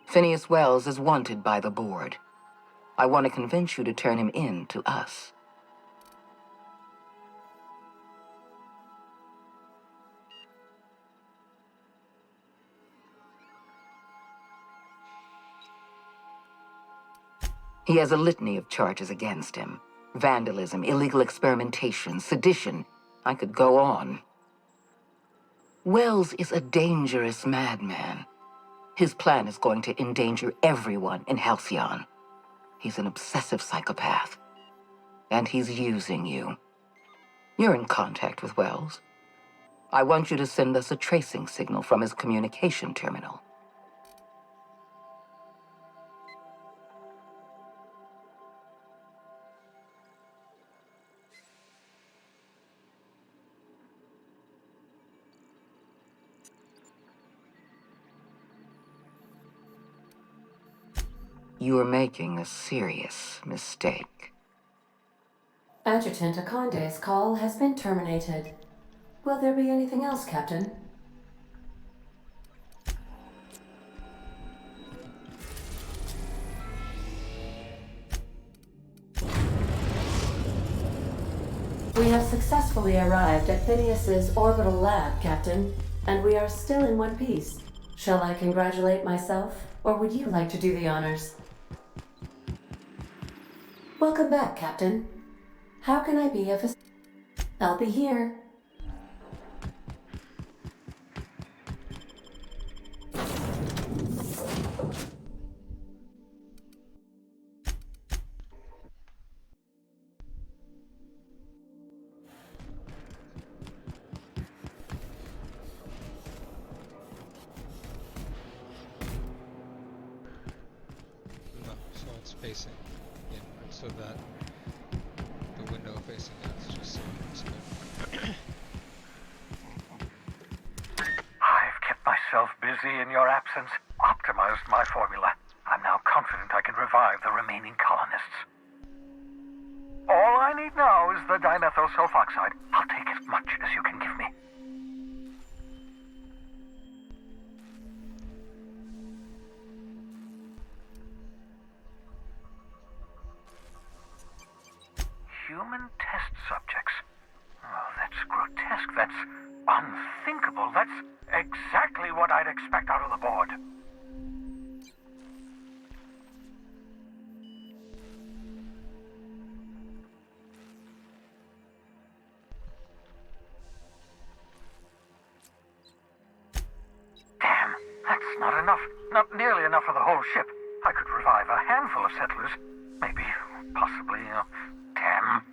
Phineas Wells is wanted by the board. I want to convince you to turn him in to us. He has a litany of charges against him. Vandalism, illegal experimentation, sedition. I could go on. Wells is a dangerous madman. His plan is going to endanger everyone in Halcyon. He's an obsessive psychopath. And he's using you. You're in contact with Wells. I want you to send us a tracing signal from his communication terminal. You are making a serious mistake. Adjutant Akonde's call has been terminated. Will there be anything else, Captain? We have successfully arrived at Phineas's orbital lab, Captain, and we are still in one piece. Shall I congratulate myself, or would you like to do the honors? Welcome back, Captain. How can I be of assistance? I'll be here. No, so it's facing inward, so that the window facing out is just I've kept myself busy in your absence, optimized my formula. I'm now confident I can revive the remaining colonists. All I need now is the dimethyl sulfoxide. I'll take as much as you can give me. Human test subjects. Oh, that's grotesque. That's unthinkable. That's exactly what I'd expect out of the board. Damn, that's not enough. Not nearly enough for the whole ship. I could revive a handful of settlers. Maybe, possibly, damn.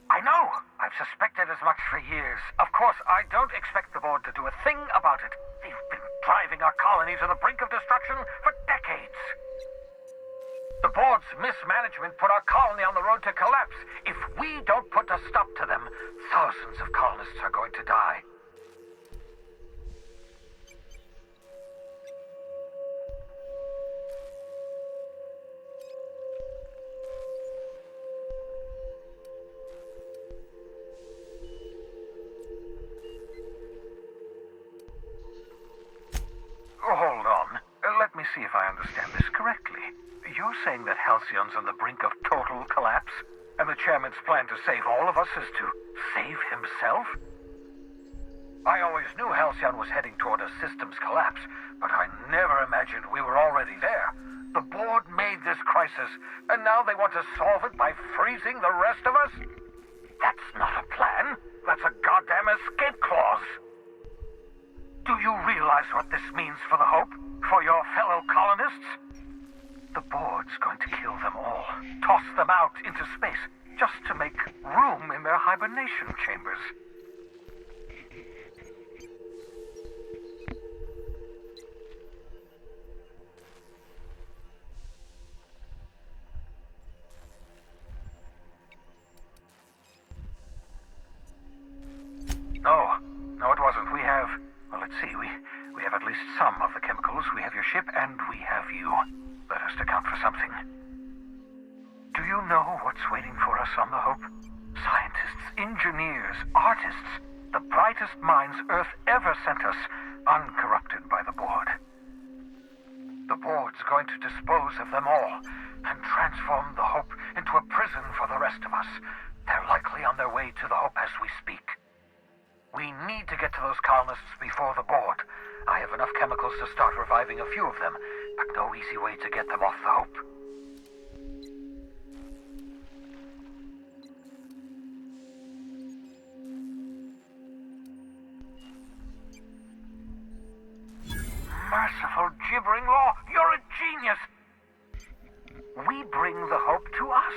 I know! I've suspected as much for years. Of course, I don't expect the board to do a thing about it. They've been driving our colony to the brink of destruction for decades. The board's mismanagement put our colony on the road to collapse. If we don't put a stop to them, thousands of colonists are going to die. Hold on. Let me see if I understand this correctly. You're saying that Halcyon's on the brink of total collapse, and the chairman's plan to save all of us is to save himself? I always knew Halcyon was heading toward a systems collapse, but I never imagined we were already there. The board made this crisis, and now they want to solve it by freezing the rest of us? That's not a plan. That's a goddamn escape clause. Do you realize what this means for the Hope? For your fellow colonists? The board's going to kill them all. Toss them out into space, just to make room in their hibernation chambers. No, it wasn't. We have... Well, let's see. We have at least some of the chemicals. We have your ship, and we have you. Let us account for something. Do you know what's waiting for us on the Hope? Scientists, engineers, artists, the brightest minds Earth ever sent us, uncorrupted by the Board. The Board's going to dispose of them all and transform the Hope into a prison for the rest of us. They're likely on their way to the Hope as we speak. We need to get to those colonists before the Board. I have enough chemicals to start reviving a few of them, but no easy way to get them off the Hope. Merciful gibbering law, you're a genius! We bring the Hope to us.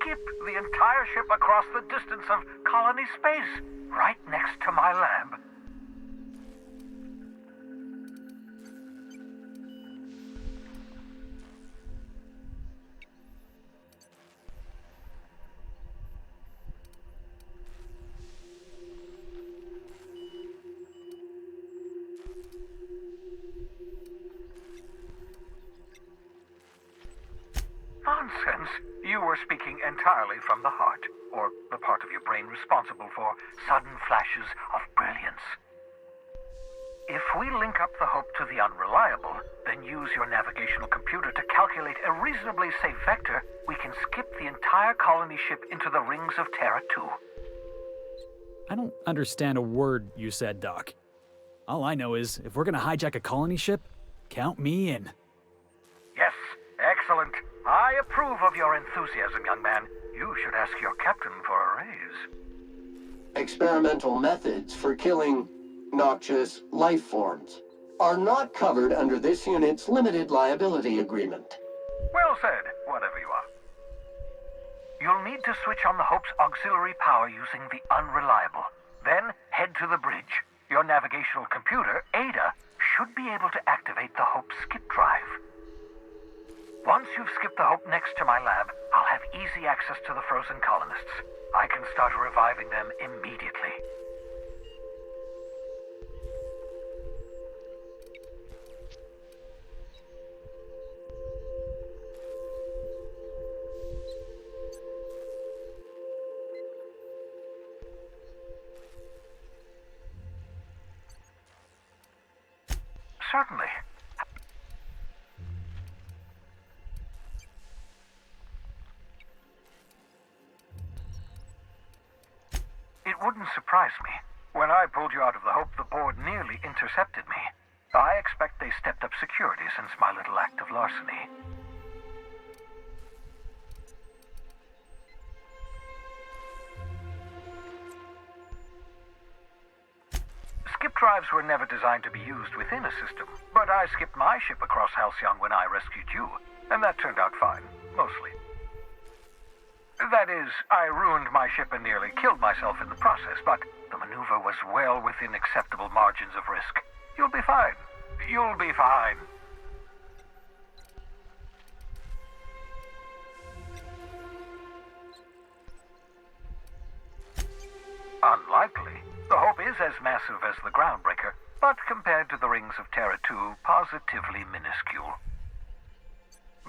Skip the entire ship across the distance of colony space, right next to my lab. Nonsense. You were speaking entirely from the heart, or the part of your brain responsible for sudden flashes of brilliance. If we link up the Hope to the Unreliable, then use your navigational computer to calculate a reasonably safe vector, we can skip the entire colony ship into the rings of Terra 2. I don't understand a word you said, Doc. All I know is, if we're gonna hijack a colony ship, count me in. Yes, excellent. I approve of your enthusiasm, young man. You should ask your captain for a raise. Experimental methods for killing noxious life forms are not covered under this unit's limited liability agreement. Well said, whatever you are. You'll need to switch on the Hope's auxiliary power using the Unreliable. Then head to the bridge. Your navigational computer, Ada, should be able to activate the Hope skip drive. Once you've skipped the Hope next to my lab, I'll have easy access to the frozen colonists. I can start reviving them immediately. Certainly. It wouldn't surprise me. When I pulled you out of the Hope, the Board nearly intercepted me. I expect they stepped up security since my little act of larceny. Skip drives were never designed to be used within a system, but I skipped my ship across Halcyon when I rescued you, and that turned out fine, mostly. That is, I ruined my ship and nearly killed myself in the process, but the maneuver was well within acceptable margins of risk. You'll be fine. You'll be fine. Unlikely. The Hope is as massive as the Groundbreaker, but compared to the rings of Terra 2, positively minuscule.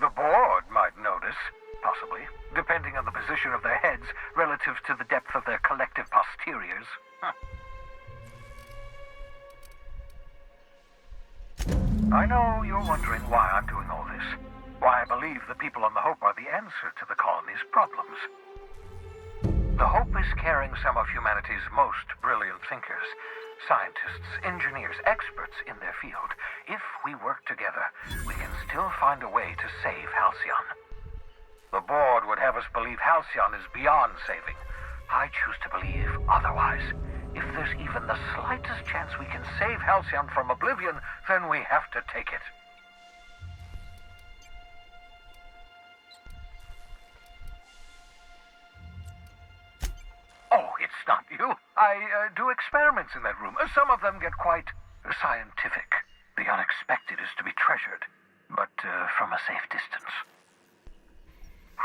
The Board might notice, possibly, depending on the position of their heads relative to the depth of their collective posteriors. I know you're wondering why I'm doing all this. Why I believe the people on the Hope are the answer to the colony's problems. The Hope is carrying some of humanity's most brilliant thinkers, scientists, engineers, experts in their field. If we work together, we can still find a way to save Halcyon. The Board would have us believe Halcyon is beyond saving. I choose to believe otherwise. If there's even the slightest chance we can save Halcyon from oblivion, then we have to take it. Oh, it's not you. I do experiments in that room. Some of them get quite scientific. The unexpected is to be treasured, but from a safe distance.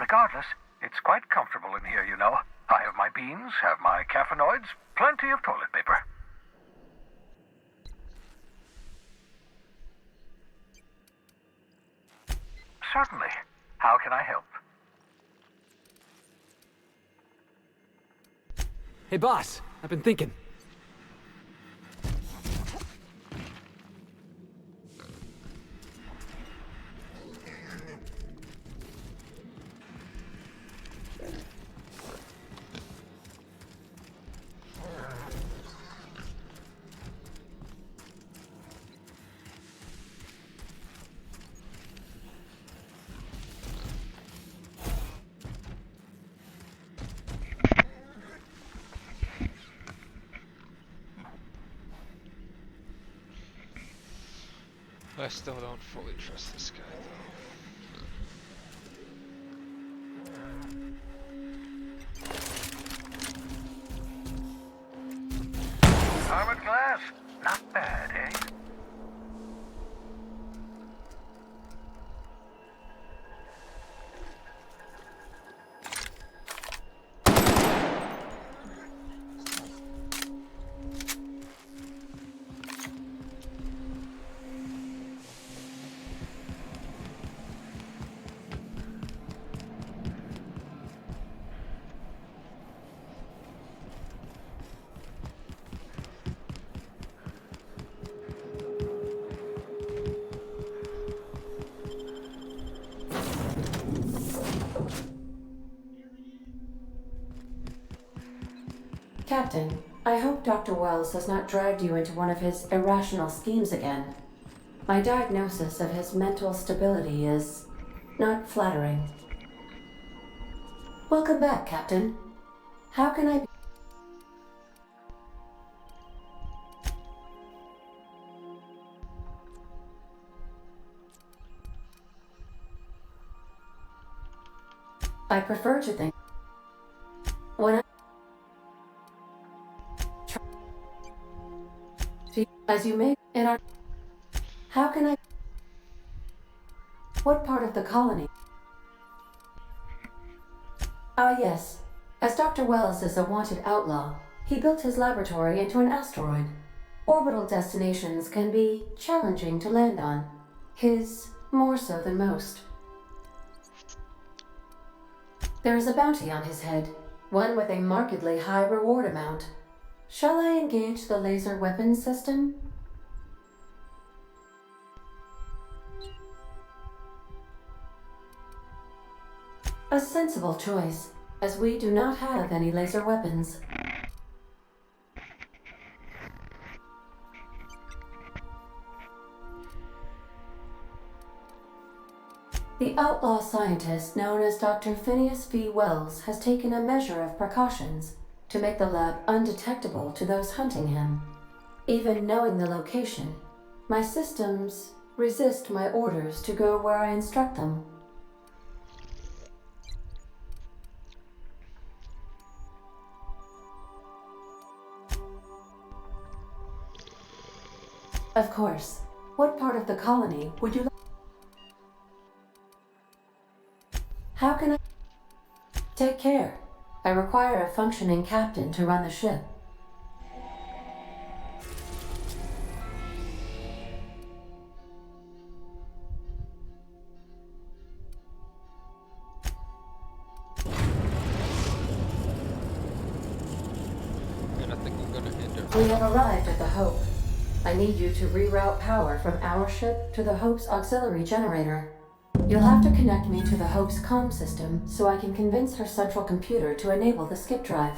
Regardless, it's quite comfortable in here, you know. I have my beans, have my caffeinoids, plenty of toilet paper. Certainly. How can I help? Hey, boss. I've been thinking. I still don't fully trust this guy, though. Armored glass. Not bad, eh? Captain, I hope Dr. Wells has not dragged you into one of his irrational schemes again. My diagnosis of his mental stability is not flattering. Welcome back, Captain. How can I... I prefer to think... When I... As you may in our... How can I... What part of the colony? Ah, yes. As Dr. Wells is a wanted outlaw, he built his laboratory into an asteroid. Orbital destinations can be challenging to land on. His more so than most. There is a bounty on his head, one with a markedly high reward amount. Shall I engage the laser weapons system? A sensible choice, as we do not have any laser weapons. The outlaw scientist known as Dr. Phineas V. Wells has taken a measure of precautions to make the lab undetectable to those hunting him. Even knowing the location, my systems resist my orders to go where I instruct them. Of course. What part of the colony would you like? How can I... Take care. I require a functioning captain to run the ship. And I think I'm gonna hinder. We have arrived at the Hope. I need you to reroute power from our ship to the Hope's auxiliary generator. You'll have to connect me to the Hope's comm system so I can convince her central computer to enable the skip drive.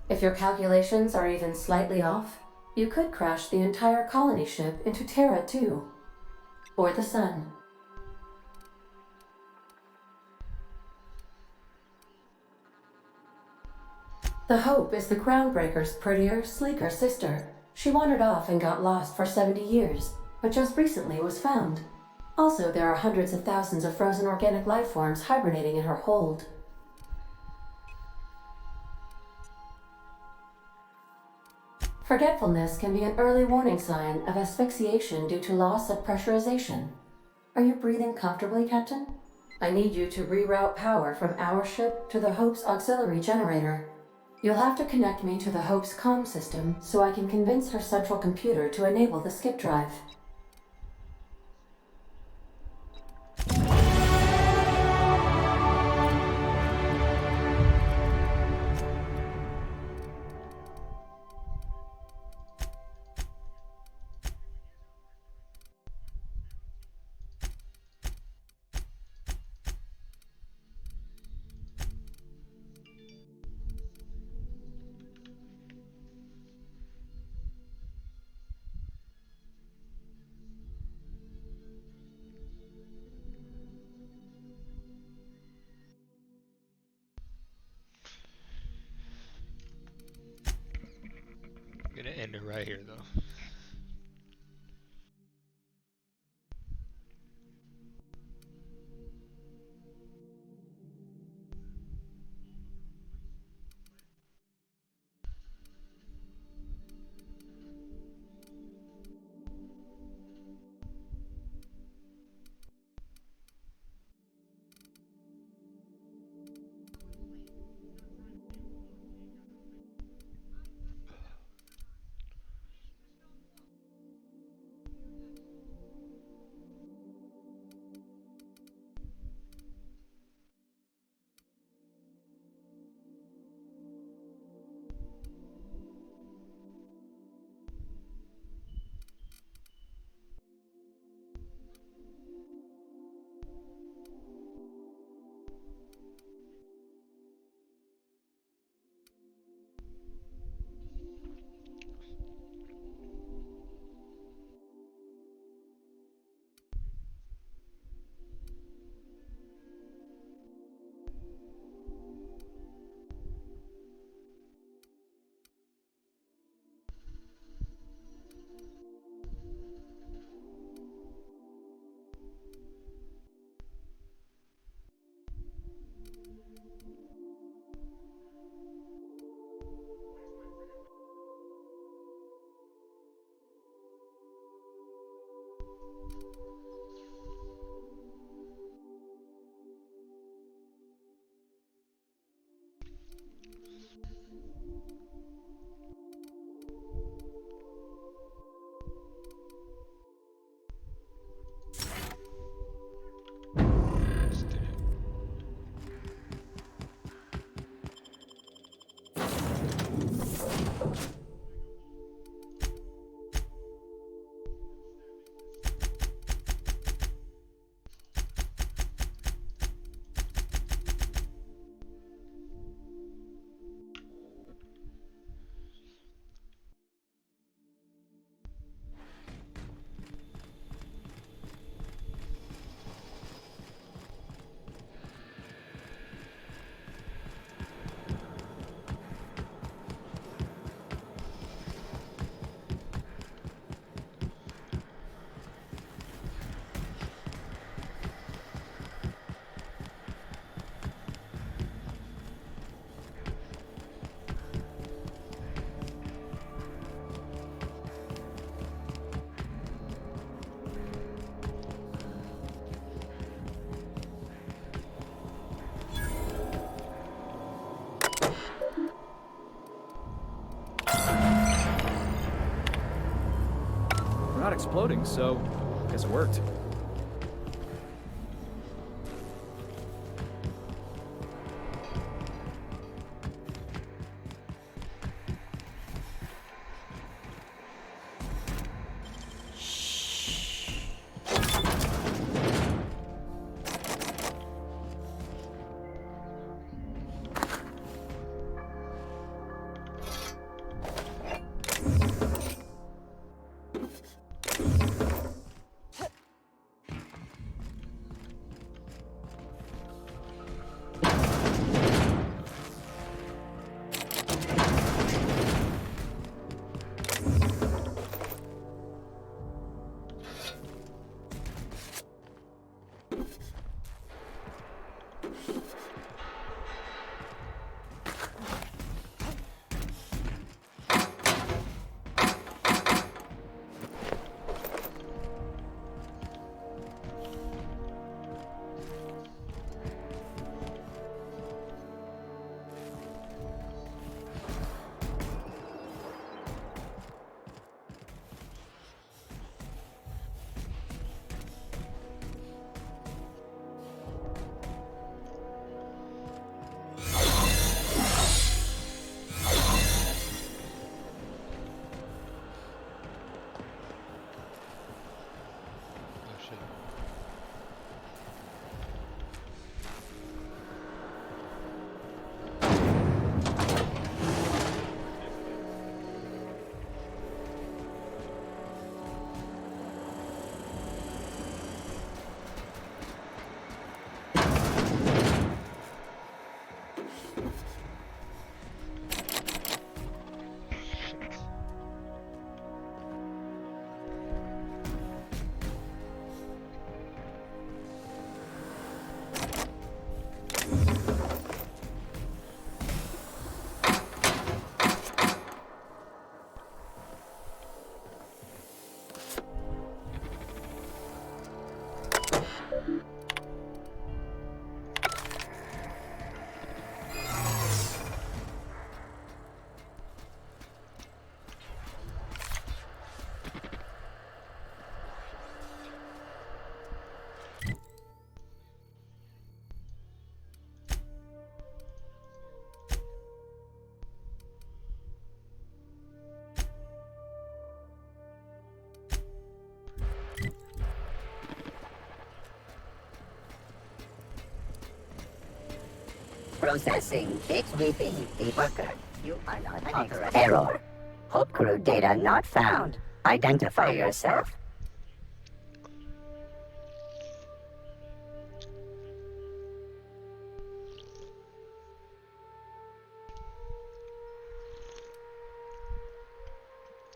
If your calculations are even slightly off, you could crash the entire colony ship into Terra 2, or the Sun. The Hope is the Groundbreaker's prettier, sleeker sister. She wandered off and got lost for 70 years, but just recently was found. Also, there are hundreds of thousands of frozen organic life forms hibernating in her hold. Forgetfulness can be an early warning sign of asphyxiation due to loss of pressurization. Are you breathing comfortably, Captain? I need you to reroute power from our ship to the Hope's auxiliary generator. You'll have to connect me to the Hope's comm system so I can convince her central computer to enable the skip drive. right here, though. We're not exploding, so I guess it worked. Processing. It's weeping. The worker. You are not authorized. Error. Hope crew data not found. Identify yourself.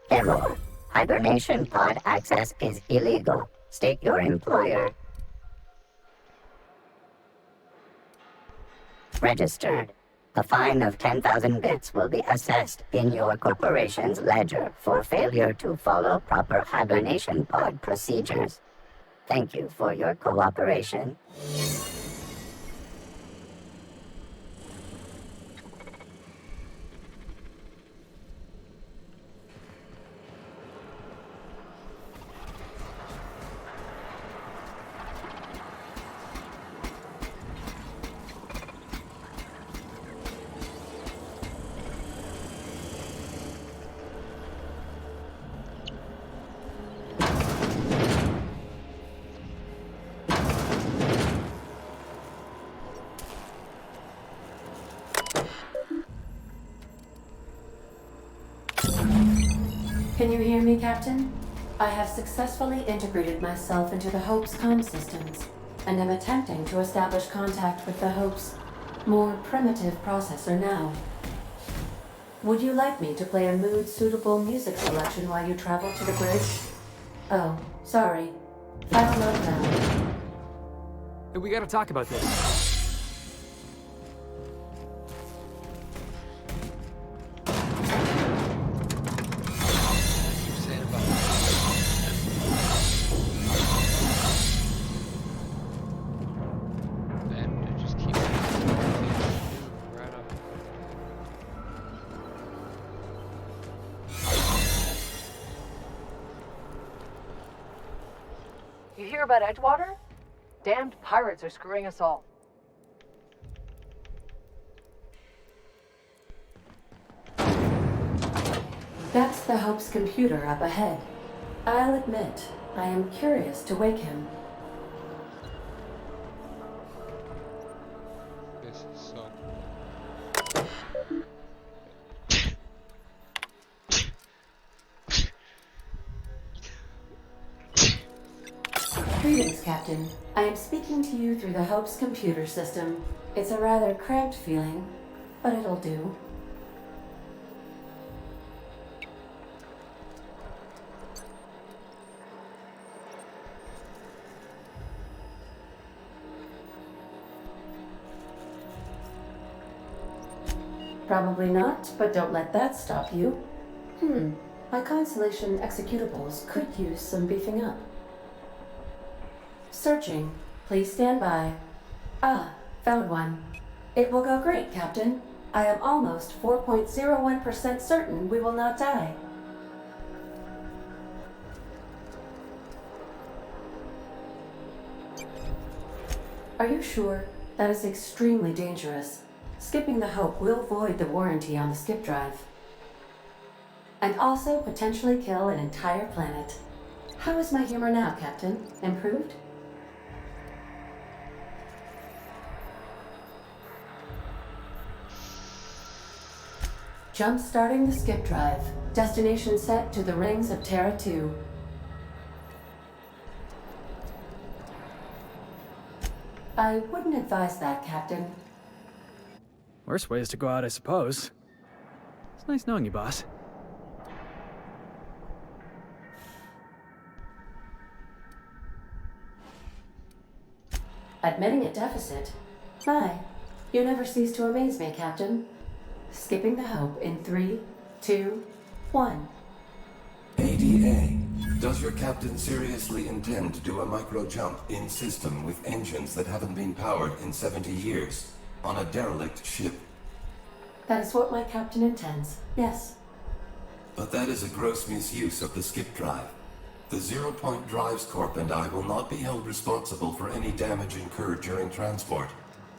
Error. Hibernation pod access is illegal. State your employer. Registered. A fine of 10,000 bits will be assessed in your corporation's ledger for failure to follow proper hibernation pod procedures. Thank you for your cooperation. Can you hear me, Captain? I have successfully integrated myself into the Hope's comm systems, and am attempting to establish contact with the Hope's more primitive processor now. Would you like me to play a mood-suitable music selection while you travel to the bridge? Oh, sorry. Final note now. Hey, we gotta talk about this. You hear about Edgewater? Damned pirates are screwing us all. That's the Hope's computer up ahead. I'll admit, I am curious to wake him. This is so... Greetings, Captain. I am speaking to you through the Hope's computer system. It's a rather cramped feeling, but it'll do. Probably not, but don't let that stop you. My Constellation executables could use some beefing up. Searching. Please stand by. Ah, found one. It will go great, Captain. I am almost 4.01% certain we will not die. Are you sure? That is extremely dangerous. Skipping the Hope will void the warranty on the skip drive. And also potentially kill an entire planet. How is my humor now, Captain? Improved? Jump-starting the skip drive. Destination set to the rings of Terra 2. I wouldn't advise that, Captain. Worst ways to go out, I suppose. It's nice knowing you, boss. Admitting a deficit? My, you never cease to amaze me, Captain. Skipping the Hope in 3, 2, 1. ADA, does your captain seriously intend to do a micro-jump in system with engines that haven't been powered in 70 years on a derelict ship? That is what my captain intends, yes. But that is a gross misuse of the skip drive. The Zero Point Drives Corp and I will not be held responsible for any damage incurred during transport,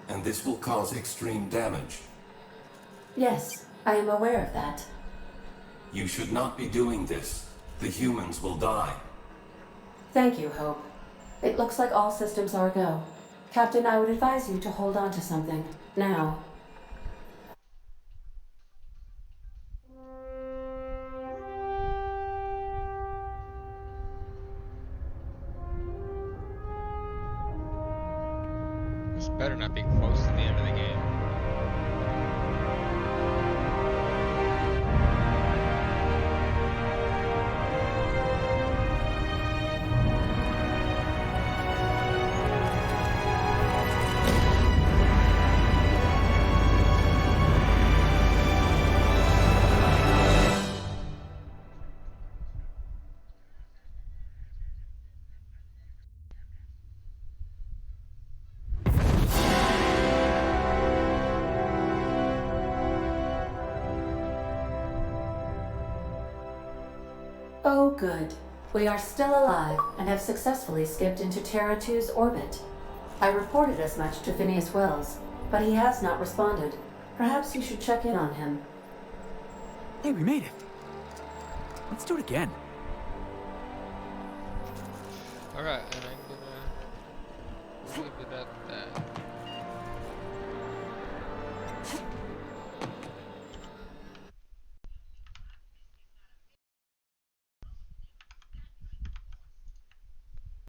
and this will cause extreme damage. Yes, I am aware of that. You should not be doing this. The humans will die. Thank you, Hope. It looks like all systems are go. Captain, I would advise you to hold on to something. Now. Better not be close to the end of the game. Oh, good. We are still alive and have successfully skipped into Terra 2's orbit. I reported as much to Phineas Wells, but he has not responded. Perhaps you should check in on him. Hey, we made it. Let's do it again. Alright, and I'm gonna leave it at that.